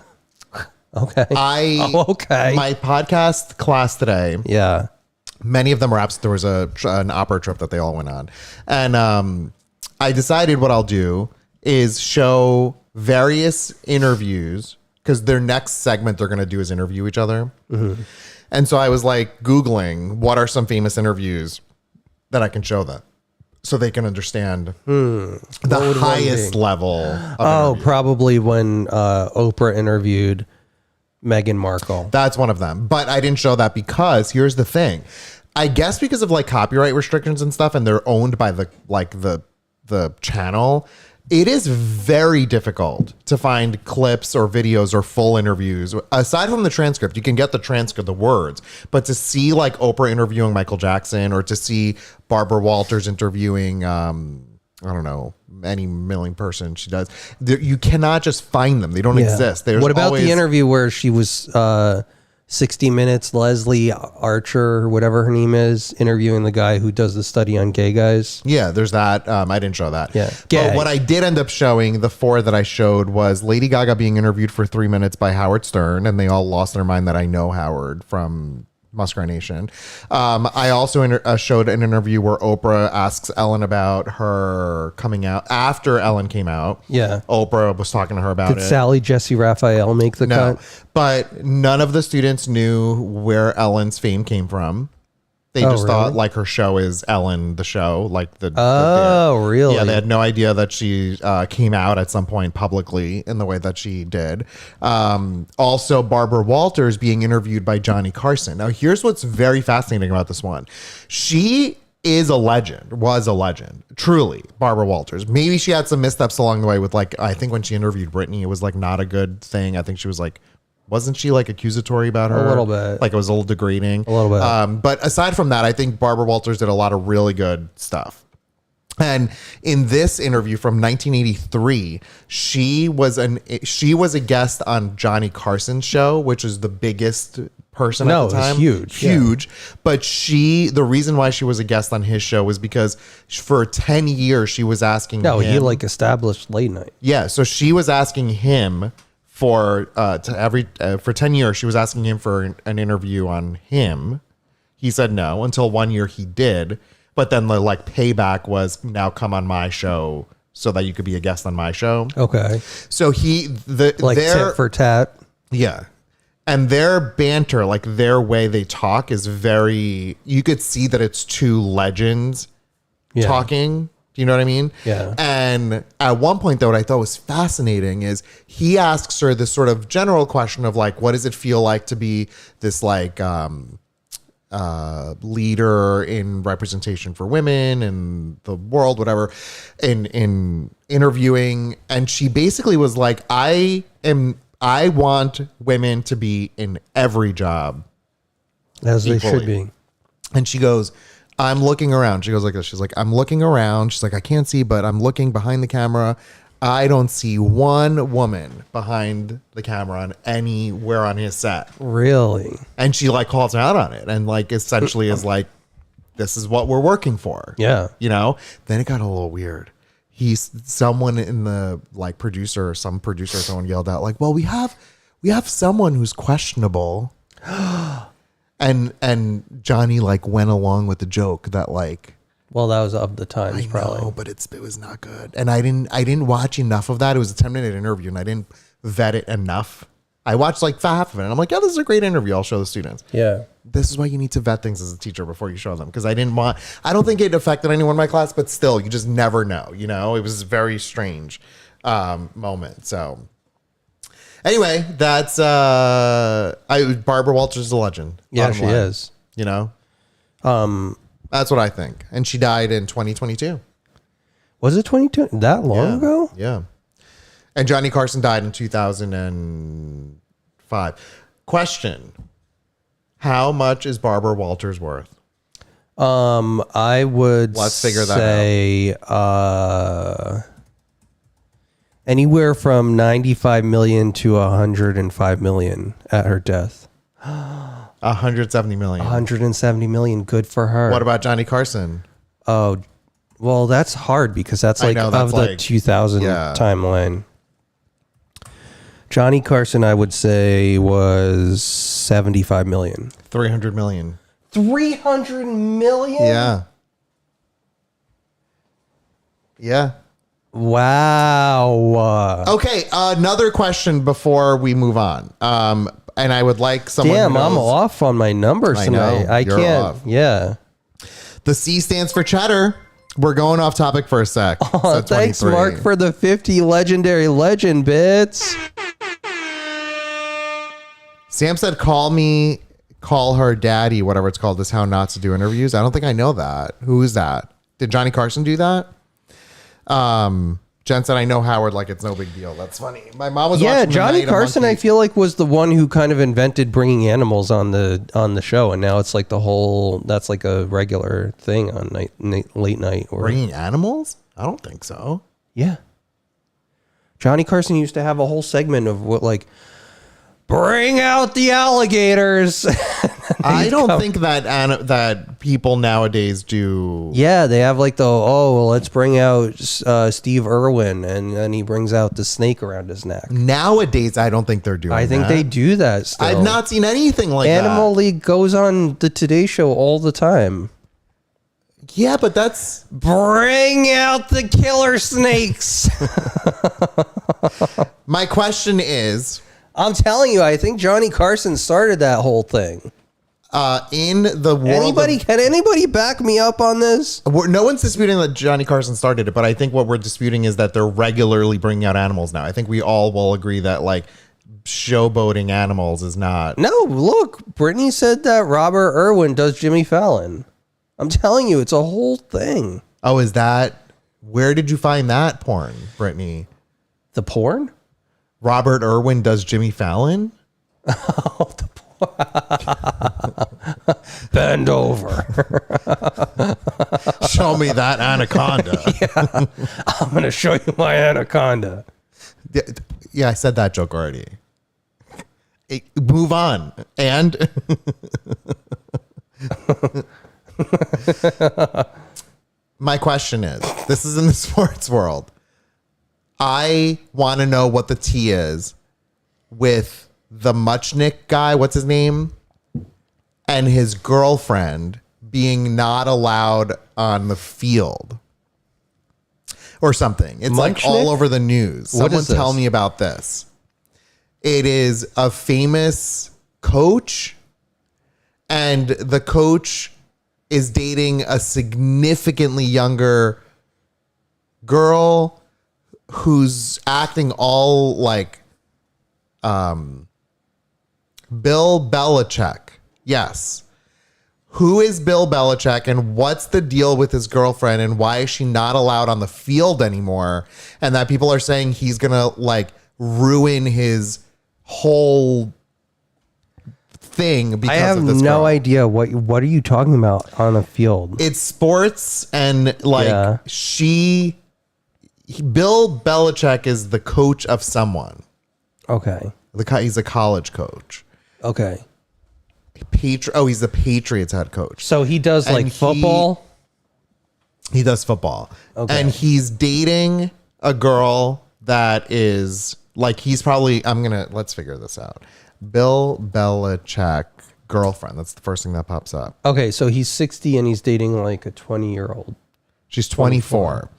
Okay. Okay. My podcast class today, Yeah. many of them were absent. There was an opera trip that they all went on. And I decided what I'll do is show various interviews because their next segment they're going to do is interview each other. Mm-hmm. And so I was like Googling what are some famous interviews that I can show them so they can understand the highest level of interview. Probably when Oprah interviewed Meghan Markle. That's one of them. But I didn't show that because here's the thing. I guess because of like copyright restrictions and stuff, and they're owned by the channel, it is very difficult to find clips or videos or full interviews. Aside from the transcript, you can get the transcript, the words, but to see like Oprah interviewing Michael Jackson or to see Barbara Walters interviewing, I don't know, any milling person she does, you cannot just find them. They don't exist. There's what about always the interview where she was 60 Minutes, Leslie Archer, or whatever her name is, interviewing the guy who does the study on gay guys? Yeah, there's that. I didn't show that. Yeah. But what I did end up showing, the 4 that I showed, was Lady Gaga being interviewed for 3 minutes by Howard Stern, and they all lost their mind that I know Howard from Muskrat Nation. I also showed an interview where Oprah asks Ellen about her coming out after Ellen came out. Yeah. Oprah was talking to her about it. Did Sally Jesse Raphael make the cut? But none of the students knew where Ellen's fame came from. They just thought like her show is Ellen, the show, like the. Really? Yeah, they had no idea that she came out at some point publicly in the way that she did. Also, Barbara Walters being interviewed by Johnny Carson. Now, here's what's very fascinating about this one. She is a legend, was a legend, truly, Barbara Walters. Maybe she had some missteps along the way with like, I think when she interviewed Britney, it was like not a good thing. I think she was like, wasn't she like accusatory about her? A little bit. Like it was a little degrading. A little bit. But aside from that, I think Barbara Walters did a lot of really good stuff. And in this interview from 1983, she was a guest on Johnny Carson's show, which is the biggest person at the time. Huge. But the reason why she was a guest on his show was because for 10 years she was asking him. He like established late night. Yeah, so she was asking him for 10 years she was asking him for an interview on him. He said no until one year he did, but then the like payback was now come on my show so that you could be a guest on my show. Okay. So tit for tat. Yeah. And their banter, like their way they talk is very, you could see that it's two legends talking. Do you know what I mean? Yeah. And at one point, though, what I thought was fascinating is he asks her this sort of general question of like, what does it feel like to be this like leader in representation for women in the world, whatever, in interviewing. And she basically was like, I want women to be in every job. As they equally. should be. And she goes, I'm looking around. She goes like this. She's like, I'm looking around. She's like, I can't see, but I'm looking behind the camera. I don't see one woman behind the camera on anywhere on his set. Really? And she like calls him out on it and like essentially is like, this is what we're working for. Yeah. You know, then it got a little weird. Someone in the like some producer or someone yelled out like, well, we have someone who's questionable. And Johnny like went along with the joke that like, well, that was of the times, probably. know, but it was not good. And I didn't watch enough of that. It was a 10-minute interview and I didn't vet it enough. I watched like half of it and I'm like, yeah, this is a great interview. I'll show the students. Yeah. This is why you need to vet things as a teacher before you show them. Because I don't think it affected anyone in my class, but still, you just never know. You know, it was a very strange moment. So anyway, that's Barbara Walters is a legend. Yeah, she is. You know? That's what I think. And she died in 2022. Was it 22? That long ago? Yeah. And Johnny Carson died in 2005. Question. How much is Barbara Walters worth? I would say anywhere from 95 million to 105 million at her death. 170 million. 170 million. Good for her. What about Johnny Carson? Oh, well, that's hard because that's like of the 2000 timeline. Johnny Carson, I would say, was 75 million. 300 million. 300 million? Yeah. Yeah. Wow. Okay, another question before we move on. And I would like someone. Damn, who knows, I'm off on my numbers I tonight. know, I you're can't. off. Yeah. The C stands for cheddar. We're going off topic for a sec. Oh, thanks, Mark, for the 50 legendary legend bits. Sam said, call her daddy, whatever it's called, is how not to do interviews. I don't think I know that. Who is that? Did Johnny Carson do that? Jen said, I know Howard, like it's no big deal. That's funny. My mom was watching Johnny Carson, I feel like, was the one who kind of invented bringing animals on the show, and now it's like that's like a regular thing on late night. Or Bringing animals? I don't think so. yeah. Johnny Carson used to have a whole segment of what, like, bring out the alligators. I don't think that people nowadays do. Yeah, they have like let's bring out Steve Irwin, and then he brings out the snake around his neck. Nowadays, I don't think they're doing I think that. they do that still. I've not seen anything like Animal that. League goes on the Today Show all the time. Yeah, but that's... Bring out the killer snakes. My question is... I'm telling you, I think Johnny Carson started that whole thing. In the world Can anybody back me up on this? no one's disputing that Johnny Carson started it, but I think what we're disputing is that they're regularly bringing out animals now. I think we all will agree that, like, showboating animals is not... No, look, Brittany said that Robert Irwin does Jimmy Fallon. I'm telling you, it's a whole thing. Oh, is that... Where did you find that porn, Brittany? The porn? Robert Irwin does Jimmy Fallon? Oh, the bend over. Show me that anaconda. Yeah, I'm going to show you my anaconda. Yeah, I said that joke already. Move on. And my question is, this is in the sports world. I want to know what the tea is with the Muchnick guy, what's his name? And his girlfriend being not allowed on the field or something. It's like Muchnick? all over the news. What Someone is this? tell me about this. It is a famous coach, and the coach is dating a significantly younger girl who's acting all like Bill Belichick. Yes. Who is Bill Belichick, and what's the deal with his girlfriend, and why is she not allowed on the field anymore? And that people are saying he's going to like ruin his whole thing because I have of this no girl. idea what are you talking about on a field. It's sports, and like Yeah. Bill Belichick is the coach of someone. Okay. He's a college coach. Okay. He's the Patriots head coach. So he does And like football. He does football. Okay. And he's dating a girl that is like, let's figure this out. Bill Belichick girlfriend. That's the first thing that pops up. Okay, so he's 60 and he's dating like a 20-year-old. She's 24.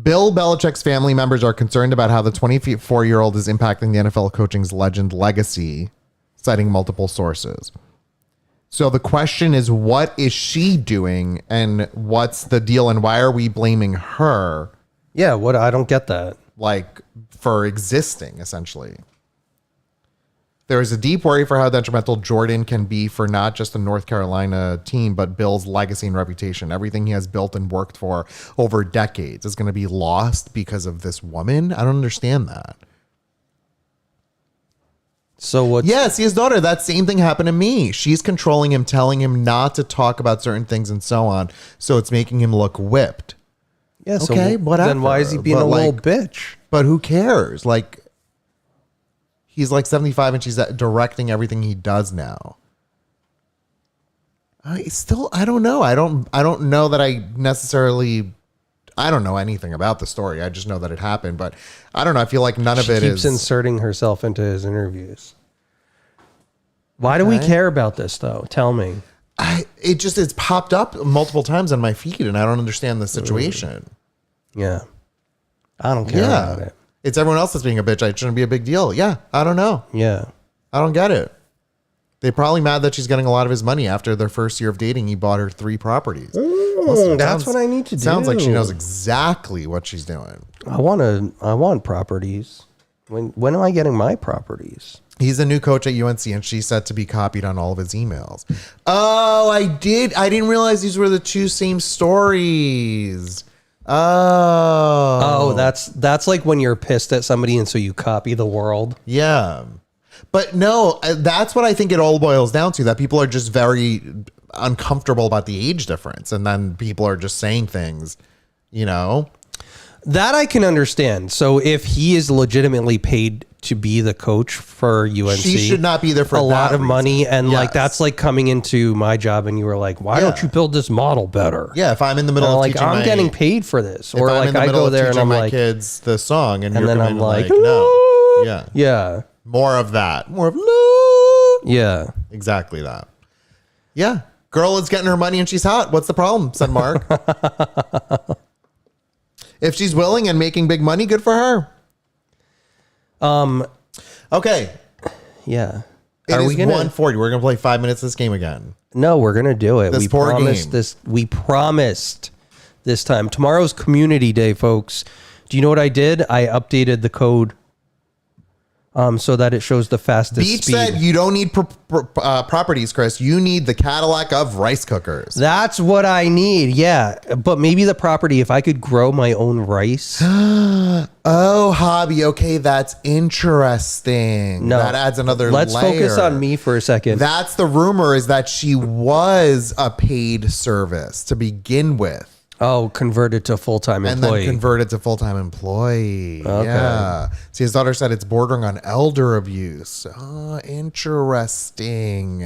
Bill Belichick's family members are concerned about how the 24-year-old is impacting the NFL coaching's legend legacy, citing multiple sources. So the question is, what is she doing, and what's the deal, and why are we blaming her, Yeah, what? I don't get that. like, for existing, essentially? There is a deep worry for how detrimental Jordan can be for not just the North Carolina team, but Bill's legacy and reputation. Everything he has built and worked for over decades is going to be lost because of this woman. I don't understand that. So what? Yes, his daughter. That same thing happened to me. She's controlling him, telling him not to talk about certain things and so on. So it's making him look whipped. Yeah, so Okay, whatever. Then why is he being But, a little like, bitch? But who cares? Like, he's like 75 and she's directing everything he does now. I don't know. I don't know that I don't know anything about the story. I just know that it happened, but I don't know. I feel like none of She it keeps is. inserting herself into his interviews. Why do we care about this, though? Tell me. It's popped up multiple times on my feed, and I don't understand the situation. Yeah. I don't care about it. It's everyone else that's being a bitch. It shouldn't be a big deal. Yeah. I don't know. Yeah. I don't get it. They're probably mad that she's getting a lot of his money after their first year of dating. He bought her 3 properties. That's what I need to do. Sounds like she knows exactly what she's doing. I want properties. When am I getting my properties? He's a new coach at UNC, and she's set to be copied on all of his emails. Oh, I didn't realize these were the 2 same stories. Oh, that's like when you're pissed at somebody and so you copy the world. Yeah. But no, that's what I think it all boils down to, that people are just very uncomfortable about the age difference. And then people are just saying things, you know? That I can understand. So if he is legitimately paid to be the coach for UNC, she should not be there for a lot of reason. money. And Yes. like, that's like coming into my job and you were like, why don't you build this model better? Yeah, if I'm in the middle of like, teaching I'm getting paid for this. Or like I go there and I'm my like, kids the song and and you're then I'm like, like, no. Yeah. Yeah. More of that. More of Yeah. exactly that. Yeah. Girl is getting her money and she's hot. What's the problem? Said Mark. If she's willing and making big money, good for her. Okay. Yeah. It is 1:40. We're gonna play 5 minutes of this game again. No, we're gonna do it. This We poor promised game. this. We promised this time. Tomorrow's community day, folks. Do you know what I did? I updated the code so that it shows the fastest Beach speed. said you don't need properties, Chris. You need the Cadillac of rice cookers. That's what I need. Yeah, but maybe the property. If I could grow my own rice. Oh, hobby. Okay, that's interesting. No, that adds another Let's layer. focus on me for a second. That's the rumor, is that she was a paid service to begin with. Oh, converted to full-time And employee. then converted to full-time employee. Okay. Yeah. See, his daughter said it's bordering on elder abuse. Oh, interesting.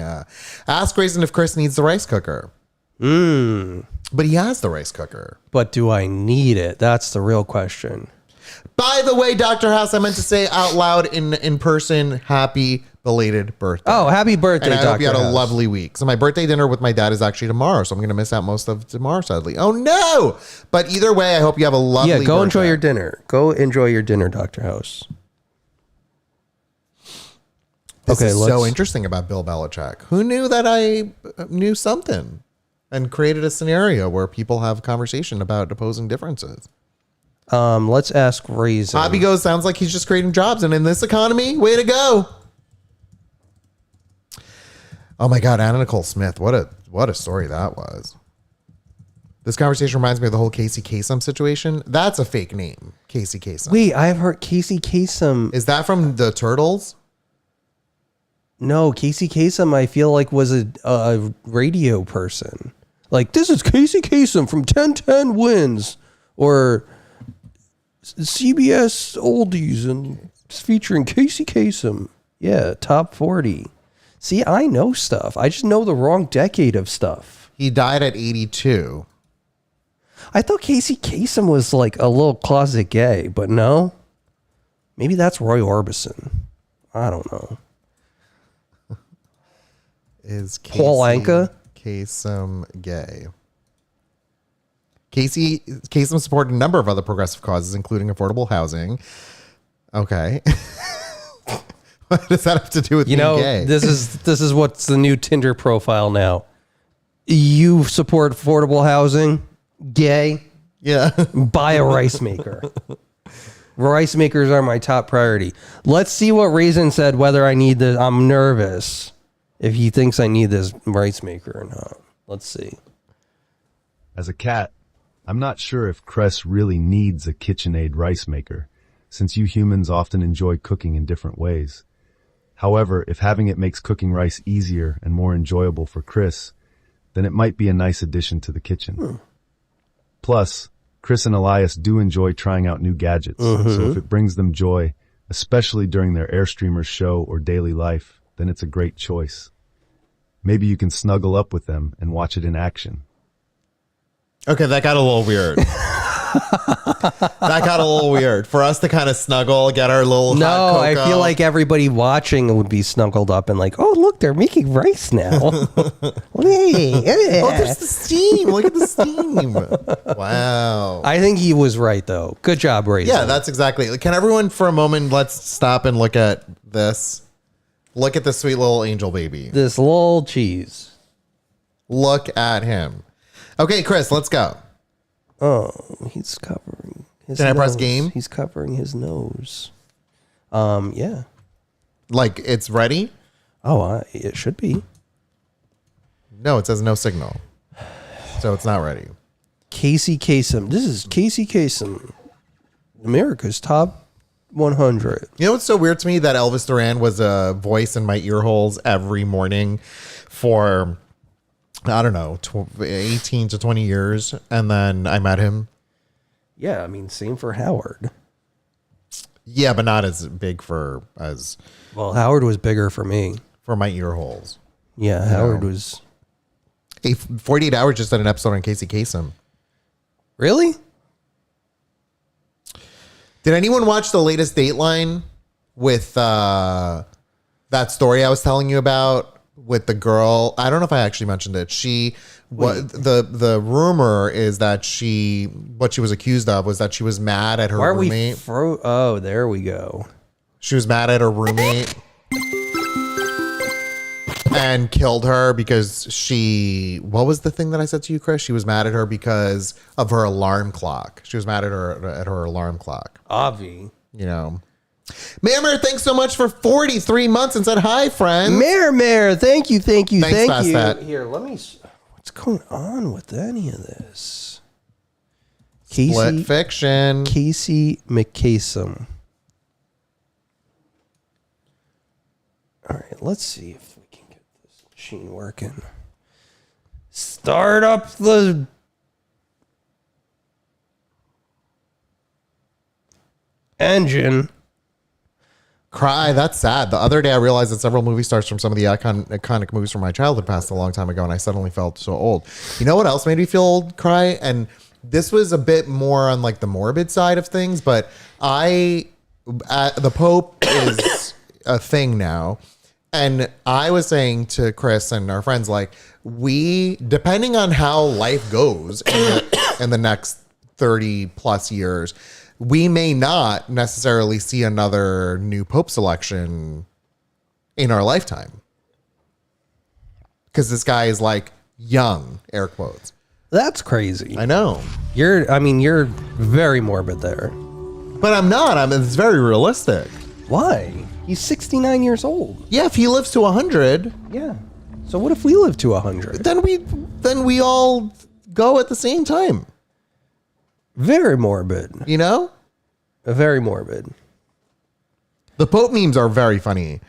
Ask Grayson if Chris needs the rice cooker. But he has the rice cooker. But do I need it? That's the real question. By the way, Dr. House, I meant to say out loud in person, happy belated birthday. Oh, happy birthday, And I Dr. hope you had a House. lovely week. So my birthday dinner with my dad is actually tomorrow, so I'm going to miss out most of tomorrow, sadly. Oh, no. But either way, I hope you have a lovely Yeah, go enjoy birthday. your dinner. Go enjoy your dinner, Dr. House. This Okay, is let's- so interesting about Bill Belichick. Who knew that I knew something and created a scenario where people have conversation about opposing differences? Let's ask Raisin. Hobby goes, sounds like he's just creating jobs. And in this economy, way to go. Oh my God, Anna Nicole Smith. What a story that was. This conversation reminds me of the whole Casey Kasem situation. That's a fake name, Casey Kasem. Wait, I've heard Casey Kasem. Is that from the Turtles? No, Casey Kasem, I feel like was a radio person. Like, this is Casey Kasem from 1010 Wins. Or CBS Oldies and it's featuring Casey Kasem. Yeah, top 40. See, I know stuff. I just know the wrong decade of stuff. He died at 82. I thought Casey Kasem was like a little closet gay, but no. Maybe that's Roy Orbison. I don't know. Is Casey Paul Anka? Kasem gay? Kasem supported a number of other progressive causes, including affordable housing. Okay. What does that have to do with being gay? this is what's the new Tinder profile now. You support affordable housing, gay, Yeah. buy a rice maker. Rice makers are my top priority. Let's see what Raisin said, whether I need this. I'm nervous if he thinks I need this rice maker or not. Let's see. As a cat, I'm not sure if Cress really needs a KitchenAid rice maker, since you humans often enjoy cooking in different ways. However, if having it makes cooking rice easier and more enjoyable for Chris, then it might be a nice addition to the kitchen. Plus, Chris and Elias do enjoy trying out new gadgets, so if it brings them joy, especially during their Airstreamers show or daily life, then it's a great choice. Maybe you can snuggle up with them and watch it in action. Okay, that got a little weird. That got a little weird for us to kind of snuggle, get our little No, hot I cocoa. feel like everybody watching would be snuggled up and like, oh, look, they're making rice now. Oh, there's the steam. Look at the steam. Wow. I think he was right, though. Good job, Raisin. Yeah, that's exactly. Can everyone for a moment, let's stop and look at this. Look at the sweet little angel baby. This little cheese. Look at him. Okay, Chris, let's go. Oh, he's covering his Can I press nose. game? He's covering his nose. Yeah. Like it's ready? Oh, it should be. No, it says no signal. So it's not ready. Casey Kasem. This is Casey Kasem. America's top 100. You know what's so weird to me? That Elvis Duran was a voice in my ear holes every morning for, I don't know, 18 to 20 years. And then I met him. Yeah, I mean, same for Howard. Yeah, but not as big as Well, Howard was bigger for me. for my ear holes. Yeah, Howard was. Hey, 48 Hours just did an episode on Casey Kasem. Really? Did anyone watch the latest Dateline with that story I was telling you about with the girl? I don't know if I actually mentioned it. The rumor is that what she was accused of was that she was mad at her Why are roommate. Oh, there we go. She was mad at her roommate and killed her because what was the thing that I said to you, Chris? She was mad at her because of her alarm clock. She was mad at her alarm clock. Avi. You know. Mayor, thanks so much for 43 months and said hi, friend. Mayor, thank you. Thanks, Thank you. Bastet. Here, let me. What's going on with any of this? Split fiction. Casey McCasem. All right, let's see if we can get this machine working. Start up the engine. Cry. That's sad. The other day I realized that several movie stars from some of the iconic movies from my childhood passed a long time ago, and I suddenly felt so old. You know what else made me feel old? Cry. And this was a bit more on like the morbid side of things, but the Pope is a thing now. And I was saying to Chris and our friends, like, depending on how life goes in the next 30 plus years, we may not necessarily see another new Pope selection in our lifetime. Because this guy is like young, air quotes. That's crazy. I know. You're very morbid there. But I'm not. It's very realistic. Why? He's 69 years old. Yeah, if he lives to 100, Yeah. So what if we live to 100? then we all go at the same time. Very morbid. You know? Very morbid. The Pope memes are very funny.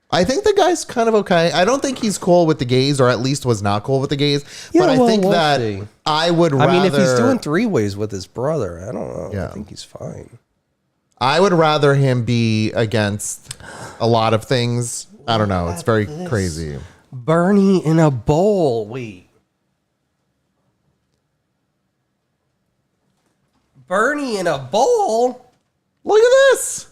I think the guy's kind of okay. I don't think he's cool with the gays, or at least was not cool with the gays. Yeah, but I well, think we'll that see. I would rather... I mean, if he's doing three-ways with his brother, I don't know. Yeah. I think he's fine. I would rather him be against a lot of things. I don't know. It's very crazy. Bernie in a bowl. Wait. Bernie in a bowl? Look at this.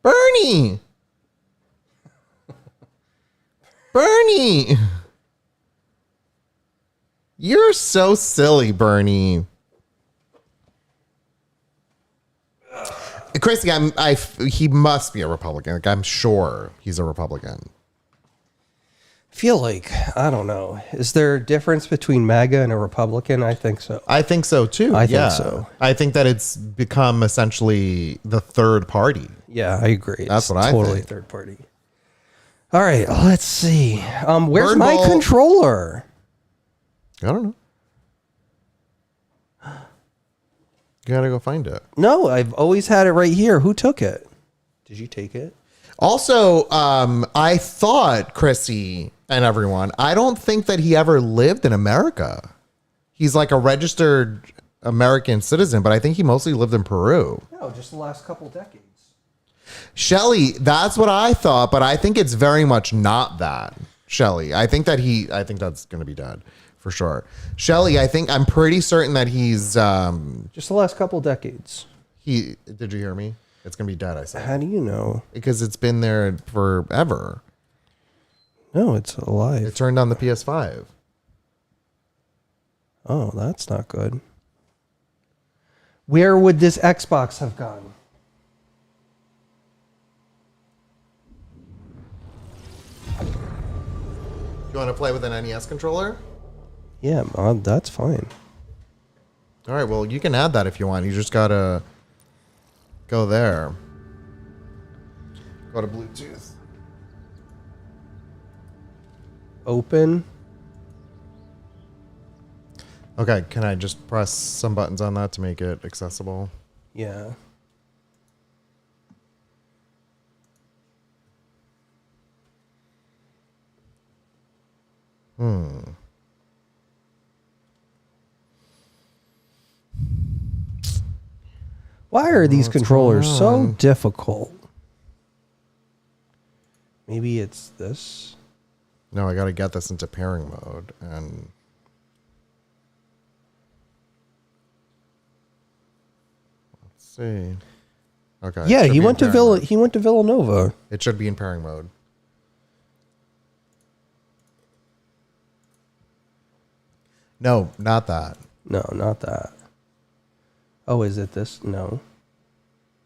Bernie. Bernie. You're so silly, Bernie. Christy, he must be a Republican. Like, I'm sure he's a Republican. I feel like, I don't know. Is there a difference between MAGA and a Republican? I think so. I think so too. I think so. I think that it's become essentially the third party. Yeah, I agree. That's what I totally think. third party. All right, let's see. Where's Bird my ball. controller? I don't know. You gotta go find it. No, I've always had it right here. Who took it? Did you take it? Also, I thought, Chrissy and everyone, I don't think that he ever lived in America. He's like a registered American citizen, but I think he mostly lived in Peru. No, just the last couple decades. Shelley, that's what I thought, but I think it's very much not that, Shelley. I think that's going to be dead for sure. Shelly, I'm pretty certain that he's Just the last couple decades. did you hear me? It's gonna be dead, I said. How do you know? Because it's been there forever. No, it's alive. It turned on the PS5. Oh, that's not good. Where would this Xbox have gone? You want to play with an NES controller? Yeah, that's fine. All right, well, you can add that if you want. You just gotta go there. Go to Bluetooth. Open. Okay, can I just press some buttons on that to make it accessible? Yeah. Why are these controllers so difficult? Maybe it's this. No, I gotta get this into pairing mode and let's see. Okay. Yeah, it should he be went in to pairing mode. He went to Villanova. It should be in pairing mode. No, not that. No, not that. Oh, is it this? No.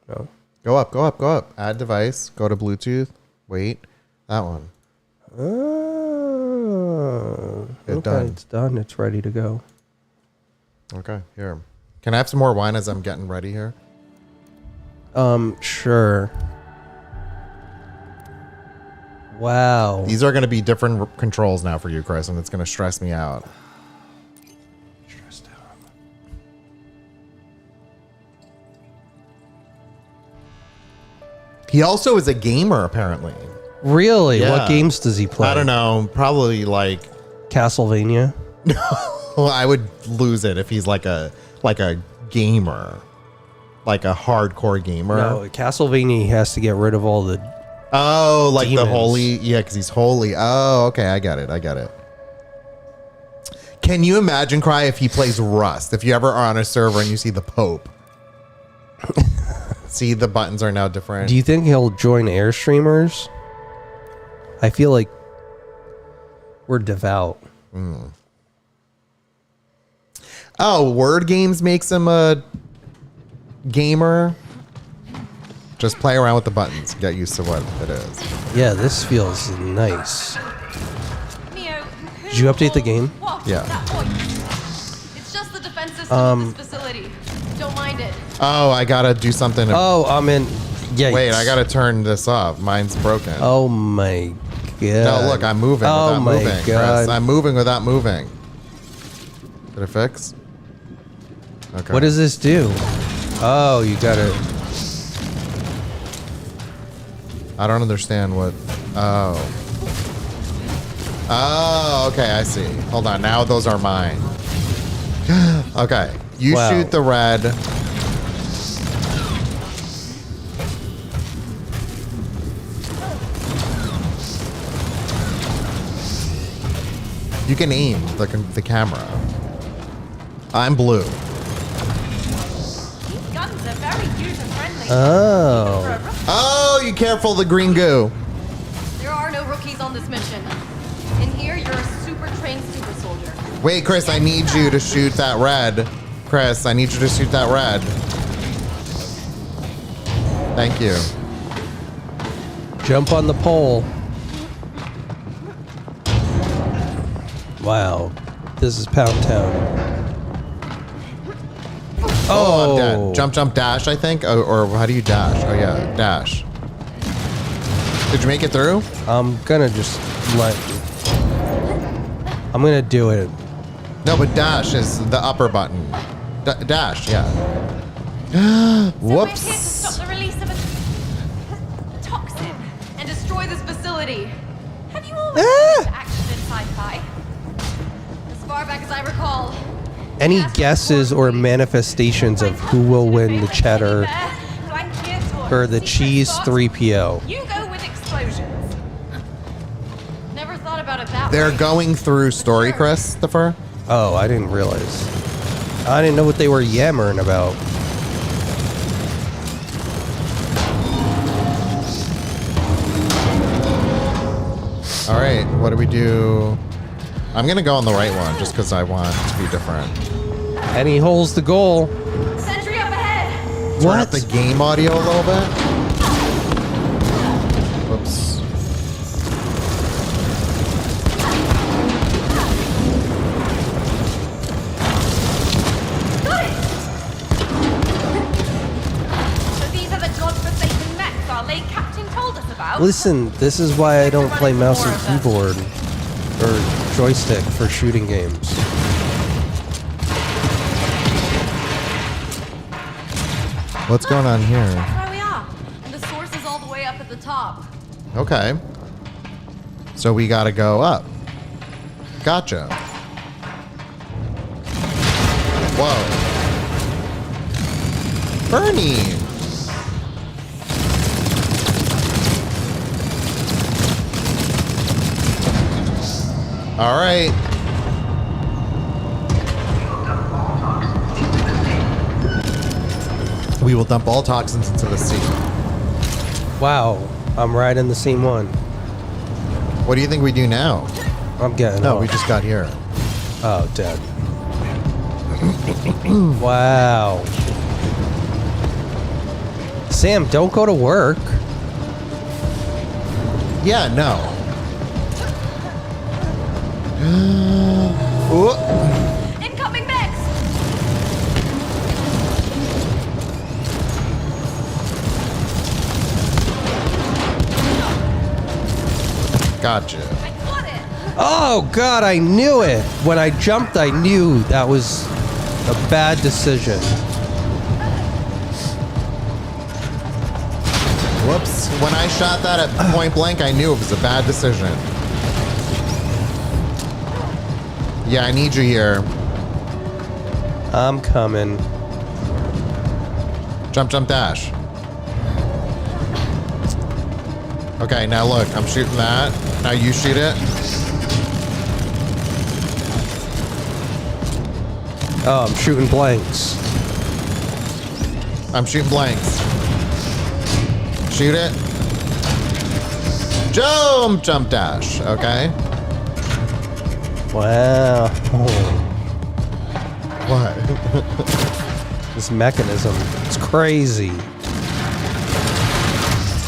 No. Go up, go up, go up. Add device. Go to Bluetooth. Wait. That one. Oh. Okay, done. it's done. It's ready to go. Okay, here. Can I have some more wine as I'm getting ready here? Sure. Wow. These are going to be different controls now for you, Chris, and it's going to stress me out. Stressed out. He also is a gamer, apparently. Really? Yeah. What games does he play? I don't know. Probably like... Castlevania. Well, I would lose it if he's like a gamer. Like a hardcore gamer. No, Castlevania has to get rid of all the... Oh, like demons. the holy... Yeah, because he's holy. Oh, okay. I got it. Can you imagine, Cry, if he plays Rust? If you ever are on a server and you see the Pope. See, the buttons are now different. Do you think he'll join Airstreamers? I feel like we're devout. Oh, Word Games makes him a gamer. Just play around with the buttons. Get used to what it is. Yeah, this feels nice. Neo, Did you update the game? What? Yeah. That voice. It's just the defense system of this facility. Don't mind it. Oh, I gotta do something. Oh, I'm in... Yikes. Wait, I gotta turn this off. Mine's broken. Oh my god. No, look, I'm moving Oh without my moving. god. Chris. I'm moving without moving. Did it fix? Okay. What does this do? Oh, you gotta... I don't understand what... Oh. Oh, okay, I see. Hold on, now those are mine. Okay, you Wow. shoot the red. You can aim the camera. I'm blue. These guns are very user-friendly. Oh. For a rookie, Oh, you careful, the green goo. there are no rookies on this mission. In here, you're a super trained super soldier. Wait, Chris, I need you to shoot that red. Chris, I need you to shoot that red. Thank you. Jump on the pole. Wow. This is Pound Town. Oh, I'm dead. Jump, jump, dash, I think. Or how do you dash? Oh, yeah, dash. Did you make it through? I'm gonna just let... I'm gonna do it. No, but dash is the upper button. Dash, yeah. So we're here to Whoops. stop the release of a toxin and destroy this facility. Have you always been into action in sci-fi? As far back as I recall. Any guesses or manifestations of who will win the cheddar or the cheese 3PO? You go with explosions. Never thought about it that They're way. going through story, Christopher. Oh, I didn't realize. I didn't know what they were yammering about. All right, what do we do? I'm gonna go on the right one just because I want it to be different. And he holds the goal. Sentry up ahead. Turn up the game audio a little bit. Whoops. Got it. So these are the godforsaken mechs our late captain told us about. Listen, this is why I don't play mouse and keyboard or joystick for shooting games. What's going on here? That's where we are. And the source is all the way up at the top. Okay. So we gotta go up. Gotcha. Whoa. Bernie! All right. We will dump all toxins into the sea. Wow, I'm right in the same one. What do you think we do now? I'm getting No, off. we just got here. Oh, dead. Wow. Sam, don't go to work. Yeah, no. Ooh. Incoming mechs. Gotcha. I got it. Oh, God, I knew it. When I jumped, I knew that was a bad decision. Whoops. When I shot that at point blank, I knew it was a bad decision. Yeah, I need you here. I'm coming. Jump, jump, dash. Okay, now look, I'm shooting that. Now you shoot it. Oh, I'm shooting blanks. I'm shooting blanks. Shoot it. Jump, jump, dash. Okay. Wow. What? This mechanism. It's crazy.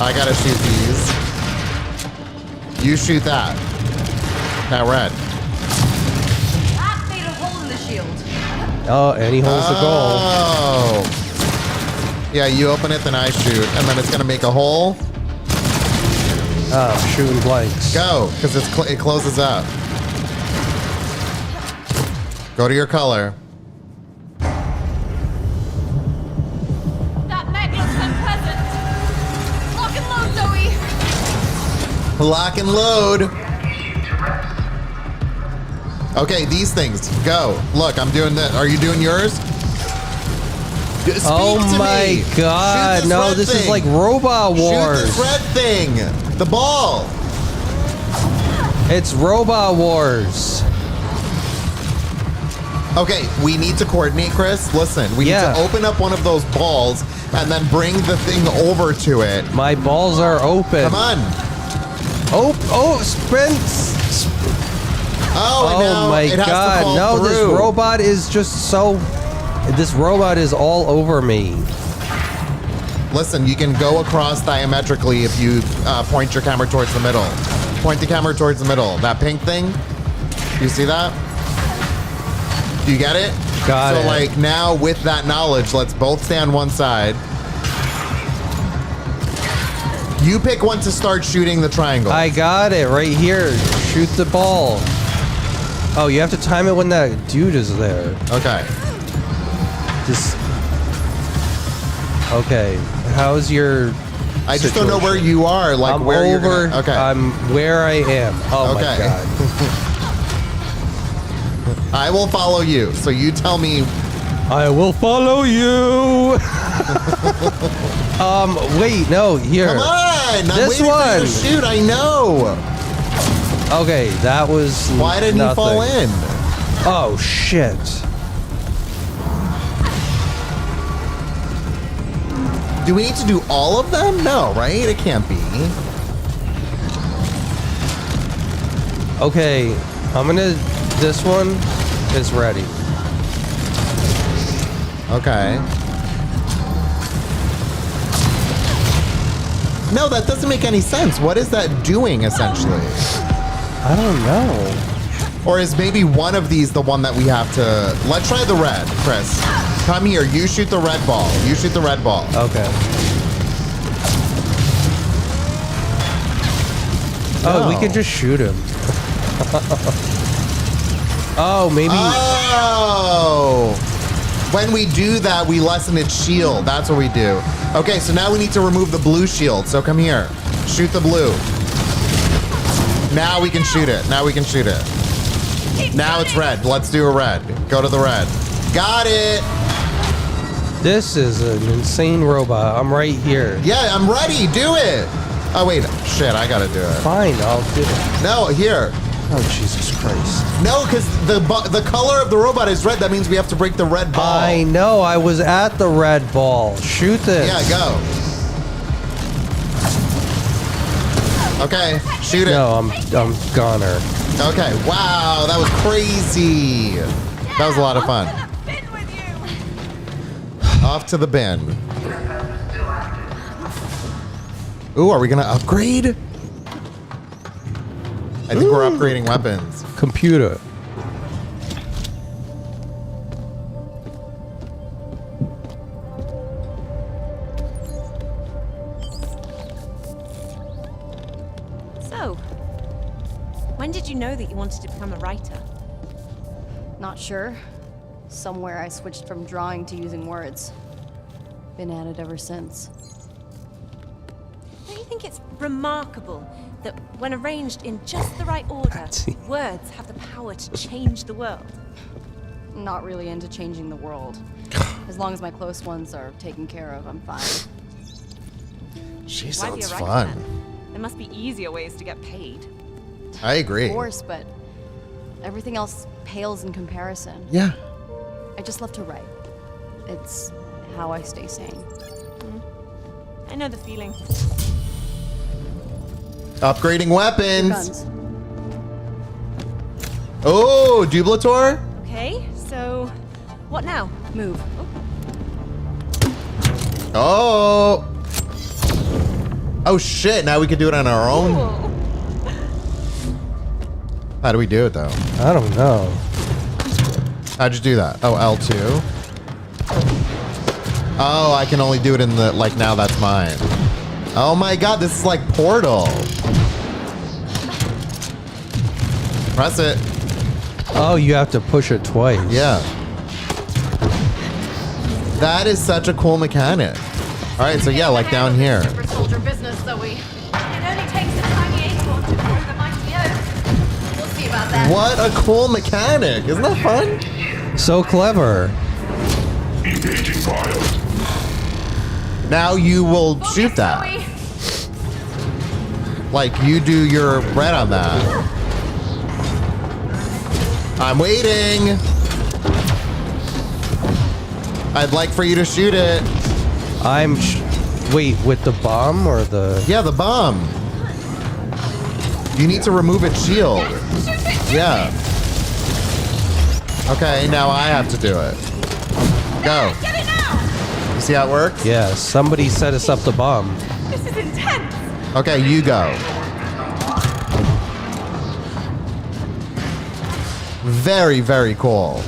I gotta shoot these. You shoot that. Now red. That made a hole in the shield. Oh, and he holds the goal. Oh. Yeah, you open it, then I shoot, and then it's gonna make a hole. Oh, I'm shooting blanks. Go, because it closes up. Go to your color. That mech looks unpleasant. Lock and load, Zoe. Lock and load. Okay, these things. Go. Look, I'm doing that. Are you doing yours? Speak Oh to my me. God. Shoot this No, red this is thing. like Robot Shoot Wars. this red thing. The ball. It's Robot Wars. Okay, we need to coordinate, Chris. Listen, we need Yeah. to open up one of those balls and then bring the thing over to it. My balls are open. Come on. Oh, sprints. Oh, and Oh now my it has to God. fall No, this through. robot is just so. This robot is all over me. Listen, you can go across diametrically if you point your camera towards the middle. Point the camera towards the middle. That pink thing, you see that? Do you get it? Got it. So like now with that knowledge, let's both stay on one side. You pick one to start shooting the triangle. I got it right here. Shoot the ball. Oh, you have to time it when that dude is there. Okay. Just. Okay. How's your. I just don't know where situation? you are, like I'm where over. you're gonna, okay. I'm where I am. Oh Okay. my God. I will follow you. So you tell me. I will follow you. Wait, no, here. Come on! I'm This waiting for you one. to shoot. I know. Okay, that was. Why didn't nothing. he fall in? Oh shit. Do we need to do all of them? No, right? It can't be. Okay, I'm gonna. This one is ready. Okay. No, that doesn't make any sense. What is that doing, essentially? I don't know. Or is maybe one of these the one that we have to... Let's try the red, Chris. Come here. You shoot the red ball. You shoot the red ball. Okay. Oh, we No. can just shoot him. Oh, maybe. Oh! When we do that, we lessen its shield. That's what we do. Okay, so now we need to remove the blue shield. So come here. Shoot the blue. Now we can shoot it. Now we can shoot it. Now it's red. Let's do a red. Go to the red. Got it. This is an insane robot. I'm right here. Yeah, I'm ready. Do it. Oh, wait. Shit, I gotta do it. Fine, I'll do it. No, here. Oh, Jesus Christ. No, because the color of the robot is red. That means we have to break the red ball. I know. I was at the red ball. Shoot this. Yeah, go. Okay, shoot it. No, I'm goner. Okay, wow, that was crazy. That was a lot of fun. Off to the bin. Ooh, are we gonna upgrade? I think we're upgrading weapons. Computer. So, when did you know that you wanted to become a writer? Not sure. Somewhere I switched from drawing to using words. Been at it ever since. Don't you think it's remarkable that when arranged in just the right order, words have the power to change the world? Not really into changing the world. As long as my close ones are taken care of, I'm fine. She Why be a sounds writer fun. then? There must be easier ways to get paid. I agree. Of course, but everything else pales in comparison. Yeah. I just love to write. It's how I stay sane. I know the feeling. Upgrading weapons. Guns. Oh, Dublator? Okay, so what now? Move. Oh. Oh shit, now we can do it on our own. Cool. How do we do it though? I don't know. How'd you do that? Oh, L2. Oh, I can only do it in the, like, now that's mine. Oh my god, this is like Portal. Press it. Oh, you have to push it twice. Yeah. That is such a cool mechanic. All right, so yeah, like down here. For soldier business, Zoe. It only takes a tiny acorn to prove the mighty oak. We'll see about that. What a cool mechanic. Isn't that fun? So clever. Now you will shoot that. Like you do your red on that. I'm waiting. I'd like for you to shoot it. Wait, with the bomb or the... Yeah, the bomb. You need to remove its shield. Yeah. Okay, now I have to do it. Go. Get it now! You see how it works? Yeah, somebody set us up the bomb. This is intense! Okay, you go. Very, very cool.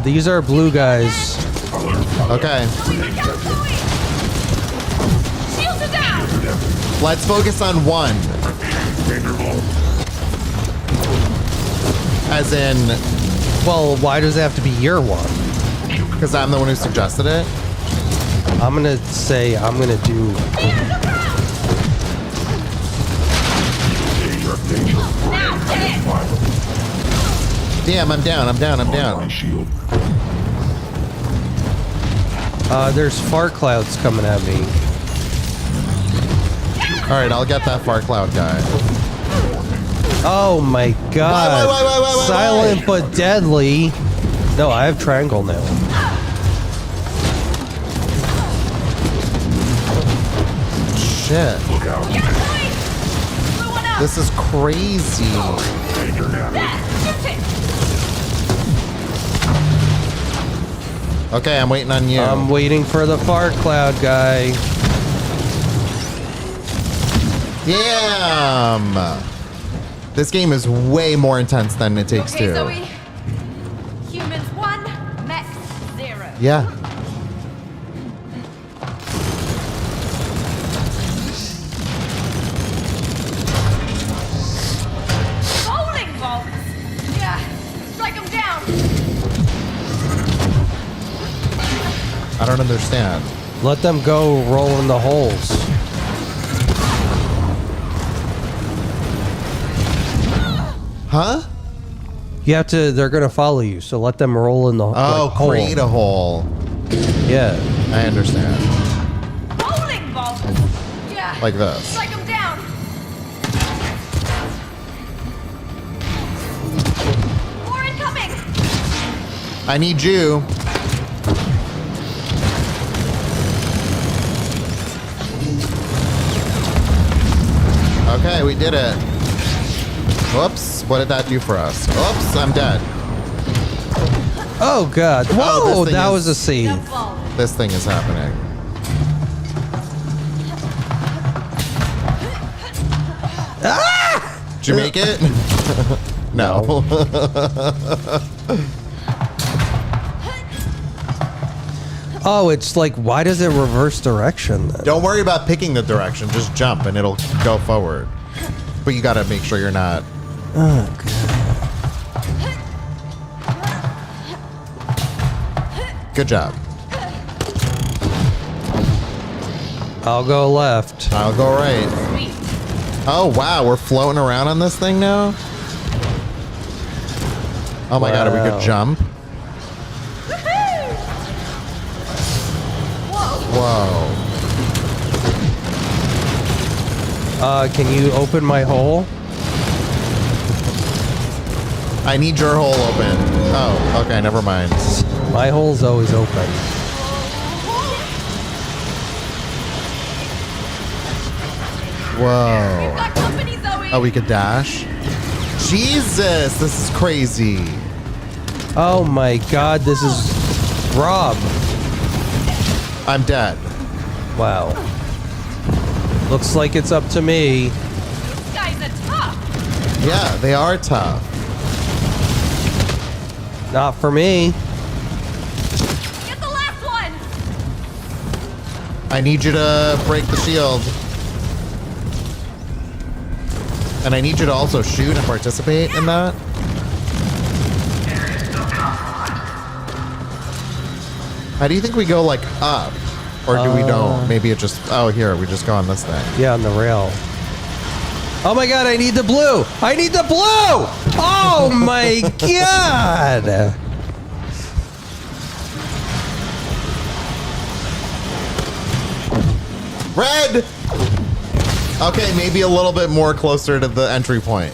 These are blue guys. Okay, Shields are down! let's focus on one. As in, Well, why does it have to be your one? because I'm the one who suggested it. I'm gonna say I'm gonna do... Damn, I'm down, I'm down, I'm down. There's fart clouds coming at me. All right, I'll get that far cloud guy. Oh my god. Why? Silent but deadly. No, I have triangle now. Shit. Get point! Blue one up! This is crazy. There! Shoot it! Okay, I'm waiting on you. I'm waiting for the fart cloud guy. Damn. This game is way more intense than It Takes Okay, Two. Zoe. Humans 1, mechs 0. Yeah. Bowling balls! Yeah, strike them down! I don't understand. Let them go roll in the holes. Huh? You have to, they're going to follow you, so let them roll in the Oh, hole. create a hole. Yeah. I understand. Bowling balls! Yeah, Like this. strike them down! More incoming! I need you. Okay, we did it. Whoops. What did that do for us? Oops, I'm dead. Oh god. Oh, Whoa, this thing that is- was a save. This thing is happening. Did you make it? No. Oh, it's like, why does it reverse direction then? Don't worry about picking the direction. Just jump and it'll go forward. But you gotta make sure you're not. Oh god. Good job. I'll go left. I'll go right. Sweet. Oh, wow. We're floating around on this thing now? Oh my god, are we Wow. could jump? Woohoo! Whoa. Whoa. Can you open my hole? I need your hole open. Oh, okay, never mind. My hole's always open. Whoa. Got company, Zoe! Oh, we could dash? Jesus, this is crazy. Oh my god, this is Rob. I'm dead. Wow. Looks like it's up to me. These guys are tough! Yeah, they are tough. Not for me. Get the last one! I need you to break the shield. And I need you to also shoot and participate in that. How do you think we go, like, up? Or do we don't? Maybe it just... Oh, here, we just go on this thing. Yeah, on the rail. Oh my god, I need the blue! I need the blue! Oh my god! Red! Okay, maybe a little bit more closer to the entry point.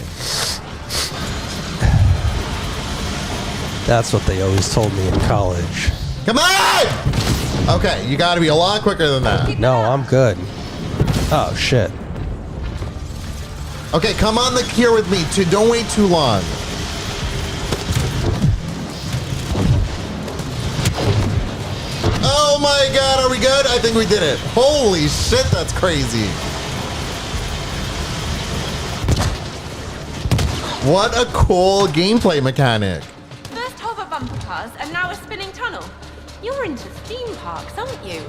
That's what they always told me in college. Come on! Okay, you gotta be a lot quicker than that. No, I'm good. Oh shit. Okay, come on here with me. Don't wait too long. Oh my god, are we good? I think we did it. Holy shit, that's crazy. What a cool gameplay mechanic. First hover bumper cars, and now a spinning tunnel. You're into theme parks, aren't you?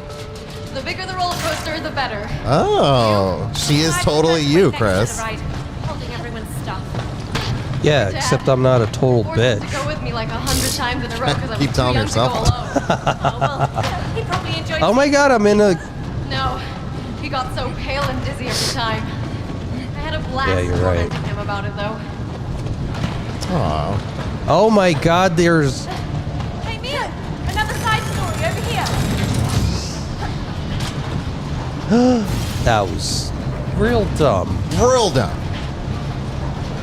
The bigger the roller coaster, the better. Oh, she is totally you, Chris. Holding everyone's stuff. Yeah, except I'm not a total Forced him to bitch. go with me like 100 times in a row because I was Keep too telling young yourself. to go alone. Oh well, he probably enjoyed. Oh my god, I'm in a... No, he got so pale and dizzy every time. I had a blast Yeah, you're right. tormenting him about it though. Aw. Oh my god, there's... Hey Mia, another side story over here. That was real dumb. Real dumb.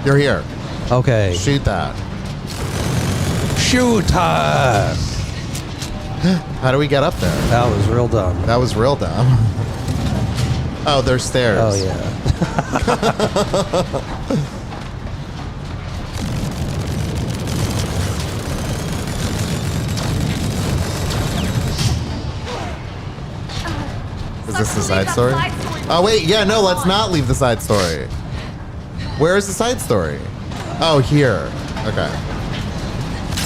You're here. Okay. Shoot that. Shoot her! How do we get up there? That was real dumb. That was real dumb. Oh, there's stairs. Oh, yeah. Is this the Sucks to leave side that story? side story Oh, wait. Yeah, no, let's on. not leave the side story. Where is the side story? Oh, here. Okay.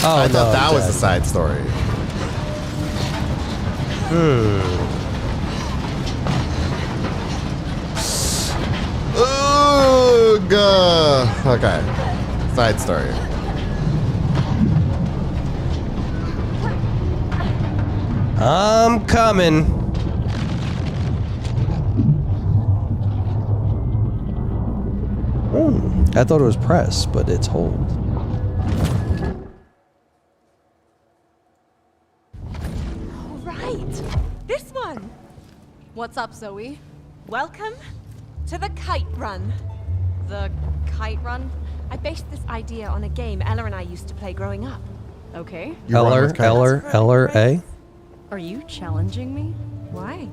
Oh, I thought no, that was dead. the side story. Ugh. Okay. Side story. I'm coming. I thought it was press, but it's hold. All right, this one. What's up, Zoe? Welcome to the kite run. The kite run? I based this idea on a game Ella and I used to play growing up. Okay. You run Eller, with kites. Eller, Eller, A. Are you challenging me? Why?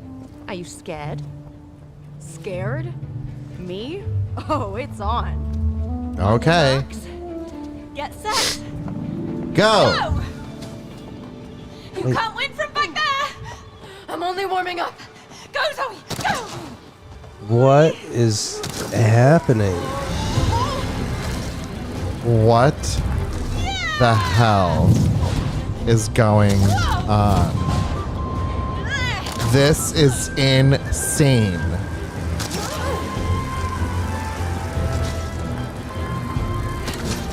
Are you scared? Scared? Me? Oh, it's on. Okay. Relax. Get set. Go. Go! You can't win from back there. I'm only warming up. Go, Zoe. Go. What is happening? What the hell is going on? This is insane.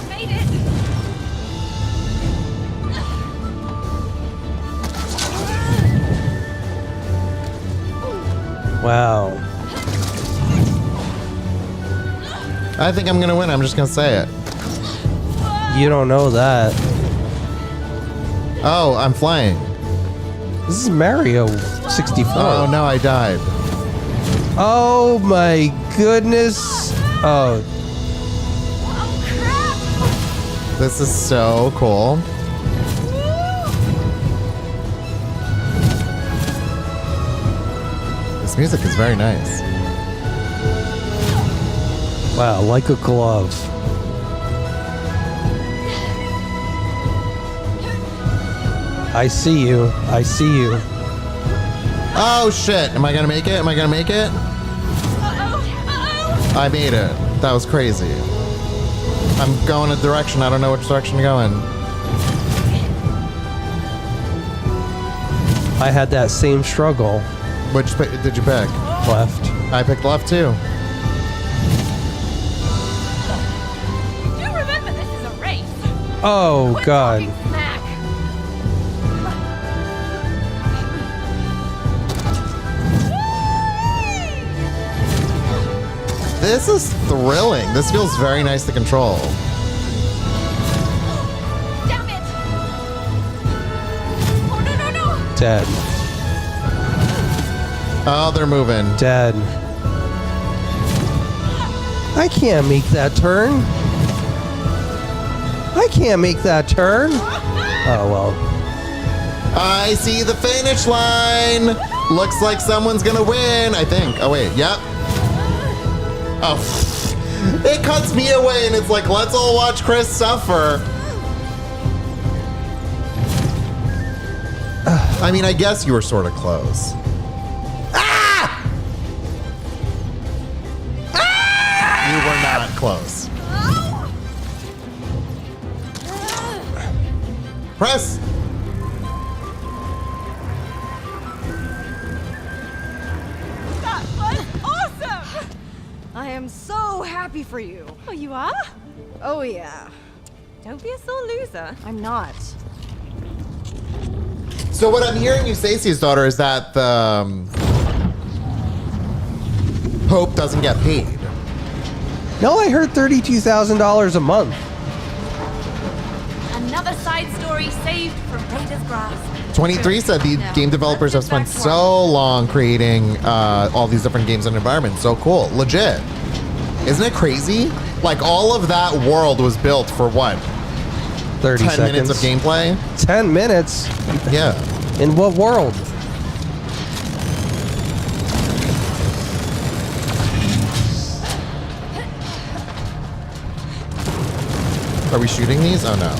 Made it. Wow. I think I'm gonna win. I'm just gonna say it. You don't know that. Oh, I'm flying. This is Mario 64. Oh no, I died. Oh my goodness. Oh, This is so cool. This music is very nice. wow, like a glove. I see you. I see you. Oh shit! Am I gonna make it? Am I gonna make it? I made it. That was crazy. I'm going a direction. I don't know which direction to go in. I had that same struggle. Which did you pick? Left. I picked left too. Do remember this is a race. Oh Quit god. talking smack. This is thrilling. This feels very nice to control. Damn it. Oh no no no. Dead. Oh, they're moving. Dead. I can't make that turn. I can't make that turn. Oh well. I see the finish line. Looks like someone's gonna win. I think. Oh wait. Yep. Oh, it cuts me away and it's like, let's all watch Chris suffer. I mean, I guess you were sort of close. Ah! Ah! You were not close. Press. That was awesome. I am so happy for you. Oh, you are? Oh, yeah. Don't be a sore loser. I'm not. So what I'm hearing you say, Stacey's daughter, is that the Pope doesn't get paid. No, I heard $32,000 a month. Another side story saved from Raider's grasp. 23 said the No, game developers have let's spent get back to so long creating all these different games and environments. So cool. Legit. Isn't it crazy? Like all of that world was built for what? 30 10 seconds. minutes of gameplay? 10 minutes? Yeah. In what world? Are we shooting these? Oh no.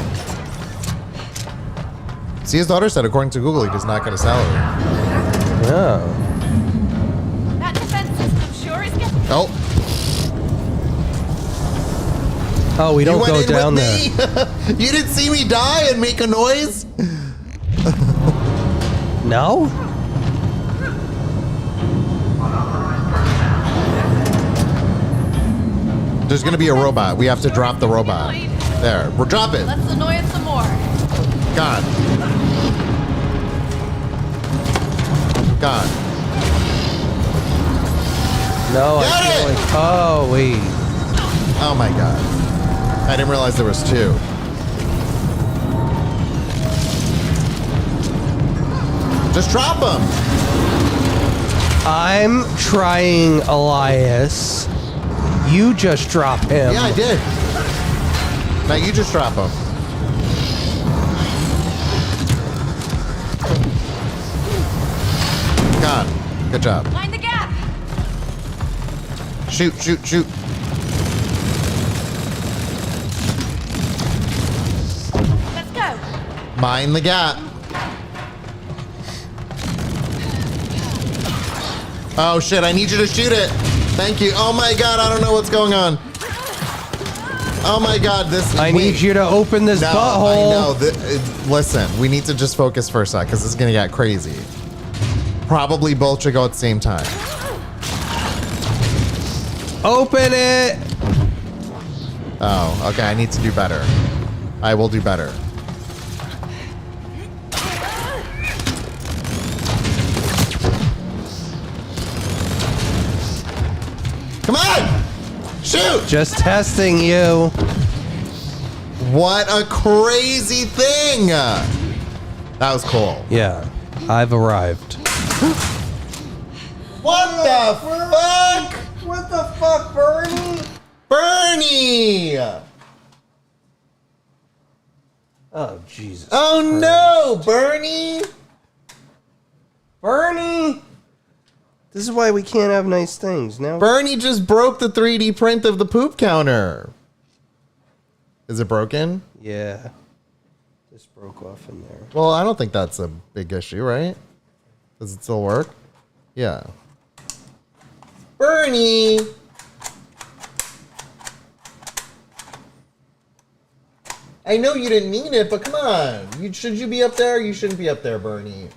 See, his daughter said, according to Google, he does not get a salary. Oh. That defense system sure is getting. Oh, Oh, we you don't went go in down with there. me? You didn't see me die and make a noise? No? There's gonna be a robot. We have to drop the robot. There, we're dropping. Let's annoy it some more. God. God. No, I Get feel it! like. Oh, wait. Oh my God. I didn't realize there was two. Just drop them. I'm trying Elias. You just drop him. Yeah, I did. Now you just drop them. God. Good job. Mind the gap. Shoot, shoot, shoot. Let's go. Mind the gap. Oh shit, I need you to shoot it. Thank you. Oh my God, I don't know what's going on. Oh my God, this. I need you to open this No, butthole. I know. Listen, we need to just focus for a sec because this is gonna get crazy. Probably both should go at the same time. Open it. Oh, okay. I need to do better. I will do better. Come on! Shoot! Just testing you. What a crazy thing! That was cool. Yeah, I've arrived. What the fuck? What the fuck, Bernie? Bernie! Oh, Jesus. Oh Christ. no, Bernie! Bernie! This is why we can't have nice things. Now, Bernie just broke the 3D print of the poop counter. Is it broken? yeah. This broke off in there. Well, I don't think that's a big issue, right? Does it still work? Yeah. Bernie! I know you didn't mean it, but come on. Should you be up there? You shouldn't be up there, Bernie.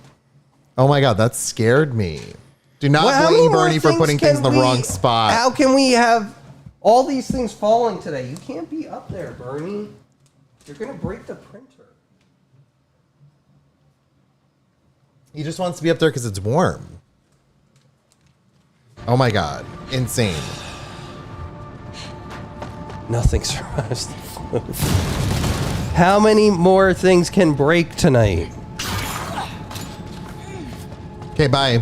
Oh my God, that scared me. Do not Well, how many blame more Bernie for putting can things in the we- wrong spot. How can we have all these things falling today? You can't be up there, Bernie. You're going to break the printer. He just wants to be up there because it's warm. Oh my God. Insane. Nothing survives the flu. How many more things can break tonight? Okay, bye.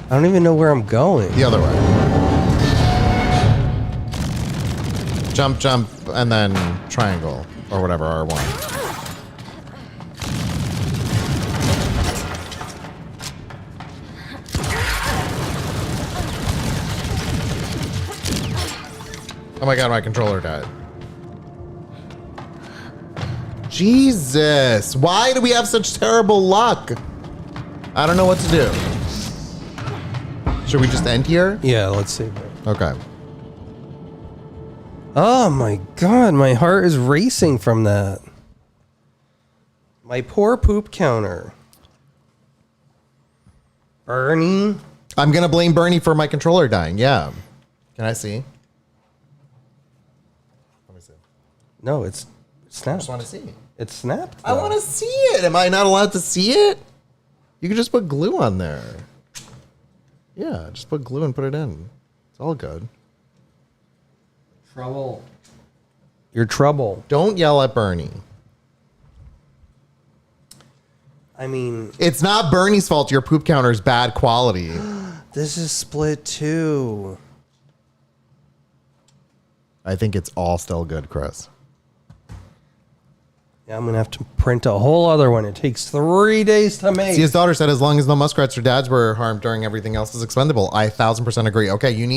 I don't even know where I'm going. The other way. Jump, jump, and then triangle. Or whatever, R1. Oh my God, my controller died. Jesus, why do we have such terrible luck? I don't know what to do. Should we just end here? Yeah, let's see. Okay. Oh my God, my heart is racing from that. My poor poop counter. Bernie? I'm gonna blame Bernie for my controller dying. Yeah. Can I see? Let me see. No, it's I snapped. just want to see. It's snapped. I though. want to see it. Am I not allowed to see it? You can just put glue on there. Yeah, just put glue and put it in. It's all good. Trouble. You're trouble. Don't yell at Bernie. I mean, It's not Bernie's fault your poop counter is bad quality. this is split too. I think it's all still good, Chris. Yeah, I'm gonna have to print a whole other one. It takes 3 days to make. See, his daughter said, as long as no muskrats or dads were harmed during everything else is expendable. I 1,000% agree. Okay, you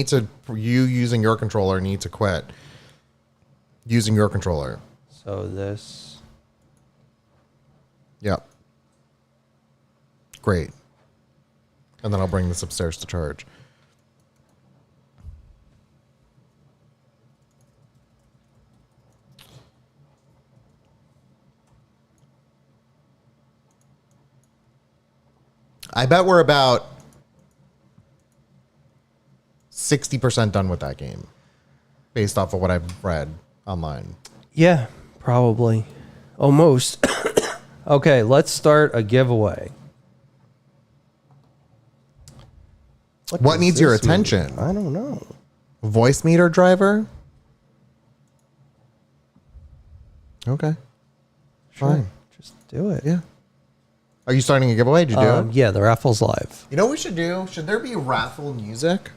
using your controller need to quit using your controller. So this. Yep. Great. And then I'll bring this upstairs to charge. I bet we're about 60% done with that game based off of what I've read online. Yeah, probably. Almost. Okay, let's start a giveaway. What does needs your this mean? attention? I don't know. Voice meter driver? Okay. Sure. Fine. Just do it. Yeah. Are you starting a giveaway? Did you do it? Yeah, the raffle's live. You know what we should do? Should there be raffle music?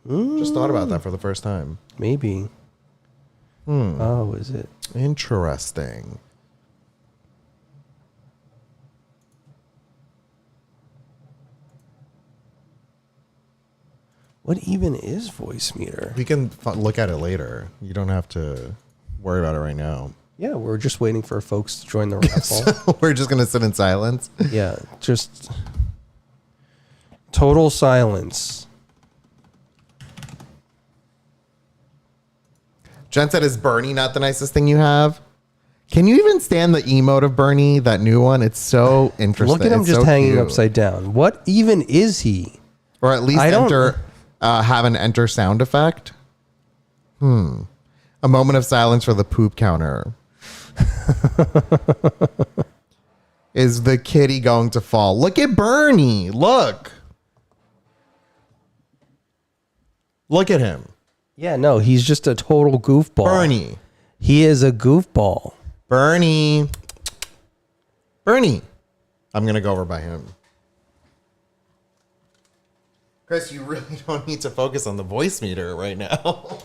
Just thought about that for the first time. Maybe. Oh, is it? Interesting. What even is voice meter? We can look at it later. You don't have to worry about it right now. Yeah, we're just waiting for folks to join the raffle. So we're just going to sit in silence. Yeah, just total silence. Jen said, is Bernie not the nicest thing you have? Can you even stand the emote of Bernie, that new one? It's so interesting. Look at him It's just so hanging cute. upside down. What even is he? Or at least I don't- have an enter sound effect. A moment of silence for the poop counter. Is the kitty going to fall? Look at Bernie. Look. Look at him. Yeah, no, he's just a total goofball. Bernie. He is a goofball. Bernie. Bernie. I'm going to go over by him. Chris, you really don't need to focus on the voice meter right now.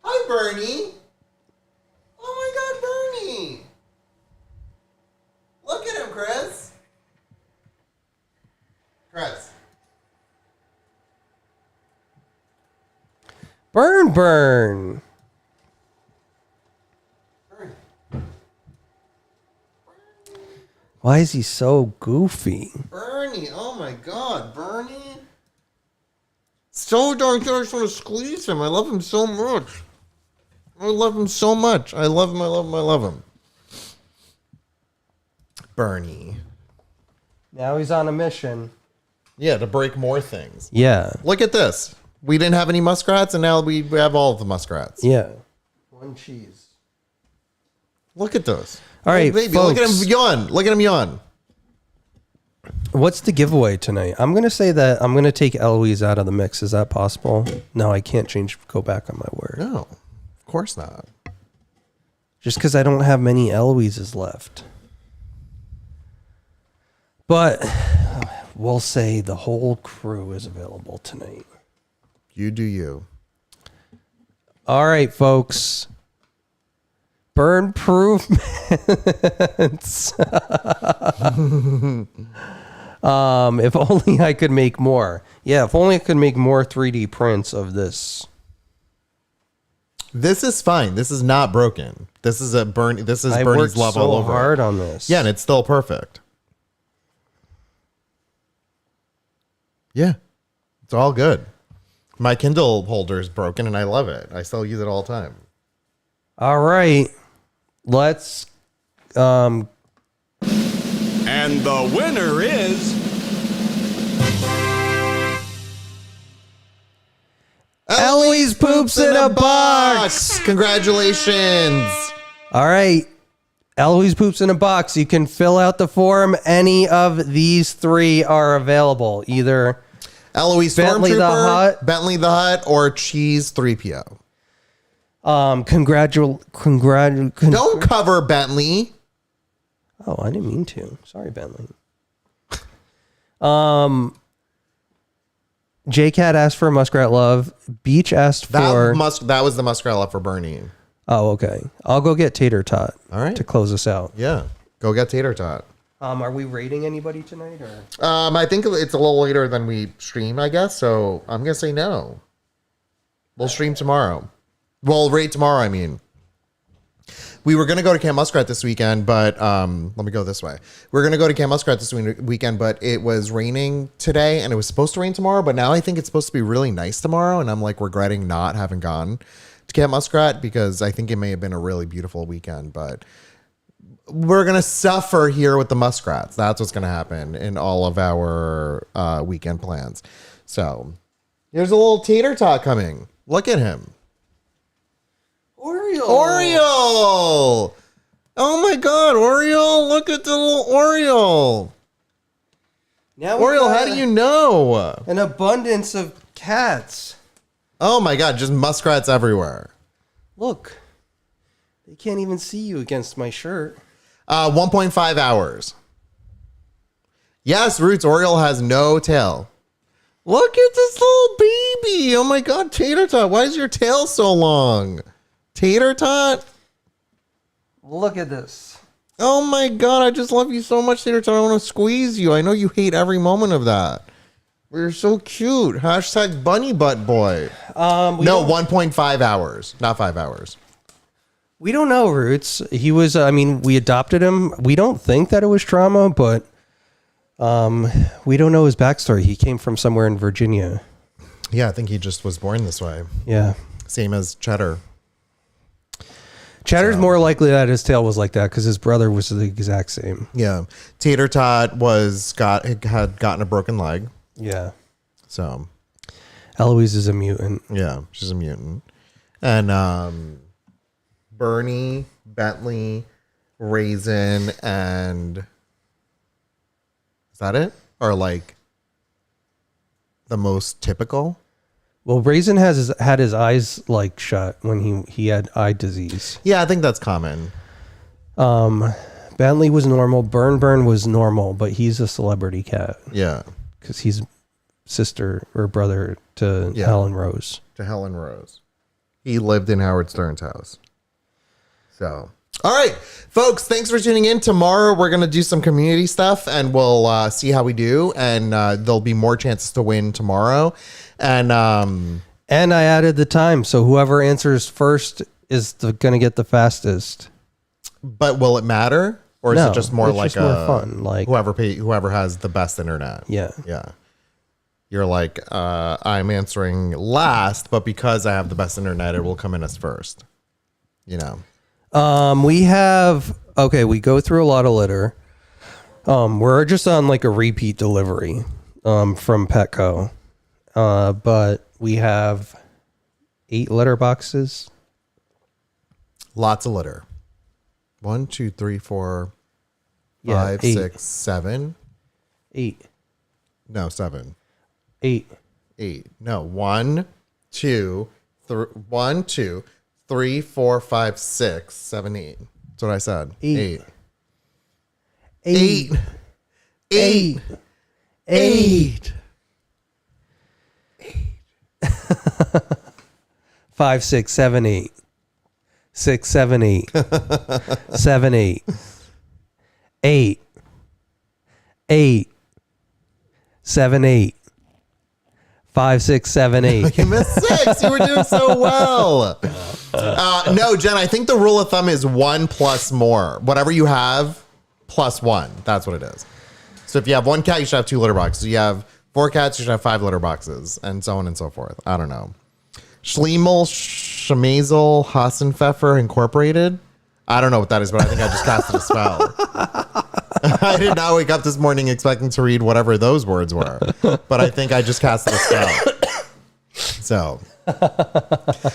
Hi, Bernie. Oh my God, Bernie. Look at him, Chris. Chris. Burn. Bernie. Why is he so goofy? Bernie. Oh my God, Bernie. So darn good. I just want to squeeze him. I love him so much. I love him so much. I love him. I love him. I love him. Bernie. Now he's on a mission. Yeah, to break more things. Yeah. Look at this. We didn't have any muskrats, and now we have all of the muskrats. Yeah. One cheese. Look at those. All right, baby, look at folks. him yawn. Look at him yawn. What's the giveaway tonight? I'm going to say that I'm going to take Eloise out of the mix. Is that possible? No, I can't go back on my word. No, of course not. Just because I don't have many Eloises left. But we'll say the whole crew is available tonight. You do you. All right, folks. Burn improvements. If only I could make more. Yeah, if only I could make more 3D prints of this. This is fine. This is not broken. This is Bernie's I love worked so all over. hard on this. Yeah, and it's still perfect. Yeah, it's all good. My Kindle holder is broken, and I love it. I still use it all the time. All right. Let's And the winner is Eloise poops in a box. Congratulations. All right. Eloise poops in a box. You can fill out the form. Any of these three are available. Either Eloise Bentley the Stormtrooper, Hut. Bentley the Hut, or Cheese 3PO. Don't Don't cover Bentley. Oh, I didn't mean to. Sorry, Bentley. J-Cat asked for muskrat love. Beach asked for... That was the muskrat love for Bernie. Oh, okay. I'll go get Tater Tot. All right. To close us out. Yeah. Go get Tater Tot. Are we rating anybody tonight? Or? I think it's a little later than we stream, I guess. So I'm going to say no. We'll stream tomorrow. We'll rate tomorrow, I mean. We were going to go to Camp Muskrat this weekend, but let me go this way. We're going to go to Camp Muskrat this weekend, but it was raining today and it was supposed to rain tomorrow. But now I think it's supposed to be really nice tomorrow. And I'm like regretting not having gone to Camp Muskrat because I think it may have been a really beautiful weekend. But we're going to suffer here with the muskrats. That's what's going to happen in all of our weekend plans. So here's a little tater tot coming. Look at him. Oreo! Oh my God, Oreo! Look at the little Oreo. Now Oreo, how do you know? An abundance of cats. Oh my God, just muskrats everywhere. Look, they can't even see you against my shirt. 1.5 hours. Yes, Roots, Oreo has no tail. Look at this little baby. Oh my God, Tater Tot, why is your tail so long? Tater Tot? Look at this. Oh my God, I just love you so much, Tater Tot. I want to squeeze you. I know you hate every moment of that. We're so cute. Hashtag bunny butt boy. No, 1.5 hours, not 5 hours. We don't know, Roots. He was, we adopted him. We don't think that it was trauma, but we don't know his backstory. He came from somewhere in Virginia. Yeah, I think he just was born this way. Yeah. Same as Cheddar. Cheddar's more likely that his tail was like that because his brother was the exact same. Yeah. Tater Tot had gotten a broken leg. Yeah. So Eloise is a mutant. yeah, she's a mutant. And Bernie, Bentley, Raisin, and is that it? Or like the most typical? Well, Raisin had his eyes like shut when he had eye disease. Yeah, I think that's common. Bentley was normal. Burn was normal, but he's a celebrity cat Yeah. because he's sister or brother to Helen Rose. To Helen Rose. He lived in Howard Stern's house. So, all right, folks, thanks for tuning in. Tomorrow, we're going to do some community stuff and we'll see how we do. And there'll be more chances to win tomorrow. And I added the time. So whoever answers first is going to get the fastest. But will it matter? Or is No, it just more it's like just more fun, like- whoever has the best internet? Yeah. Yeah. You're like, I'm answering last, but because I have the best internet, it will come in as first. You know. We go through a lot of litter. We're just on like a repeat delivery from Petco. But we have 8 litter boxes. Lots of litter. 1, 2, 3, 4, Yeah, 5, 8. 6, 7. 8. No, 7. 8. 8. No, 1, 2, 3, 4, 5, 6, 7, 8. That's what I said. 8. 8. 8. 8. 5, 6, 7, 8. 6, 7, 8. 7, 8. 8. 8. 7, 8. 5, 6, 7, 8. You missed 6. You were doing so well. No, Jen, I think the rule of thumb is 1 plus more. Whatever you have, plus 1. That's what it is. So if you have 1 cat, you should have 2 litter boxes. You have 4 cats, you should have 5 litter boxes, and so on and so forth. I don't know. Schlemel, Schmazel, Hassenpfeffer Incorporated. I don't know what that is, but I think I just casted a spell. I did not wake up this morning expecting to read whatever those words were, but I think I just casted a spell. So,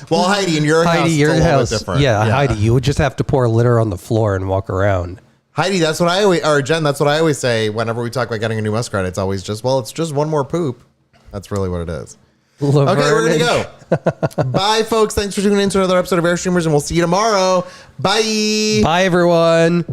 well, Heidi, in your house, it's a little bit different. Yeah, Heidi, you would just have to pour litter on the floor and walk around. Heidi, that's what I always, or Jen, that's what I always say whenever we talk about getting a new muskrat. It's always just, well, it's just one more poop. That's really what it is. Laverne Okay, we're going to go. Bye, folks. Thanks for tuning in to another episode of Airstreamers, and we'll see you tomorrow. Bye. Bye, everyone.